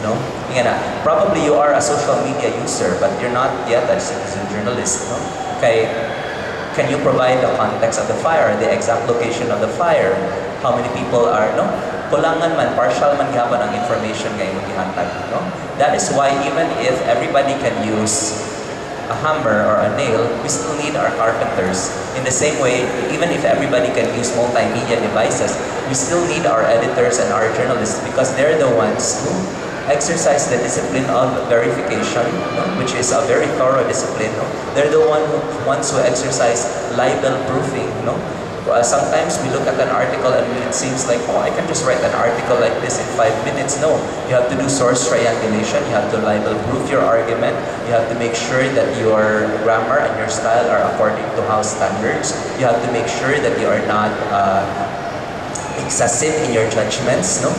No? Nga na, probably you are a social media user, but you're not yet a citizen journalist. No? Okay, can you provide the context of the fire, the exact location of the fire? How many people are, no? Kulangan man, partial man gapon ang information nga imong gihatag, no? That is why even if everybody can use a hammer or a nail, we still need our carpenters. In the same way, even if everybody can use multimedia devices, we still need our editors and our journalists because they're the ones who exercise the discipline of verification, no? Which is a very thorough discipline. No? They're the ones who exercise libel proofing. No? Sometimes we look at an article and it seems like, oh, I can just write an article like this in 5 minutes. No, you have to do source triangulation, you have to libel proof your argument, you have to make sure that your grammar and your style are according to house standards, you have to make sure that you are not excessive in your judgments. No?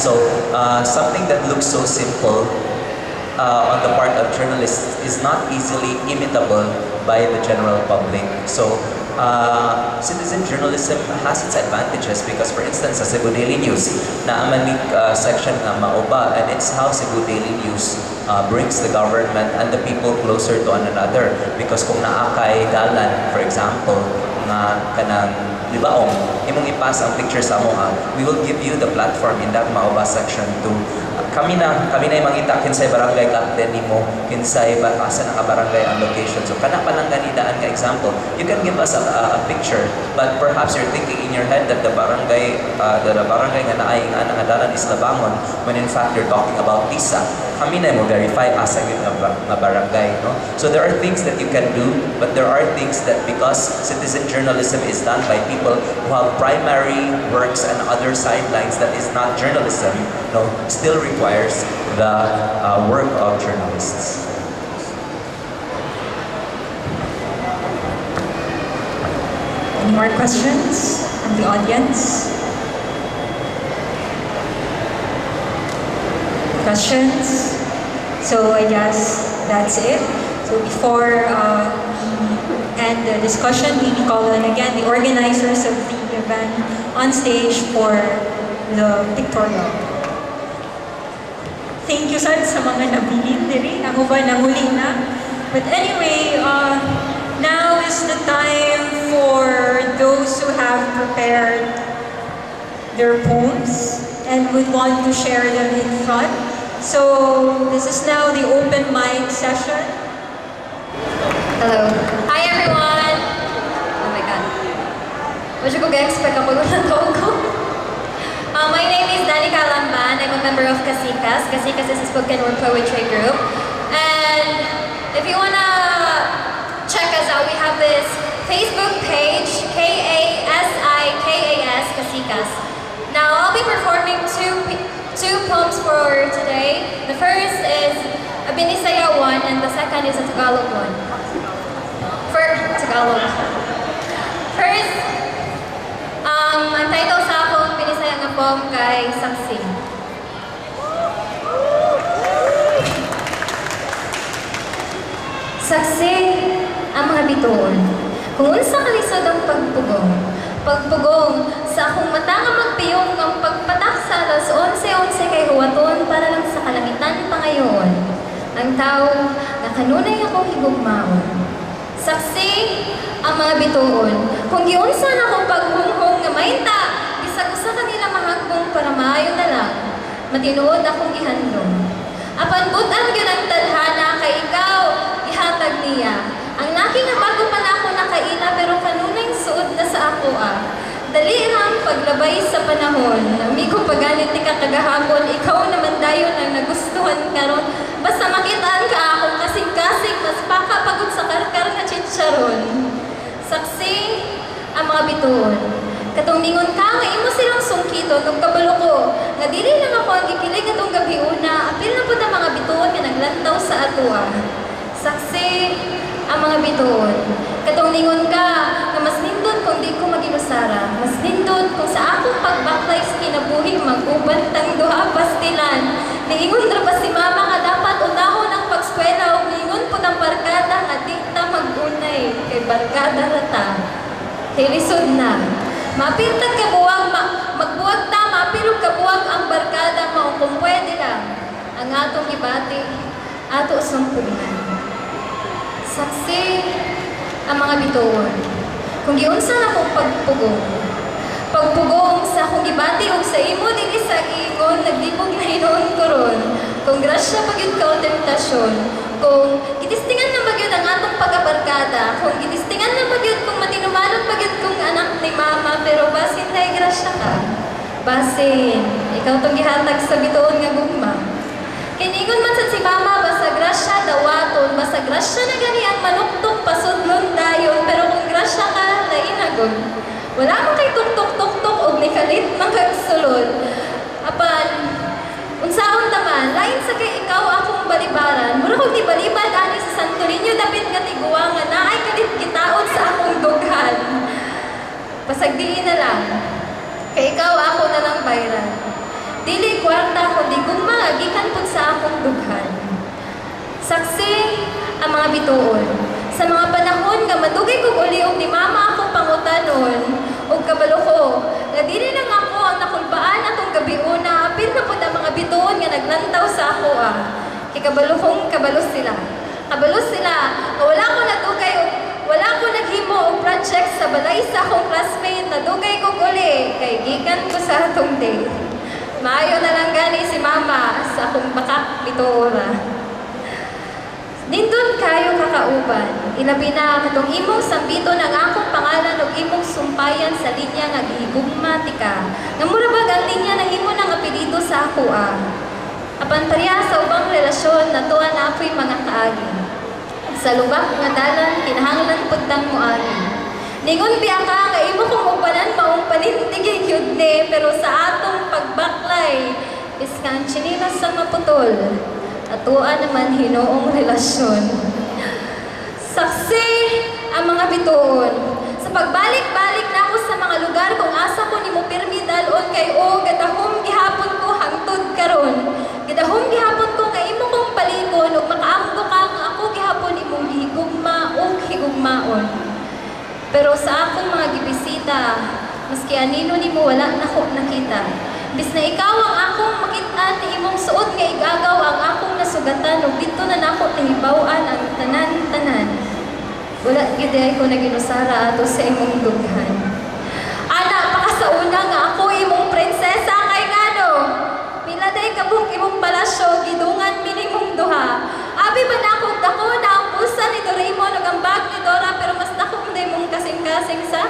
So something that looks so simple on the part of journalists is not easily imitable by the general public. So citizen journalism has its advantages because, for instance, sa Cebu Daily News, naamanig section na mauba, and it's how Cebu Daily News brings the government and the people closer to one another. Because kung naakay dalan, for example, na kanang libaong, imong ipas ang picture sa moha, we will give you the platform in that mauba section to kami na mangita kinsay barangay captain nimo, kinsay asa na barangay ang location. So kana pa nang ganidaan ka example, you can give us a picture, but perhaps you're thinking in your head that the barangay nga naay nga nangadalan is Labangon, when in fact you're talking about Tisa. Kami na mo verify asa gyud nga barangay, no? So there are things that you can do, but there are things that because citizen journalism is done by people who have primary works and other sidelines that is not journalism, no, still requires the work of journalists. Any more questions from the audience? Questions? So I guess that's it. So before we end the discussion, we call on again the organizers of the event on stage for the pictorial. Thank you sa mga nabilin diri. Ako ba nanguli na? But anyway, now is the time for those who have prepared their poems and would want to share them in front. So this is now the open mic session. Hello. Hi everyone. Oh my god. What you go expect ako ko? My name is Danica Lamban. I'm a member of Casitas. Casitas is a spoken word poetry group. And if you wanna check us out, we have this Facebook page, KASIKAS, Casitas. Now I'll be performing two poems for today. The first is a Binisaya one, and the second is a Tagalog one. Tagalog. First, ang title sa akong Binisaya nga poem kay Saksing. bituon. Kung unsa kalisod ang pagpugong. Pagpugong sa akong mata nga magpiyong ang pagpatak sa alas 11:11 kay huwaton para lang sa kalangitan pangayoon. Ang tao nga kanunay akong higugmaon. Saksi ang mga bituon. Kung giunsa na akong paghunghong nga mainta, bisag usa kanila mahagbong para maayo na lang. Matinuod akong gihandom. Apan butan gyud ang tadhana kay ikaw ihatag niya. Ang laki nga bago pa na ako nakaila pero kanunay suod na sa ako Dali ang paglabay sa panahon. Amigo paganit ni kakagahapon, ikaw naman dayon ang nagustuhan karon. Basta makitaan ka akong kasing-kasing, mas pakapagod sa karkar nga chicharon. Saksi ang mga bituon. Katong ningon ka nga imo silang sungkiton ug kabalo ko nga dili lang ako ang gikilig atong gabi una, apil na pud ang mga bituon nga naglantaw sa atoa. Saksi ang mga bituon. Katong ningon ka nga mas nindot kung di ko maginusara, mas nindot kung sa akong pagbaklay sa kinabuhi mag-uban tang duha pastilan. Niingon ra pa si mama nga dapat unahon ang pagskwela ug niingon pud ang barkada nga di ta mag-unay kay barkada ra ta. Kay lisod na. Mapintag ka buwag, magbuwag ta, mapilog ka buwag ang barkada mo kung pwede lang. Ang atong ibati, ato sumpungan. Saksi ang mga bituon. Kung giunsa na akong pagpugong. Pagpugong sa akong gibati ug sa imo dili sa ingon nagdibog na hinuon ko ron. Kung grasya pagyud ka o temptasyon. Kung gitistingan na magyud ang atong pagabarkada. Kung gitistingan na magyud kung matinumalot magyud kong anak ni mama pero basin tay grasya ka. Basin, ikaw tong gihatag sa bituon nga gugma. Kiningon man sad si mama basta grasya dawaton, basta grasya na gani ang manuktok pasudlon dayon, pero kung grasya ka lainagod. Wala man kay tuktok-tuktok og nikalit man kag sulod. Apan unsaon taman, lain sa kay ikaw akong balibaran. Mura kog gibalibad ani sa Santo Niño dapit nga tiguwa nga naay kalit gitaod sa akong dughan. Pasagdiin na lang. Kay ikaw ako na lang bayran. Dili kwarta kundi gugma gikan pud sa akong dughan. Saksi ang mga bituon. Sa mga panahon nga madugay kog uli og ni mama ako pangutanon og kabalo ko nga dili lang ako ang nakulbaan atong gabi una apil na pud ang mga bituon nga naglantaw sa ako Kay kabalo kong kabalo sila. Kabalo sila nga wala ko nadugay og wala ko naghimo og project sa balay sa akong classmate nadugay kog uli kay gikan ko sa atong date. Maayo na lang gani si mama sa akong bakak bituora. Nindot kayo kakauban, ilabi na katong imong sambito ng akong pangalan ug imong sumpayan sa linya nga gihigugma tika. Nga murabag ang linya ng imo ng apelyido sa ako Apan pareha sa ubang relasyon natuwa na ako'y mga kaagi. Sa lubak nga dalan kinahanglan pud tang moagi. Ningon biya ka nga imo kong ubanan maong panintigay yun pero sa atong pagbaklay iskan chinilas sa maputol atuan naman hinoong relasyon. Saksi ang mga bituon. Sa pagbalik-balik na ako sa mga lugar kung asa ko ni mo pirmi dalon kay gadahom gihapon ko hangtod karon. Gadahom gihapon ko nga imo kong palikon ug makaamgo ka nga ako gihapon imong gihigugma ug higugmaon. Pero sa akong mga gibisita, maski anino nimo wala na ko nakita. Bis na ikaw ang akong makitaan ni imong suot nga igagaw ang akong nasugatan ug dito na nako nahibaw-an ang tanan-tanan. Wala gid ko naginusara ato sa imong dughan. Ana pakasauna nga ako imong prinsesa kay ngano. Pila day kabuk imong palasyo gidungan minimong duha. Abi ba na akong dako na ang pusa ni Doraemon ug ang bag ni Dora pero mas dako mong kasing-kasing sa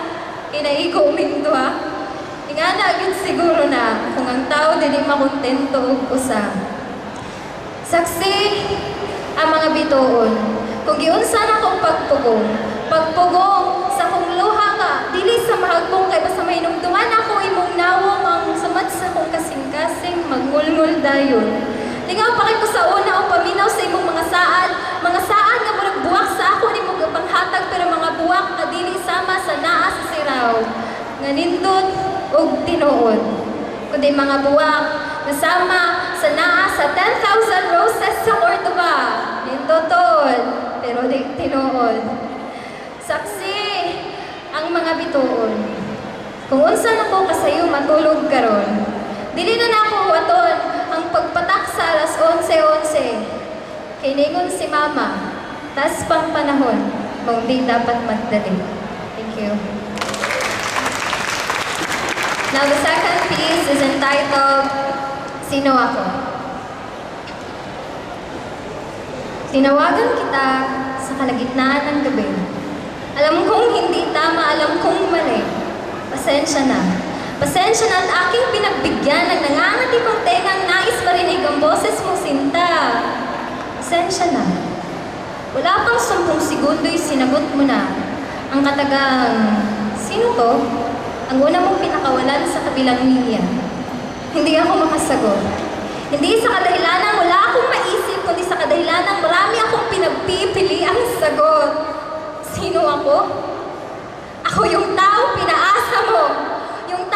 inaigo minto Ingana gyud siguro na kung ang tao dili makontento og usa. Saksi ang mga bituon. Kung giunsa na kong pagpugong sa kong luha nga dili sa mahagbong kay basta mainumduman ako imong nawong ang samad sa kong kasing-kasing magmulmul dayon. Lingaw pa kay ko sa una o paminaw sa imong mga saad nga murag buwak sa ako ni mong panghatag pero mga buwak nga dili sama sa naa sa siraw nga nindot og tinuod. Kundi mga buwak nga sama sa naa sa 10,000 roses sa Cordoba. Nindotol pero di tinuod. Saksi ang mga bituon. Kung unsa nako kasayo matulog karon. Dili na nako waton ang pagpatak sa alas 11:11. Kay ningon si Mama, tas pang panahon, kung di dapat magdali. Thank you. Now the second piece is entitled, Sino Ako? Tinawagan kita sa kalagitnaan ng gabi. Alam kong hindi tama, alam kong mali. Pasensya na. Pasensya na at aking pinagbigyan ng nangangati kong tengang nais marinig ang boses mo, Sinta. Pasensya na. Wala pang 10 segundo'y sinagot mo na ang katagang, sino to? Ang una mong pinakawalan sa kabilang linya. Hindi ako makasagot. Hindi sa kadahilanang wala akong maisip, kundi sa kadahilanang marami akong pinagpipili ang sagot. Sino ako? Ako yung taong pinaasa mo. Yung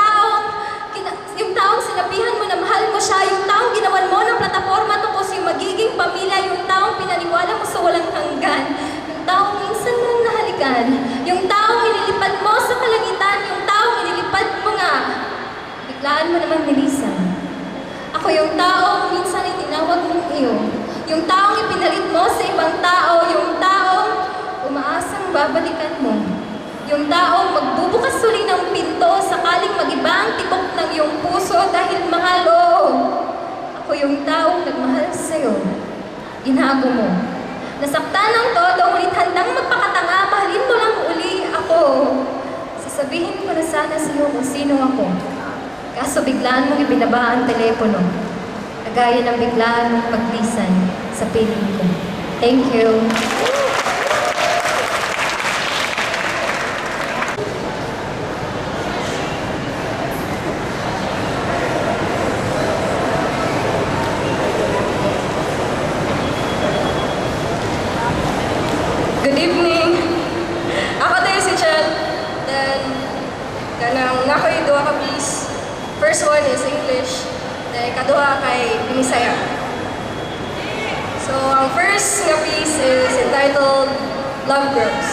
taong sinabihan mo na mahal mo siya. Yung taong ginawan mo ng plataforma tungkol sa magiging pamilya. Yung taong pinaniwala mo sa walang hanggan. Yung taong minsan mo nahalikan. Yung taong inilipad mo sa kalangitan. Yung taong inilipad mo nga. Biglaan mo naman nilisan. Ako yung taong minsan ay tinawag mong iyo. Yung taong ipinalit mo sa ibang tao. Yung taong umaasang babalikan mo. Yung taong magbubukas uli ng pinto sakaling mag-iba ang tibok ng iyong puso dahil mahal o. Ako yung taong nagmahal sa'yo. Inago mo. Nasaktan ng todo, ngunit handang magpakatanga, mahalin mo lang uli ako. Sasabihin ko na sana sa iyo kung sino ako. Kaso biglaan mong ibinaba ang telepono. Kagaya ng biglaan mong paglisan sa piling ko. Thank you. Good evening. Ako tayo si Chen. Then, kanang nakoy duha ka piece. First one is English. Then, kaduha kay Binisaya. So, ang first nga piece is entitled Love Grows.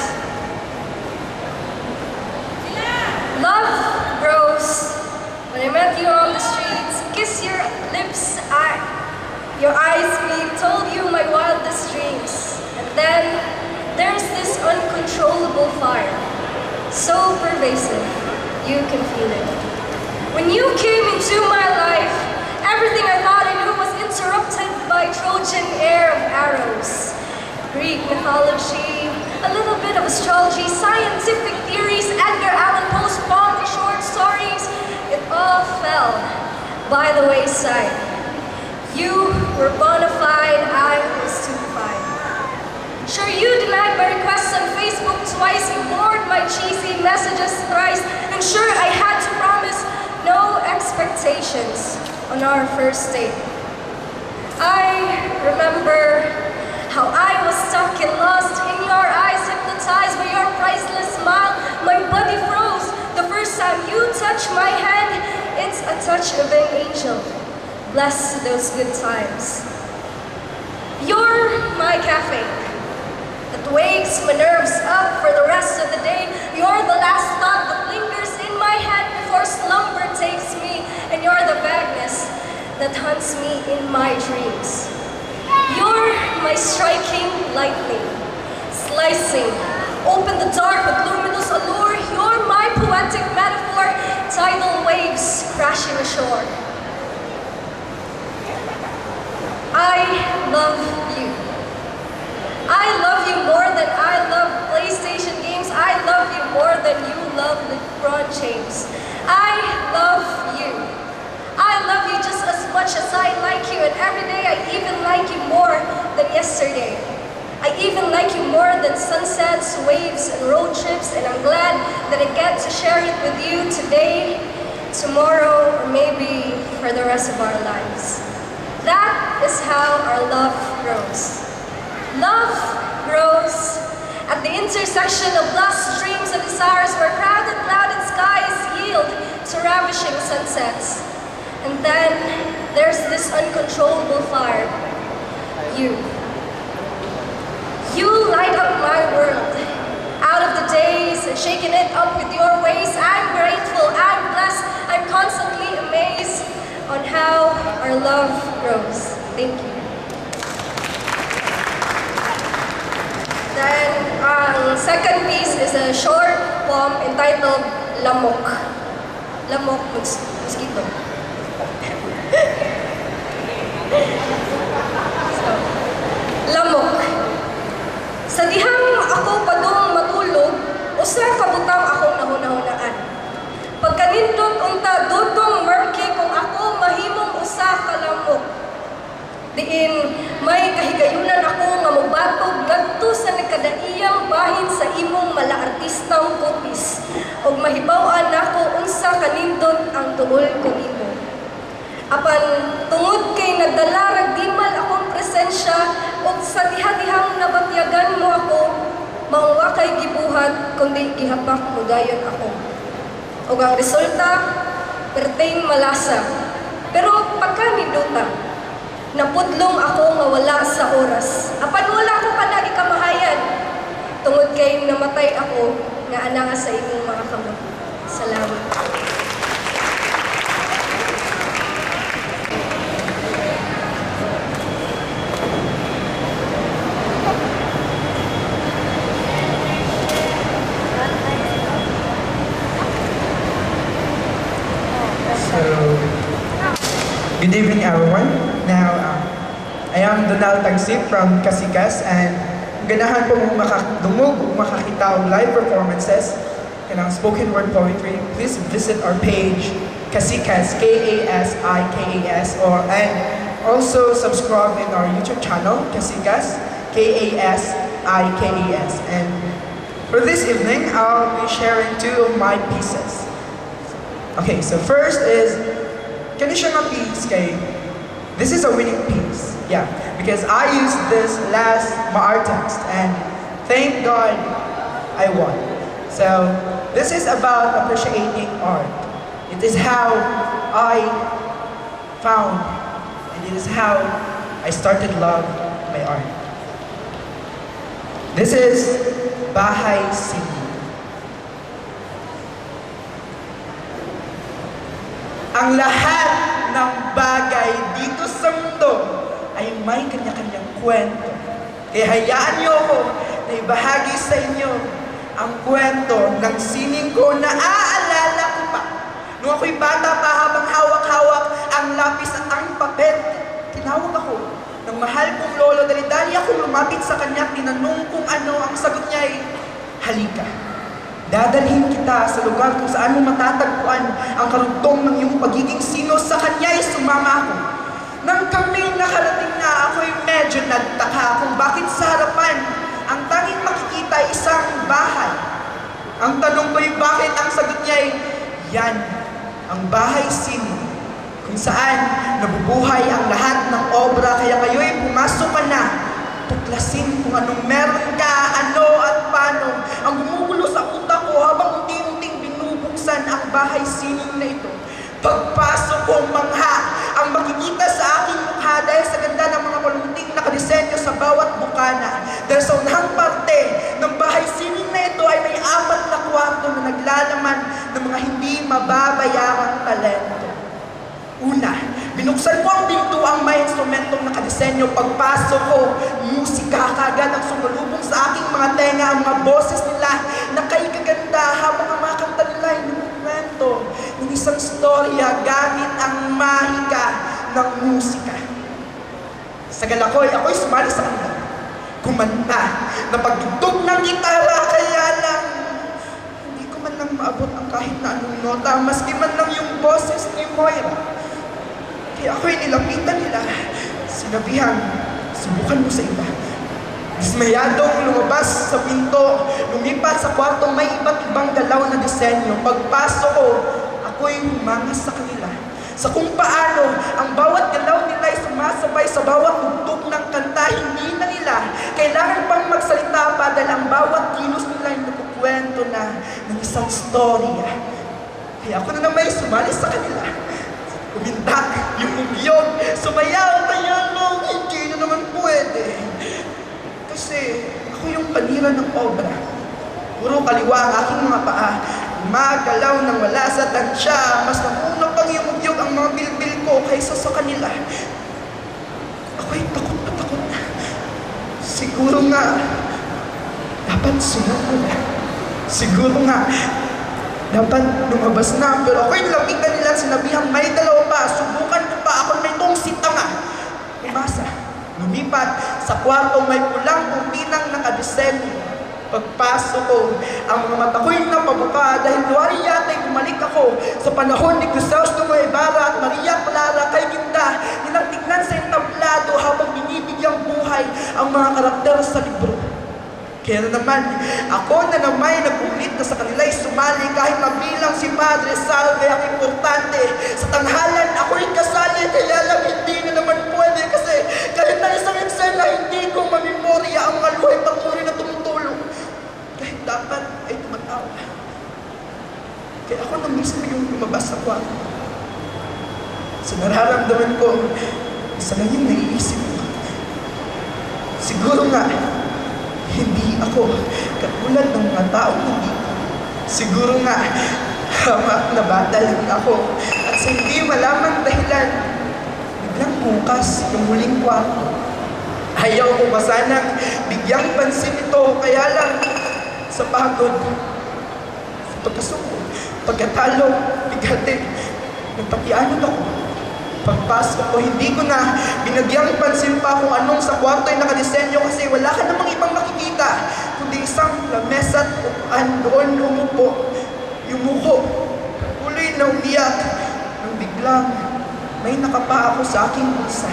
Love grows when I met you on the streets. Kiss your lips, your eyes meet, told you my wildest dreams. And then, there's this uncontrollable fire, so pervasive, you can feel it. When you came into my life, everything I thought I knew was interrupted by Trojan air of arrows. Greek mythology, a little bit of astrology, scientific theories, Edgar Allan Poe's poem, short stories, it all fell by the wayside. You were bona fide, I was stupefied. Sure, you denied my requests on Facebook twice, ignored my cheesy messages thrice, and sure, I had to promise no expectations on our first date. I remember how I was stuck and lost in your eyes, hypnotized by your priceless smile. My body froze the first time you touched my hand. It's a touch of an angel. Bless those good times. You're my cafe that wakes my nerves up for the rest of the day. You're the last thought that lingers in my head before slumber takes me. And you're the vagueness that hunts me in my dreams. You're my striking lightning, slicing open the dark with luminous allure. You're my poetic metaphor, tidal waves crashing ashore. I love you. I love you more than I love PlayStation games. I love you more than you love LeBron James. I love you. I love you just as much as I like you, and every day I even like you more than yesterday. I even like you more than sunsets, waves, and road trips, and I'm glad that I get to share it with you today, tomorrow, or maybe for the rest of our lives. That is how our love grows. Love grows at the intersection of lost dreams and desires where crowded, clouded skies yield to ravishing sunsets. And then there's this uncontrollable fire. You light up my world. Out of the days, shaking it up with your ways. I'm grateful, I'm blessed, I'm constantly amazed on how our love grows. Thank you. Then, ang second piece is a short poem entitled Lamok. Lamok, mosquito. So, lamok. Sa dihang ako padung matulog, usa ka butang akong nahunahunaan. Pagkanindot unta dutong murky kung ako mahimong usa ka lamok. Diin may kahigayunan ako nga mobatog ngadto sa nagkadaiyang bahin sa imong malaartistang kupis ug mahibaw-an nako unsa kanindot ang tuol ko nimo. Apan tungod kay nagdala ragdimal akong presensya ug sa diha-dihang nabatyagan mo ako, mangwa kay gibuhat kundi gihapak mo dayon ako. Ug ang resulta, perteng malasa. Pero pagkaninduta, napudlong ako nga wala sa oras. Apan wala ko palagi kamahayan. Tungod kay namatay ako nga ana nga sa imong mga kamot. Salamat. Good evening, everyone. Now, I am Donald Tagsip from Kasikas, and ganahan po mong makadungog o makakita ng live performances and spoken word poetry. Please visit our page, Kasikas, K-A-S-I-K-A-S, and also subscribe in our YouTube channel, Kasikas, K-A-S-I-K-A-S. And for this evening, I'll be sharing two of my pieces. Okay, so first is Conditional piece, okay? This is a winning piece, yeah, because I used this last art text, and thank God I won. So this is about appreciating art. It is how I found, and it is how I started love my art. This is Bahay Singing. Ang lahat ng bagay dito sa mundo ay may kanya-kanyang kwento. Kaya hayaan niyo ako na ibahagi sa inyo ang kwento ng sining ko na aalala ko pa. Nung ako'y bata pa habang hawak-hawak ang lapis at ang papel, tinawag ako ng mahal kong lolo. Dali-dali akong lumapit sa kanya, tinanong kung ano, ang sagot niya ay, halika. Dadalhin kita sa lugar kung saan mo matatagpuan ang karugtong ng iyong pagiging sino. Sa kanya ay sumama ako. Nang kami nakarating na, ako'y medyo nagtaka kung bakit sa harapan ang tanging makikita ay isang bahay. Ang tanong ko'y bakit, ang sagot niya ay, yan ang bahay sino, kung saan nabubuhay ang lahat ng obra. Kaya ngayon pumasok ka na, tuklasin kung anong meron ka, ano at paano. Ang gumugulo sa utak ko habang unti-unting binubuksan ang bahay sining na ito. Pagpasok ko mangha ang makikita sa aking mukha dahil sa ganda ng mga palunting nakadesenyo sa bawat bukana. Dahil sa unang parte ng bahay sining na ito ay may 4 na kwarto na naglalaman ng mga hindi mababayarang talento. Una, binuksan ko ang pintuang may instrumentong nakadesenyo. Pagpasok ko, musika kagad ang sumalubong sa aking mga tenga. Ang mga boses nila na kay kaganda habang ang mga kanta nila ay nagkwento ng isang storya gamit ang mahika ng musika. Sa galakoy, ako'y sumali sa kanila. Kumanta na pagdugtog ng gitara, kaya lang hindi ko man lang maabot ang kahit na anong nota, maski man lang yung boses ni Moira. Kaya ako'y nilapitan nila. Sinabihan, subukan mo sa iba. Dismayadong lumabas sa pinto, lumipat sa kwartong may iba't ibang galaw na disenyo. Pagpasok ko, ako'y humangas sa kanila. Sa kung paano, ang bawat galaw nila ay sumasabay sa bawat tugtog ng kanta. Hindi na nila kailangan pang magsalita pa dahil ang bawat kilos nila ay nakukwento na ng isang storya. Kaya ako na naman sumali sa kanila. Kumintak, yung umiyog, sumayaw, kaya no, hindi na naman pwede. Kasi ako yung panira ng obra. Puro kaliwa ang aking mga paa. Magalaw nang wala sa tansya. Mas nauna pang yumugyog ang mga bilbil ko kaysa sa kanila. Ako'y takot na takot. Siguro nga, dapat sumunod. Siguro nga, dapat lumabas na. Pero ako'y lapitan nila at sinabihang may dalawa pa. Subukan ko pa ako na itong si tanga. Umasa, lumipat sa kwartong may pulang kumpinang nakadesenyo. Pagpasok ko, ang mga mata ko'y napabuka dahil luwari yata'y bumalik ako sa panahon ni Crisostomo Ibarra at Maria Clara kay Ginda, nilang tignan sa entablado habang binibigyang buhay ang mga karakter sa libro. Kaya naman, ako na naman nagulit na sa kanila'y sumali kahit mabilang si Padre Salve ang importante. Sa tanghalan, ako'y kasali, kaya lang hindi na naman pwede kasi kahit na isang eksena, hindi ko mamemorya ang mga luhay patuloy na tumutulong. Kahit dapat ay tumatawa. Kaya ako na mismo yung lumabas sa kwarto. Sa nararamdaman ko, isa lang yung naiisip ko. Siguro nga, hindi ako katulad ng mga taong nandito. Siguro nga, hamak na bata lang ako. At sa hindi malamang dahilan, biglang bukas yung muling kwarto. Ayaw ko ba sanang bigyang pansin ito, kaya lang sa pagod, sa pagkasuko, pagkatalo, bigati, nagpatianod ako. Pagpasok ko, hindi ko na binagyang pansin pa kung anong sa kwarto ay nakadesenyo kasi wala ka namang ibang makikita kundi isang lamesa at upuan doon umupo. Yumuko, tuloy na umiyak nang biglang may nakapa ako sa aking bulsa.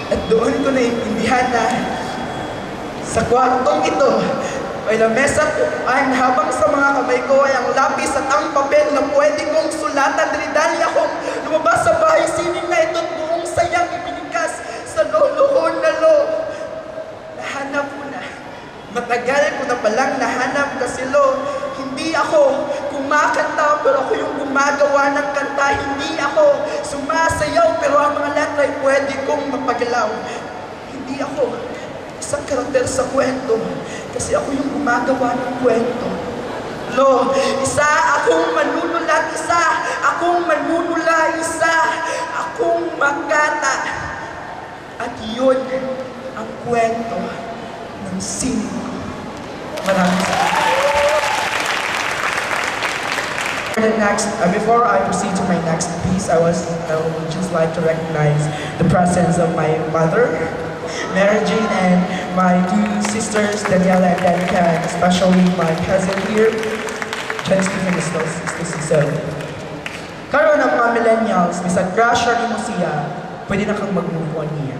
At doon ko naiintindihan na sa kwartong ito ay lamesa at upuan habang sa mga kamay ko ay ang lapis at ang papel na pwede kong sulatan. Dali akong lumabas sa bahay, sining na ito at buong sayang ibinigas sa lolo na lo. Nahanap ko na. Matagal ko na palang nahanap kasi lo, hindi ako kumakanta pero ako yung gumagawa ng kanta. Hindi ako sumasayaw pero ang mga letra ay pwede kong mapagalaw. Hindi ako isang karakter sa kwento kasi ako yung gumagawa ng kwento. Lo, isa akong manunulat, isa akong manunula, isa akong makata. At yun ang kwento ng sino ko. Maraming salamat. Before I proceed to my next piece, I would just like to recognize the presence of my mother, Mary Jane, and my two sisters, Daniela and Danica, and especially my cousin here, Jen Stephen Sister. Karoon ng mga millennials, bisag crush ni mo siya, pwede na kang mag-move on niya.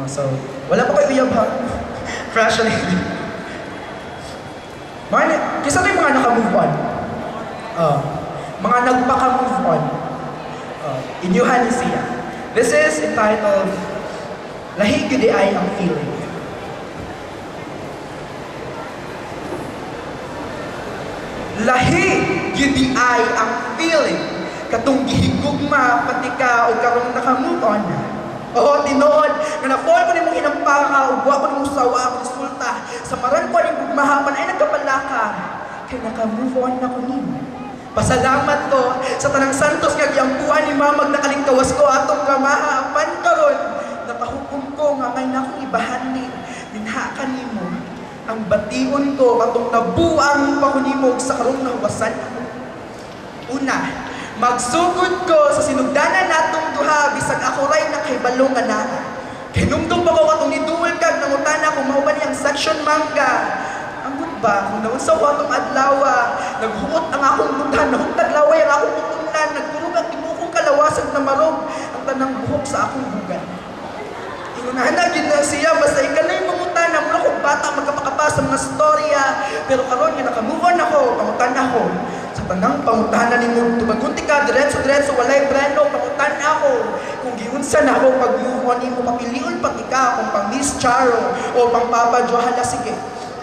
So, wala pa kayo uyab ha? Crush ni kisa na yung mga naka-move on? Mga nagpaka-move on. Inyuhan ni siya. This is entitled, Lahi Gudi Ay Ang Feeling. Lahi gudi ay ang feeling katong gihigugma pati ka o karong naka-move on. Oo, tinood nga na-fall ko nimong inampaka o buwa ko nimong sawa ang resulta sa maran ko ning gugmahapan ay nagkapalaka kay naka-move on na ko nimo. Pasalamat ko sa tanang santos nga giampuan ni mamag nakalingkawas ko atong kamahapan karon nakahukom ko nga may nakong ibahani minha kanimo ang bation ko katong nabuang pakunimog sa karong nahuwasan. Una, magsugod ko sa sinugdanan natong duha bisag ako ray nakahibalong nga na. Kinumdum pa ko katong niduol kag nangutana kung mao ba niyang section manga. Ambot ba kung naunsa ko atong adlaw, naghuot ang akong dughan, nahuntag laway ang akong tutunan, nagturog ang timukong kalawasag na marog ang tanang buhok sa akong bugan. Inunahan na gid na siya basta ikalay mangutana mula kong bata magkapakapasa mga storya pero karon nga naka-move on ako, pangutan ako sa tanang pangutanan nimo tubagunti ka diretso walay breno pangutan ako kung giunsa na ako pag-move on nimo papilion pati ka kung pang Miss Charo o pang Papa Johanna sige.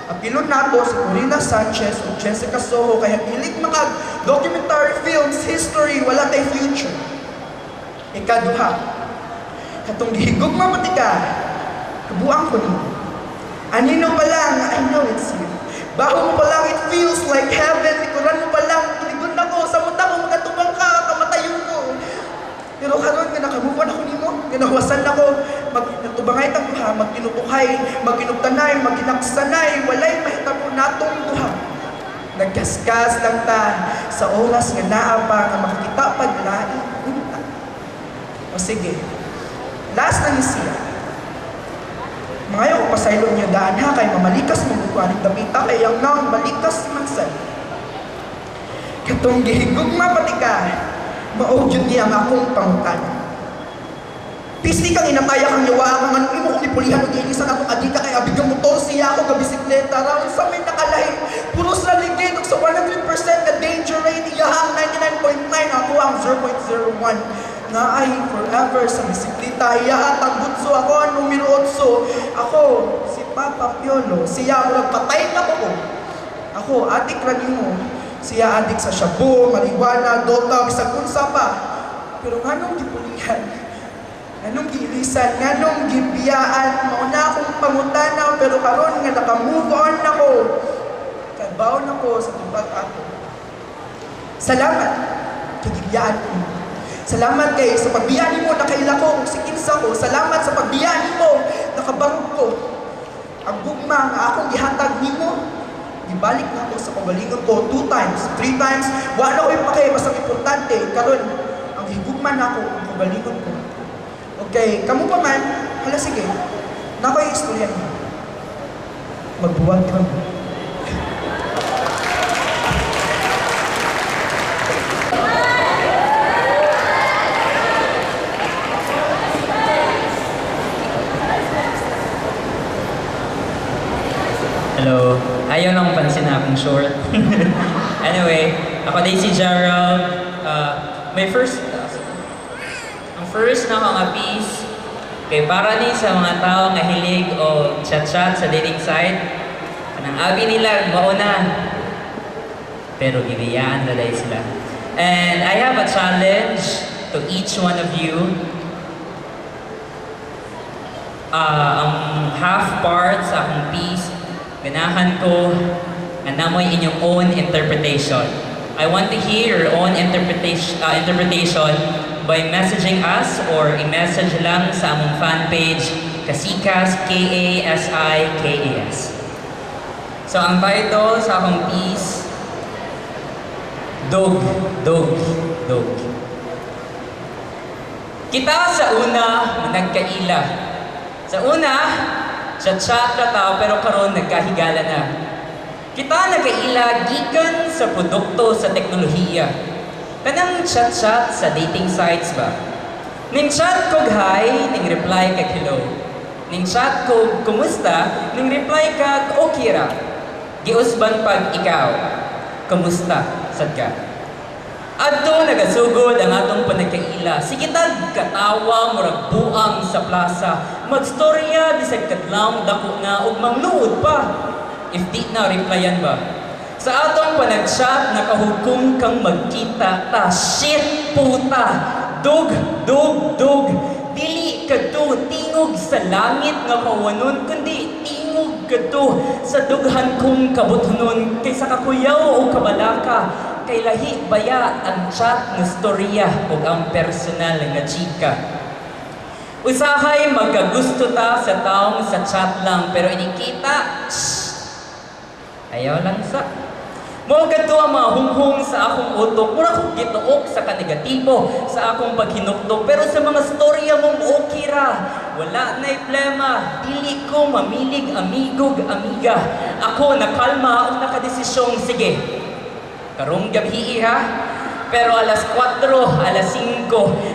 Apilon nato si Corina Sanchez o Jessica Soho kaya hilig makag documentary films history wala tay future. Ikaduha, katong gihigog mamati ka, kabuang ko nimo. Anino pa lang, I know it's you. Baho mo pa lang, it feels like heaven. Likuran mo pa lang, kiligon na ko. Sa muta ko, magatubang ka, kamatayon ko. Pero karon nga nakamove on ako nimo, ginawasan ako, magtubangay tang duha, magtinutukhay, magkinugtanay, magkinaksanay, walay mahitabo natong duha. Nagkaskas lang ta sa oras nga naa pa nga makakita paglaing unta. O sige, last na ni siya. Mga ko pasaylo niyo daan ha, kay mamalikas mong bukuaning dapita, kay ang nang malikas magsay. Katong gihigugma pati ka, maudyod niya ang akong pangutan. Pisli kang inataya kang yawa kang anong imo kong ipulihan o ilisan akong adika kay abigang motor siya ako kabisikleta raon sa may nakalahi. Puros na ligid sa 100% na danger rate iyahang 99.9 ako ang 0.01 na ay forever sa bisikleta iyahat ang butso ako ang numero 8 ako si Papa Piolo siya ako nagpatay na ko ako adik ragi mo siya adik sa shabu, marijuana, dotog, sa kunsa pa pero nganong gipulihan anong giilisan, anong gibiyaan, mauna akong pangutana, pero karon nga naka-move on ako. Kabaw na ko sa tubag ako. Salamat kay gibiyaan ko. Salamat kay sa pagbiyaan mo, nakaila ko, kung sikinsa ko. Salamat sa pagbiyaan mo, nakabarog ko. Ang gugma nga akong gihatag nimo, gibalik na ako sa pagalingon ko 2 times, 3 times, wala ko yung pakay, basta importante, karon ang higugma na ako, ang pagalingon ko. Okay, kamu pa man, hala sige, na ko yung istorya niyo. Magbuwag ka mo. Hello. Ayaw lang pansin na akong short. Anyway, ako din si Gerald. Ang first na mga piece, kay para ni sa mga tao nga hilig o chat-chat sa dating site, kanang abi nila mauna, pero gibiyaan na dahil sila. And I have a challenge to each one of you. Ang half part sa akong piece, ganahan ko na namoy inyong own interpretation. I want to hear your own interpretation by messaging us or i-message lang sa among fan page Kasikas, K-A-S-I-K-A-S. So ang title sa akong piece, Dog. Kita sa una, nagkaila. Sa una, chat-chat ka tao pero karon nagkahigala na. Kita nagkaila gikan sa produkto sa teknolohiya. Kanang chat-chat sa dating sites ba? Ning chat kog hi, ning reply kag hello. Ning chat kog kumusta, ning reply kag okay ra. Giusban pag ikaw, kumusta sad ka? Adto nagasugod ang atong panagkaila. Sige tag katawa murag buang sa plaza. Magstorya bisag kadlaw dako na ug mangluod pa. If di na replyan ba? Sa atong panag-chat, nakahukom kang magkita ta. Shit, puta! Dug! Dili ka to, tingog sa langit nga kawanon, kundi tingog ka to sa dughan kong kabuthunon, kaysa kakuyaw o kabalaka, kay lahi baya ang chat nga storya o ang personal nga chika. Usahay magkagusto ta sa taong sa chat lang, pero inikita, ayaw lang sa. Mo kadto ang mga hunghong sa akong utok, mura kong gituok sa kanegatibo sa akong paghinuktok, pero sa mga storya mong okay ra. Wala na'y plema, dili ko mamilig amigog amiga. Ako nakalma o nakadesisyong, sige, karong gabi ha. Pero alas 4, alas 5,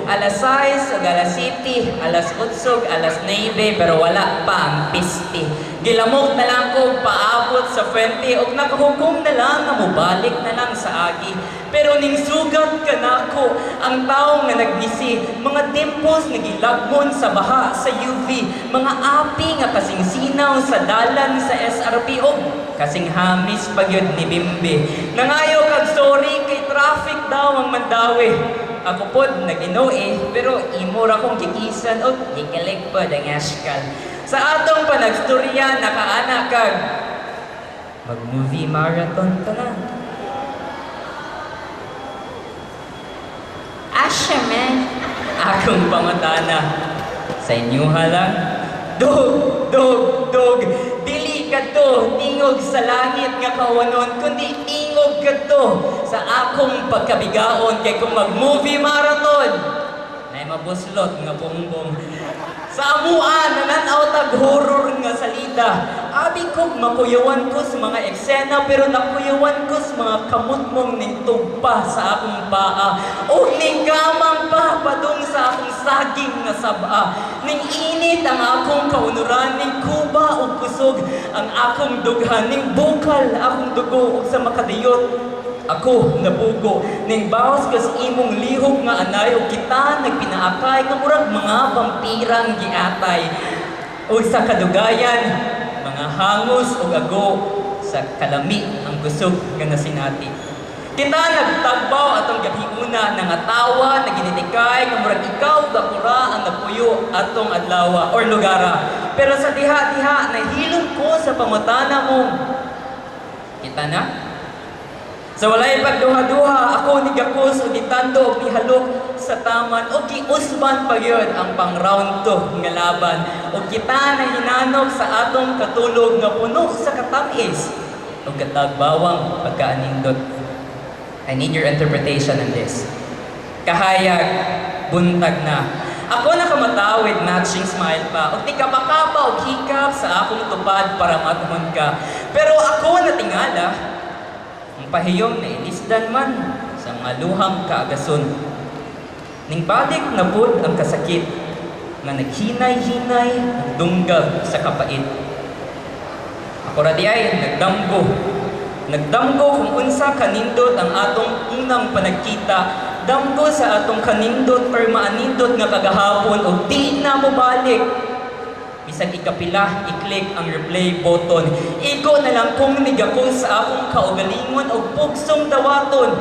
alas 6, ug alas 7, alas 8, alas 9, pero wala pa ang piste. Gilamok na lang ko paabot sa fuente ug nakahukom na lang na mubalik na lang sa agi. Pero ning sugat ka nako ang taong nga nagnisi, mga dimples nga gilagmon sa baha sa UV, mga api nga kasing sinaw sa dalan sa SRP ug kasing hamis pagyud ni Bimbi. Nangayo kag sorry kay traffic daw ang Mandawi. Ako pod nag-inoe pero imo ra kong gikisan og gikalig pod ang askal. Sa atong panagstorya nakaana kag Mag-movie marathon ka na. Asya, man. Akong pamatana. Sa inyo lang. Dog, dog, dog. Dili ka to, tingog sa langit nga kawanon, kundi tingog ka to sa akong pagkabigaon kay kung mag-movie marathon. Nay mabuslot nga bumbong. Sa amuan, nananaw tag-horror nga salita. Abi kog makuyawan ko sa mga eksena, pero nakuyawan ko sa mga kamutmong ning tugpa sa akong paa. O ning gamang pa, padung sa akong saging na saba. Ning init ang akong kaunuran, ning kuba o kusog ang akong dughan, ning bukal akong dugo ug sa makadiyot. Ako nabugo ning bawas kas imong lihok nga anay o kita nagpinaakay nga murag mga vampirang giatay o sa kadugayan mga hangos o ago sa kalami ang kusog nga nasinati. Kita nagtagbaw atong gabiuna nang atawa naginitikay nga murag ikaw gakura ang napuyo atong adlaw or lugara. Pero sa diha-diha nahilom ko sa pamutana mo. Kita na? Sa walay pagduha-duha, ako ni Gakos o gitando o gihalok sa taman o giusban pa yun ang pang-round 2 nga laban o kita na hinanok sa atong katulog nga puno sa katamis o katagbawang pagkaanindot. I need your interpretation on this. Kahayag, buntag na. Ako nakamatawid, matching smile pa o tikapakapa o hikap sa akong tupad para matuhon ka. Pero ako natingala, ang pahiyong na inisdan man sa mga luhang kaagason. Ning balik na pod ang kasakit nga naghinay-hinay ang dunggag sa kapait. Ako radi ay nagdamgo. Nagdamgo kung unsa kanindot ang atong unang panagkita. Damgo sa atong kanindot or maanindot nga kagahapon o di na mo balik. Bisag ikapila, i-click ang replay button. Igo na lang kung nigakong sa akong kaugalingon o pugsong dawaton.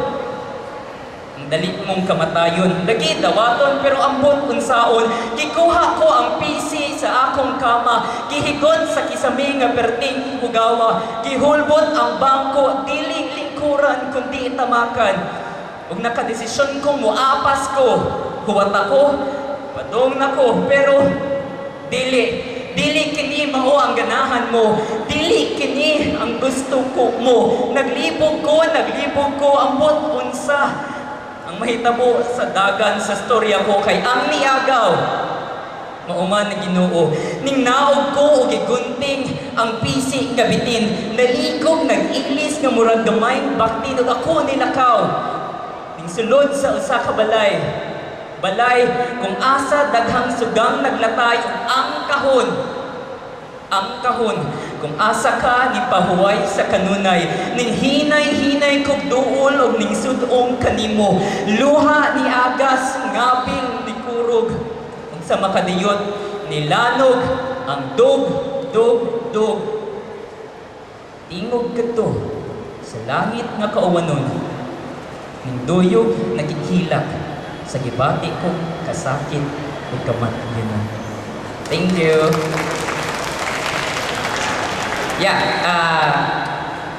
Ang dali mong kamatayon, lagi dawaton pero ambot unsaon. Gikuha ko ang PC sa akong kama, gihigon sa kisame nga perting hugawa. Gihulbot ang bangko, dili lingkuran kundi tamakan. Ug nakadesisyon kong muapas ko, huwat ako, padong nako, pero Dili kini mao ang ganahan mo. Dili kini ang gusto ko mo. Naglibog ko ambot unsa ang mahitabo sa dagan sa storya ko kay ang niagaw. Mauman na Ginoo. Ning naog ko og gigunting ang PC nga bitin. Naligog nag-ilis nga murag gamay bakti ug ako nilakaw. Ning sulod sa usa ka balay kung asa daghang sugang naglatay ang kahon kung asa ka ni pahuway sa kanunay ning hinay-hinay kog duol og ning sudong kanimo luha ni agas ngaping ni kurog ug sa makadiyot nilanog ang dog tingog kadto sa langit nga kauwanon ning duyog nagikilak sa gibati kong kasakit o kamatayan. Thank you. Yeah,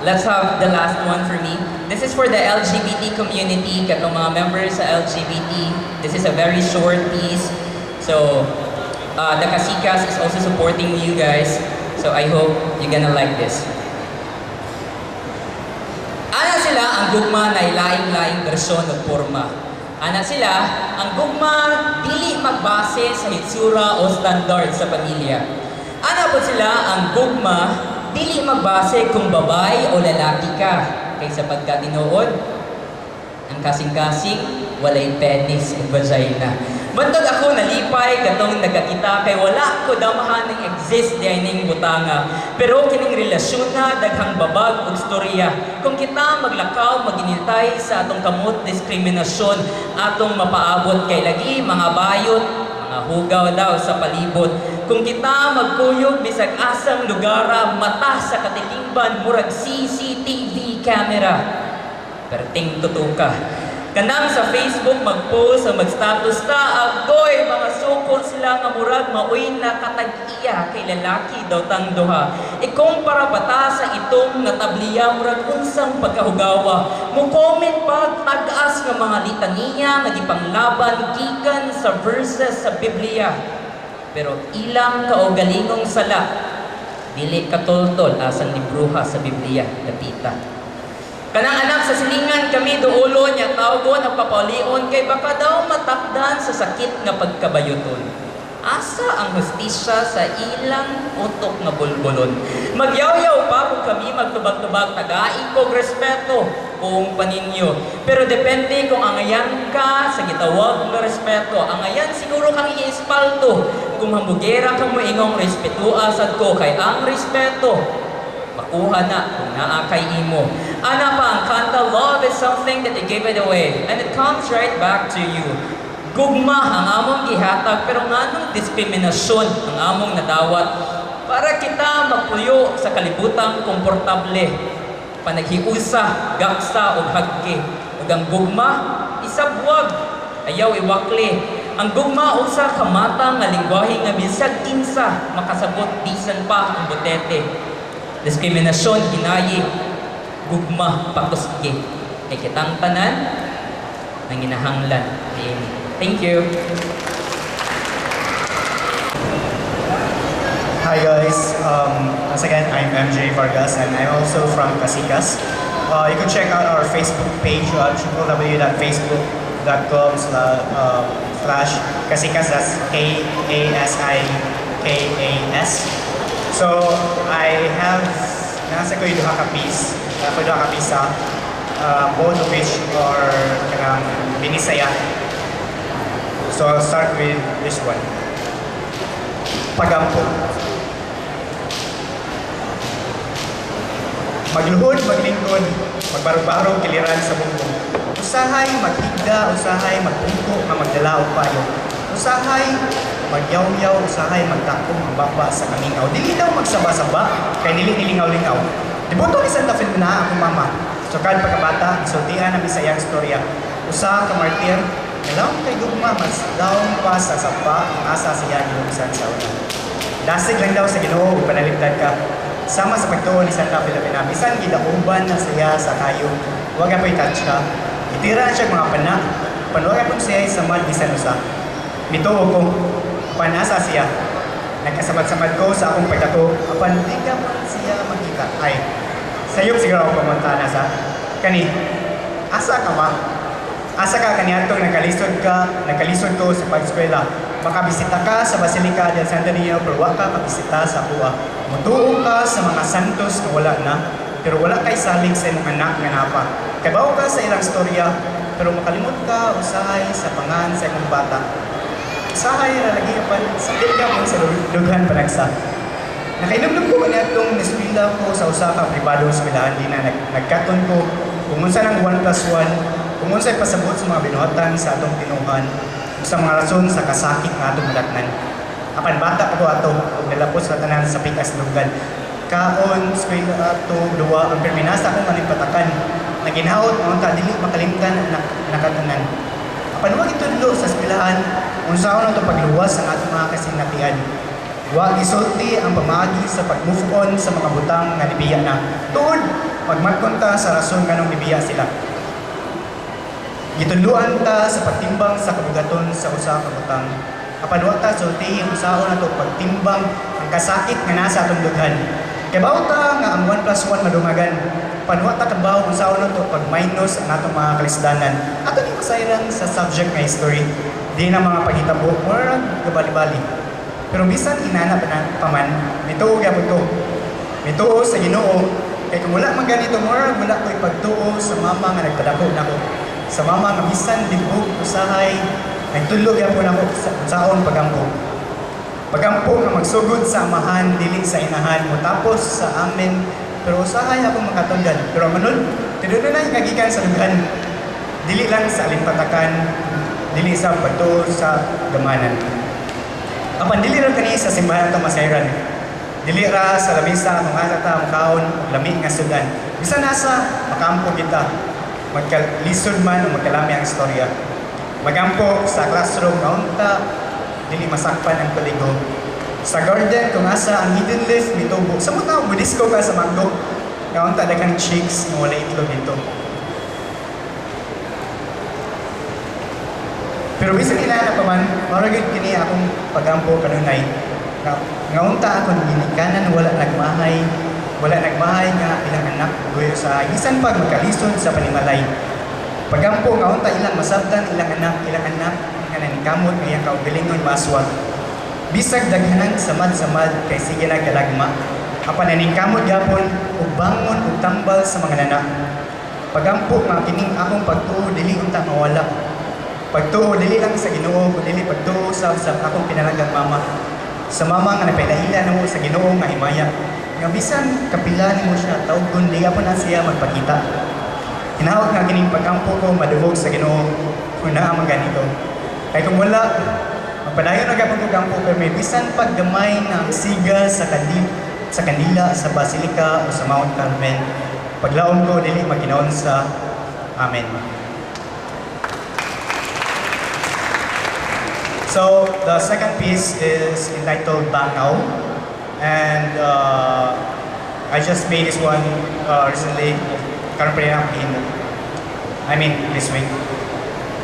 let's have the last one for me. This is for the LGBT community, katong mga members sa LGBT. This is a very short piece. So, the Kasikas is also supporting you guys. So, I hope you're gonna like this. Ana sila ang gugma na ilaing-laing bersyon o forma. Ana sila, ang gugma dili magbase sa hitsura o standard sa pamilya. Ana po sila, ang gugma dili magbase kung babae o lalaki ka. Kaysa pagkatinuod, ang kasing-kasing walay penis o vagina. Bantog ako nalipay katong nagakita kay wala ko damahan ng exist diay ning butanga. Pero kining relasyon na daghang babag ug storya. Kung kita maglakaw maginitay sa atong kamot diskriminasyon atong mapaabot kay lagi mga bayot, mga hugaw daw sa palibot. Kung kita magkuyog bisag asang lugara mata sa katilingban murag CCTV camera. Perting tutuka. Kanang sa Facebook mag-post o mag-status ta, agoy, mga suko sila sila nga murag maoy na katag-iya kay lalaki daw tang duha. Ikumpara bata sa itong natabliya murag unsang pagkahugawa. Mo-comment pa tag-as nga mga litaniya nga gipanglaban gikan sa verses sa Biblia. Pero ilang kaugalingong sala dili katultol asang libruha sa Biblia dapita. Kanang anak sa silingan kami duulo niya tawgon ang papaulion kay baka daw matakdan sa sakit nga pagkabayoton. Asa ang hustisya sa ilang utok nga bulbulon. Magyaw-yaw pa kung kami magtubag-tubag tagaig kog respeto kung paninyo. Pero depende kung angayan ka sa gitawag nga respeto. Angayan siguro kang iispalto. Kung hambugera ka mo ingong respetua sad ko kay ang respeto makuha na kung naa kay imo. Ana pa ang kanta, love is something that you give it away and it comes right back to you. Gugma ang among gihatag pero nganong diskriminasyon ang among nadawat para kita magpuyo sa kalibutang komportable. Panaghiusa, gaksa ug hagki. Ug ang gugma isabwag, ayaw iwakli. Ang gugma usa ka mata nga lingwahe nga bisag kinsa makasabot bisan pa ang butete. Diskriminasyon, hinayi, gugma, patuski. Ay kitang tanan ng ginahanglan. Thank you. Hi guys, once again, I'm MJ Vargas and I'm also from Casitas. You can check out our Facebook page, www.facebook.com/Casikas, that's K-A-S-I-K-A-S. So, I have nasa ko yung duha ka piece, both of which are binisaya. So, I'll start with this one. Pagampo. Magluhod, maglingkod, magbarog-barog, kiliran sa bumbong. Usahay, maghigda, usahay, magpungko, nga magdala o payo. Usahay, magyaw-yaw, usahay, magtakong, magbaba sa kamingaw. Dili daw magsaba-saba, kay dili nilingaw-lingaw. Dibuto ni Santa Fe na akong mama. So, kad pagkabata, isultihan ang Bisayang istorya. Usa ka martir, nalawang kay gugma, mas daong pa sa sapa, ang asa siya nilusan sa una. Dasig lang daw sa Ginoo, panaligtad ka. Sama sa pagtuon ni Santa Fe na bisan gidauban na siya sa kayo, huwag ka po'y touch ka. Itira na siya mga pana, panuwag ka siya sa mad bisan usa. Mituo ko, panasa siya. Nagkasamad-samad ko sa akong pagdato, apan di ka man siya makita. Ay, sayop siguro ako pamantana sa kani. Asa ka ba? Asa ka kaniadtong nagkalisod ko sa pag-eskwela. Makabisita ka sa Basilica del Santo Niño pero wala ka makabisita sa kuha. Mutuo ka sa mga santos na wala na, pero wala kay salig sa imong anak nga napa. Kabaw ka sa ilang storya, pero makalimot ka usahay sa pangan sa imong bata. Usahay lalagi pa sa ka mo sa dughan panagsa. Nakainumdum ko niya itong niswila ko sa usa ka pribadong eskwelahan di na nagkaton ko kung unsa nang 1+1, kung unsay pasabot sa mga binuhatan sa atong tinuhan, sa mga rason sa kasakit nga atong madatnan. Apan bata ko ato, nilapos sa tanan sa pikas lugan. Kaon, eskwela ato, duwa, ang perminasa akong manipatakan, na ginhaot, ang dili makalimtan ang nakatanan. Apan wag itudlo sa eskwelahan, unsaon ato pagluwas ang atong mga kasinatian. Wag isulti ang pamagi sa pag-move on sa mga butang nga nibiya na. Tuod, magmatkon ta sa rason nga nung nibiya sila. Gituluan ta sa pagtimbang sa kabugaton sa usa ka butang. Apan wa ta sultihin usaon ato pagtimbang ang kasakit nga nasa atong dughan. Kay bawo ta nga ang 1+1 madumagan. Apan wa ta kabaw usaon ato pag-minus ang atong mga kalisdanan. Ato ni masayran sa subject nga history. Di na mga paghitabo or gabali-bali. Pero bisan inana pa man, mituo gyapon ko. Mituo sa Ginoo. Kay kung wala man ganito more, wala ko'y pagtuo sa mama nga nagpadako nako. Sa mama nga bisan dibog usahay nagtulog gyapon ako saon pagampo. Pagampo nga magsugod sa amahan dili sa inahan mo tapos sa amin pero usahay ako makatunggan. Pero manun tidunay kagikan sa dughan. Dili lang sa alimpatakan, dili sa pagtuo sa gamanan. Apan dili ra kani sa simbahan to masayran. Dili ra sa lamisa ang atata ang kaon lami nga sudan. Bisan nasa makampo kita. Magkalisod man o magkalami ang istorya. Magampo sa classroom na unta, dili masakpan ang paligo. Sa garden kung asa ang hidden leaf mitubo. Sa mga budisco ka sa mango. Ngayon ta daghang chicks nga wala itlog dito. Pero bisan ina pa man, maragid kini akong pagampo kanunay. Ngayon ta akong ginikanan wala nagmahay nga ilang anak guyo sa isan pag magkalisod sa panimalay. Pagampo ngayon ta ilang masabtan ilang anak nga nanikamot nga iyang kaugalingon maswag. Bisag daghanang samad-samad kay sige na galagma. Apan nanikamot gapon ug bangon ug tambal sa mga nanak. Pagampo nga kining akong pagtuo dili unta mawala. Pagtuo dili lang sa Ginoo kundi dili pagtuo sa akong pinalanggang mama. Sa mama nga napailahila namo sa Ginoo nga himaya. Nga bisan kapila nimo siya tawgon di apon na siya magpakita. Hinawag nga kining pagampo ko madugog sa Ginoo kung naa man ganito. Kay kung wala magpadayon na gapon ko gampo pero may bisan paggamay na siga sa kandila sa Basilika o sa Mount Carmel. Paglaom ko dili maginaon sa Amen. So the second piece is entitled Bangaw, and I just made this one recently. This week.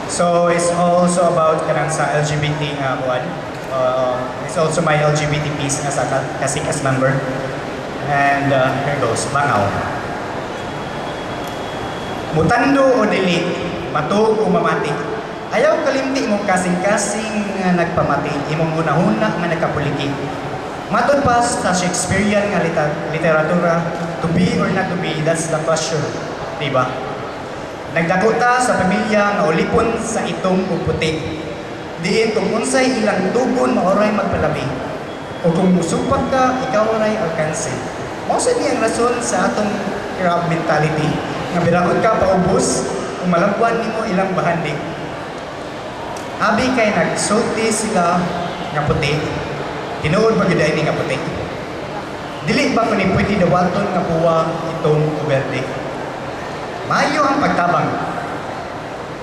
So it's also about kanang sa LGBT one. It's also my LGBT piece as a Kasikas member. And here goes, Bangaw. Mutando o dili, matuog o mamati. Ayaw kalimti imong kasing-kasing nga nagpamati, imong hunahuna nga nagkapuliki. Matod pa sa Shakespearean nga literatura, to be or not to be, that's the question, diba? Nagdakuta sa pamilya nga ulipon sa itong puputi. Diin kung unsay ilang tugon maoray magpalabi. O kung musupag ka, ikaw ray alkansi. Mausa niyang rason sa atong crab mentality nga biraod ka paubos kung malagwan nimo ilang bahandi. Abi kay nagsulti sila nga puti, tinuod pagyaday ni nga puti. Dili ba kung pwede dawaton nga buwa itong uberde? Maayo ang pagtabang.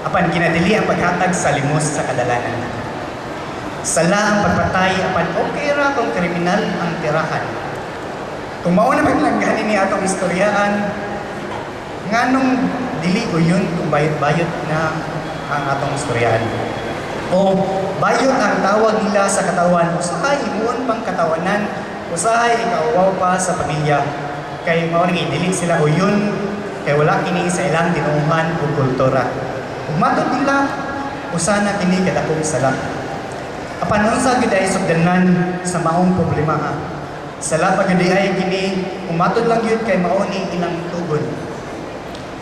Apan kinadili ang paghatag sa limos sa kadalanan. Sala ang pagpatay, apan okay ra kung kriminal ang tirahan. Kung mao naman lang gani ni atong istoryaan, nganong dili o yun kung bayot-bayot na ang atong istoryaan. O bayot ang tawag nila sa katawan, usahay imuon pang katawanan, usahay ikawaw pa sa pamilya. Kay mao nang dili sila uyon, kay wala kini sa ilang tinuhan o kultura. Ug matod nila, usana kini kadakong sala. Apan unsa gid ay sugdanan sa maong problema ha. Sala pa gid ay kini, umatod lang gyud kay mao ni ilang tugon.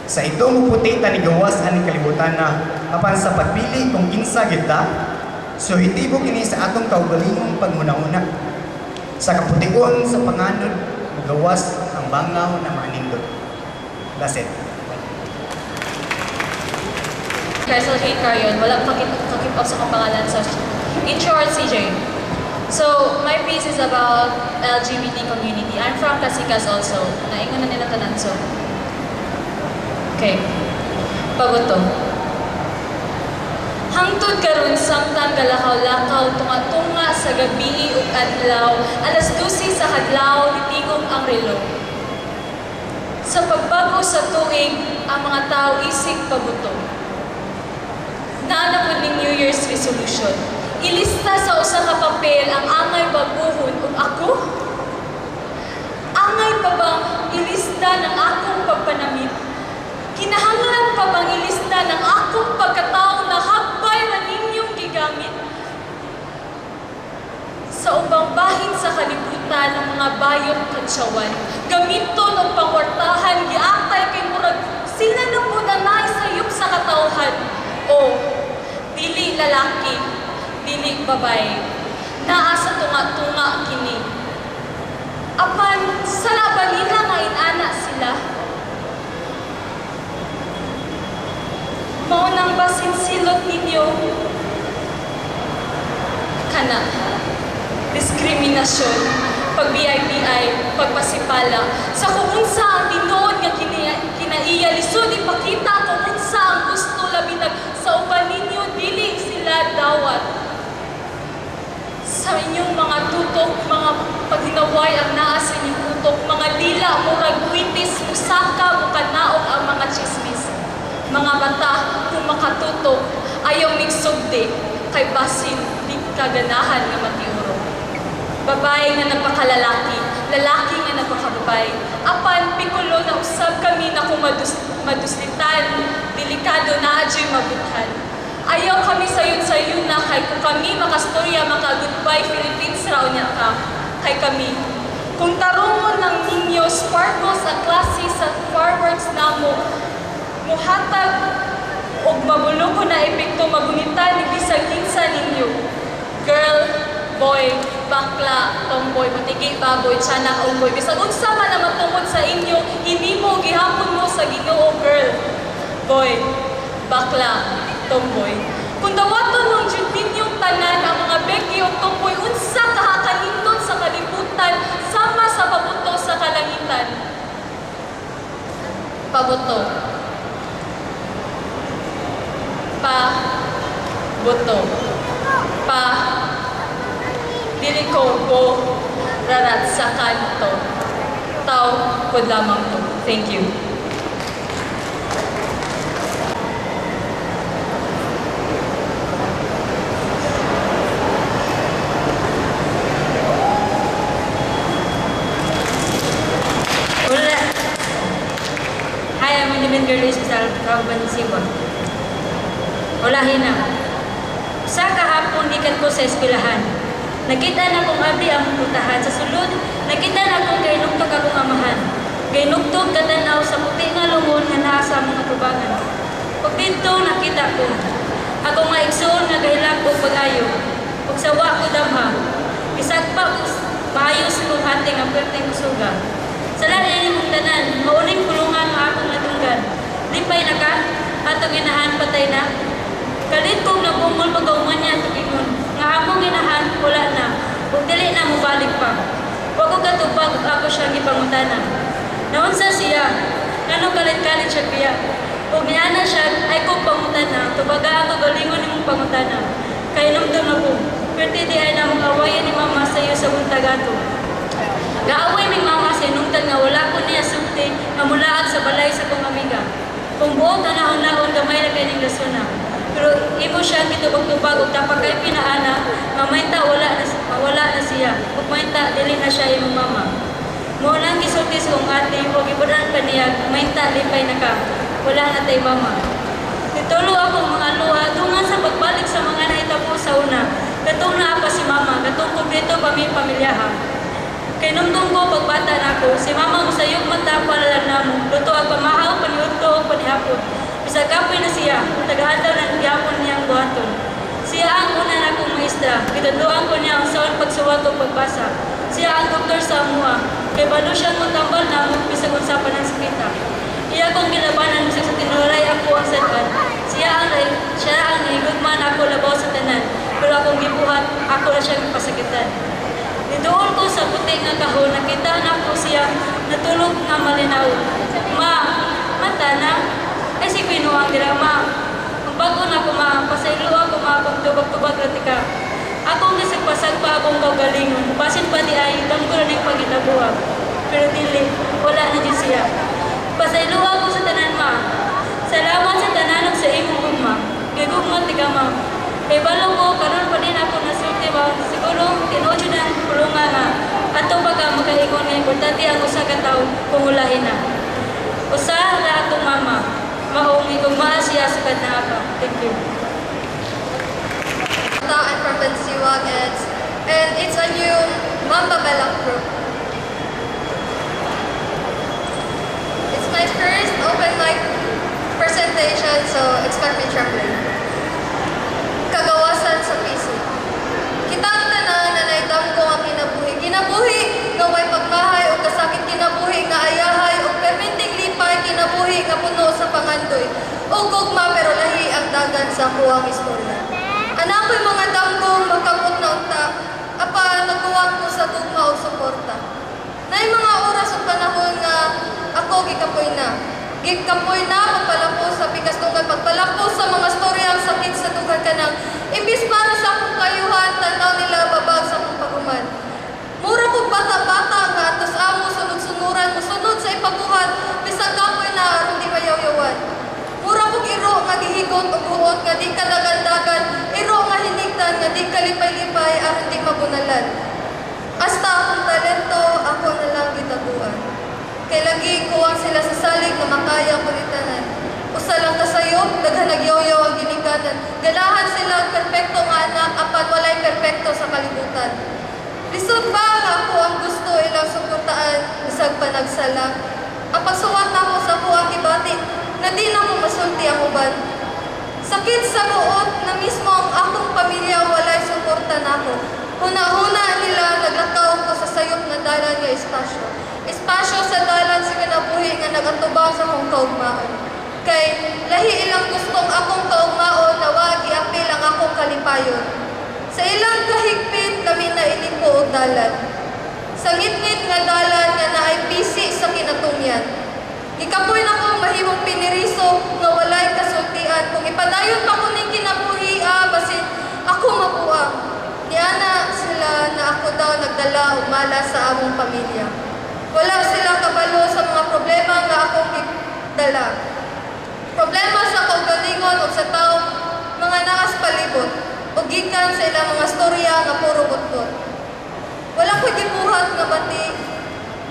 Sa itong puti ni gawas aning kalibutan na apan sa pagpili kung kinsa gid ta, so hitibo kini sa atong kaugalingong paghunahuna. Sa kaputikon sa panganod gawas ang bangaw na manindot. That's it. Hazel Ann Cesa, wala kakip off sa kong pangalan sa in short, CJ. So, my piece is about LGBT community. I'm from Kasikas also. Naingon na nila tanan so. Okay. Paguto. Hangtod karon samtang galakaw-lakaw tunga-tunga sa gabi ug adlaw, alas 12 sa hadlaw nitingog ang relo. Sa pagbago sa tuig, ang mga tao isig paguto. Naanapod ning New Year's resolution. Ilista sa usa ka papel ang angay baguhon ug ako. Angay pa bang ilista ng akong pagpanamit? Kinahanglan pa bang ilista ng akong pagkatao na hagbay na ninyong gigamit? Sa ubang bahin sa kalibutan ng mga bayot katsyawan, gamiton o pangwartahan, giatay kay murag sila nang budanay sayop sa katawhan. O, dili lalaki, dili babae, naa sa tunga-tunga kini. Apan, sa labalina nga inana sila. Maunang basin silot ninyo. Kana, diskriminasyon, pag-BIPI, pagpasipala, sa kumunsa ang tinuod nga kinaiya, lisod ipakita kumunsa ang gusto labinag sa uban ninyo, dili sila dawat. sa inyong mga tutok, mga paghinaway ang naa sa inyong tutok, mga lila, murag witis, musaka, mukanaog ang mga chismis. Mga mata, kung makatutok, ayaw migsugdi, kay basin, di kaganahan nga matiuro. Babae nga nagpakalalaki, lalaki nga nagpakababay. Apan, pikulo na usab kami na kung maduslitan, delikado na adyo'y mabuthan. Ayaw kami sayon-sayon na kay kung kami makastorya, maka-goodbye Philippines raw niya ka, kay kami. Kung tarungon ng ninyo, sparkles ang klase sa fireworks na mo, muhatag o mabuloko na epekto magunita ni bisag-insa ninyo. Girl, boy, bakla, tomboy, matigi, baboy, tiyanak, ongboy. Bisag unsa man na matungod sa inyo, hindi mo, gihapon mo sa Ginoo, girl, boy, bakla, tomboy. Kung dawaton ng Diyos ninyong tanan ang mga beki o tomboy, unsa kahakanindot sa kalibutan, sama sa pabuto sa kalangitan. Pabuto. Pabuto. Dili ko go rarat sa kanto. Tao ko lamang to. Thank you. Hi, I'm Elementary Girl Hospital, Kauban, Cebu. Ulahin na. Sa kahapon, gikan ko sa eskwelahan. Nakita na kong abdi ang putahan. Sa sulod, nakita na kong gainugtog akong amahan. Gainugtog katanaw sa puti nga lungon nga naa sa mga tubangan. Pag dito, nakita ko. Ako nga igsoon nga gahilag o pag-ayo. Pag sawa ko damha. Isagpa ko maayos kong hating ang pwerteng kusuga. Sa lalim mong tanan, mauling kulungan ang akong natunggan. Lipay na ka, atong inahan patay na. Kalit kong nabungol pag-auman niya tugingon. Nga among inahan, wala na. Huwag dili na mubalik pa. Huwag ko katubag, ako siyang ipangutana. Naunsa siya, nanong kalit-kalit siya piya. Huwag niya na siya, ay kong pangutana. Tubaga ako galingon ni mong pangutana. Kaya numdum na ko. Pwede di ay na mong awayan ni mama sa iyo sa buntagato. Gaaway ni mama sa inungtan nga wala ko niya sukti nga mulaag sa balay sa kong amiga. Kung buot na naon-naon gamay na kayo ng lasuna. Pero imo siya kitubag-tubag o tapag kay pinaana, mamayta wala na siya. Kung mamayta, dili na siya imong mama. Munang gisultis kong ate, o gibudan pa niya, mamayta, lipay na ka. Wala na tay mama. Nitulo akong mga luha, tungan sa pagbalik sa mga naitabo sa una. Katong na pa si mama, katong kumpleto pa may pamilyaha. Kay numdum ko pagbata na ako, si mama usayog mata palalan namo. Luto ang pamahaw, paniudto o panihapon. Bisag kapoy na siya, tagahandaw ng gihapon niyang buhaton. Siya ang una na akong maestra, kitatuan ko niya ang saon pagsuwat o pagbasa. Siya ang doktor sa amuha, kay balo siyang mutambal na mo bisag unsapan ng sakita. Iya kong gilabanan bisag sa tinuray ako ang sadban. Siya ang nahigugman ako labaw sa tanan, pero akong gibuhat, ako na siyang pasakitan. Nidoon ko sa puti nga kahon, nakita na ko siya, natulog nga malinaw. Ma, mata na, ay si Pinuang dirama. Ang bago na ko ma, pasaylo ako ma, pagtubag-tubag ratika. Akong nasagpasag pa akong gagalingon, basin pa di ay, tanggo na ng pagitabuhag. Pero dili, wala na din siya. Pasaylo ako sa tanan ma. Salamat sa tanan sa imong gugma. Gagugma tiga ma. Kay balong ko, karon pa din ako nasulti ba, siguro tinodyo na ang kulungan nga. Ato pagka makaingon nga, importante ang usa ka tawo kung ulahin na. Usa na akong mama, maungi kung maasya sa kadnaka. Thank you. I'm from Bansiwag and it's a new Mamba Belak group. It's my first open mic presentation, so expect me trembling. Kagawasan sa piso. Kitang tanan na naidam ko ang kinabuhi. Kinabuhi nga may pagmahay o kasakit kinabuhi nga ayahay o perminting lipay kinabuhi nga puno sa pangandoy. O gugma pero lahi ang dagan sa kuwang istorya. Anak ko'y mga damgong makabot na unta. Apa nagkuwang ko sa tugma o suporta. Nay mga oras o panahon nga ako gikapoy na. Gikapoy na pagpalapos sa bigas tunggal pagpalapos sa mga storyang sakit sa dugan ka ng imbis para sa akong kayuhan, tanaw nila babag sa kaaya ko ni tanan. Usa lang kasayop, daghan nagyoyo ang ginikanan. Ganahan sila ang perpekto nga anak, apan walay perpekto sa kalibutan. Lisod ba nga ako ang gusto ilang suportaan, isag panagsala? Ang pagsuwat na ako sa kuang kibati, na di na ko masulti ang uban. Sakit sa buot na mismo ang akong pamilya walay suporta na ako. Huna-huna nila naglakaw ko sa sayop na dalan nga espasyo. Espasyo sa dalan sa kinabuhi nga nagatubang sa kong kaugmaan. Kay lahi ilang gustong akong kaugmaon na wag iapil ang akong kalipayon. Sa ilang kahigpit kami na ilipo og dalan. Sa ngit-ngit nga dalan nga naay bisi sa kinatungyan. Ikapoy na ko mahimong piniriso nga walay kasultian. Kung ipadayon pa ko ning kinabuhi, basin ako mabuang. Niana sila na ako daw nagdala og mala sa among pamilya. Wala silang kabalo sa mga problema nga akong dala. Problema sa kaugalingon o sa tao, mga naas palibot, o gikan sa ilang mga storya nga puro butkot. Wala ko'y gibuhat nga bati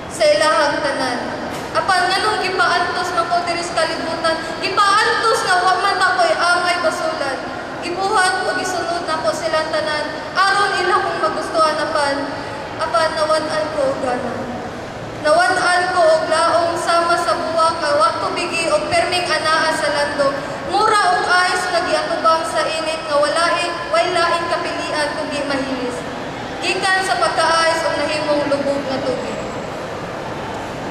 sa ilahang tanan. Apan nganong gipaantos man ko diri sa kalibutan, gipaantos nga wa man ako'y angay basulan. Gibuhat o gisunod nako silang tanan, aron ilang kong magustuhan apan nawad-an ko og gana. Nawad-an ko og laong sama sa buwak nga wa ko bigi og perming anaa sa landong. Mura og ayos nga giatubang sa init nga way laing kapilian kundi mahilis. Gikan sa pagkaayos og nahimong lubog nga tubig.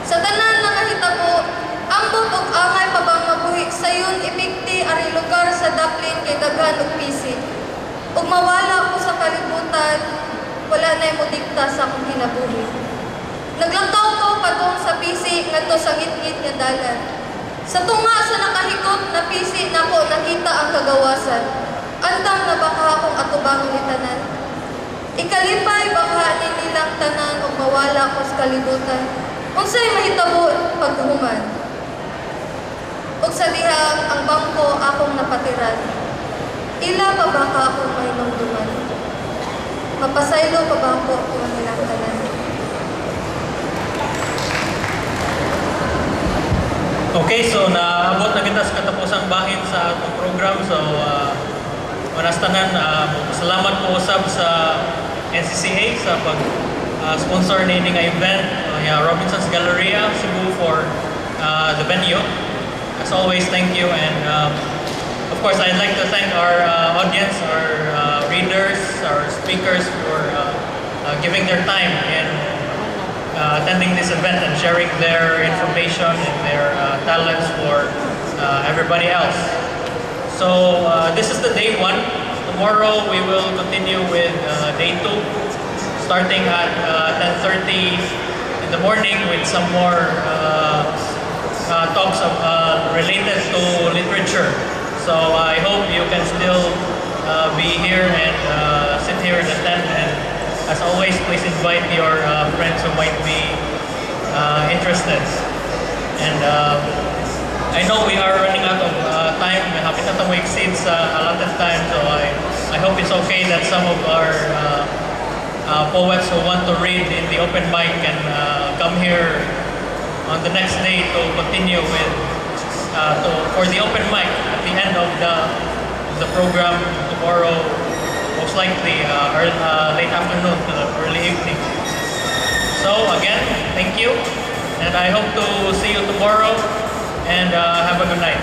Sa tanan nga nahitabo, ambot og angay pa bang mabuhi sayon ipikti ari lugar sa daplin kay daghan og pisi. Ug mawala ko sa kalibutan, wala na mo dikta sa akong kinabuhi. Naglakaw ko padung sa pisi ngadto sa ngit-ngit nga dalan. Sa tunga sa nakahikot na pisi nako nakita ang kagawasan. Andam na baka akong atubangon ni tanan. Ikalipay baka ni nilang tanan ug mawala ko sa kalibutan. Unsay mahitabo paghuman? Ug sa dihang ang bangko akong napatiran. Ila pa ba ka akong mahinumduman? Mapasaylo pa ba ako kung nilang tanan? Okay, so naabot na kita sa katapusang bahin sa atong program. So, manas tanan, salamat po usab sa NCCA sa pag-sponsor na nga event. Robinson's Galleria, Cebu for the venue. As always, thank you. And of course, I'd like to thank our audience, our readers, our speakers for giving their time in attending this event and sharing their information and their talents for everybody else. So this is the day 1. Tomorrow we will continue with day 2, starting at 10:30 in the morning with some more talks related to literature. So I hope you can still be here and sit here and attend. And as always, please invite your friends who might be interested. And I know we are running out of time. Happy na we exceed a lot of time. So I hope it's okay that some of our poets who want to read in the open mic can come here on the next day to continue with for the open mic at the end of the program tomorrow, most likely late afternoon to early evening. So again, thank you, and I hope to see you tomorrow, and have a good night.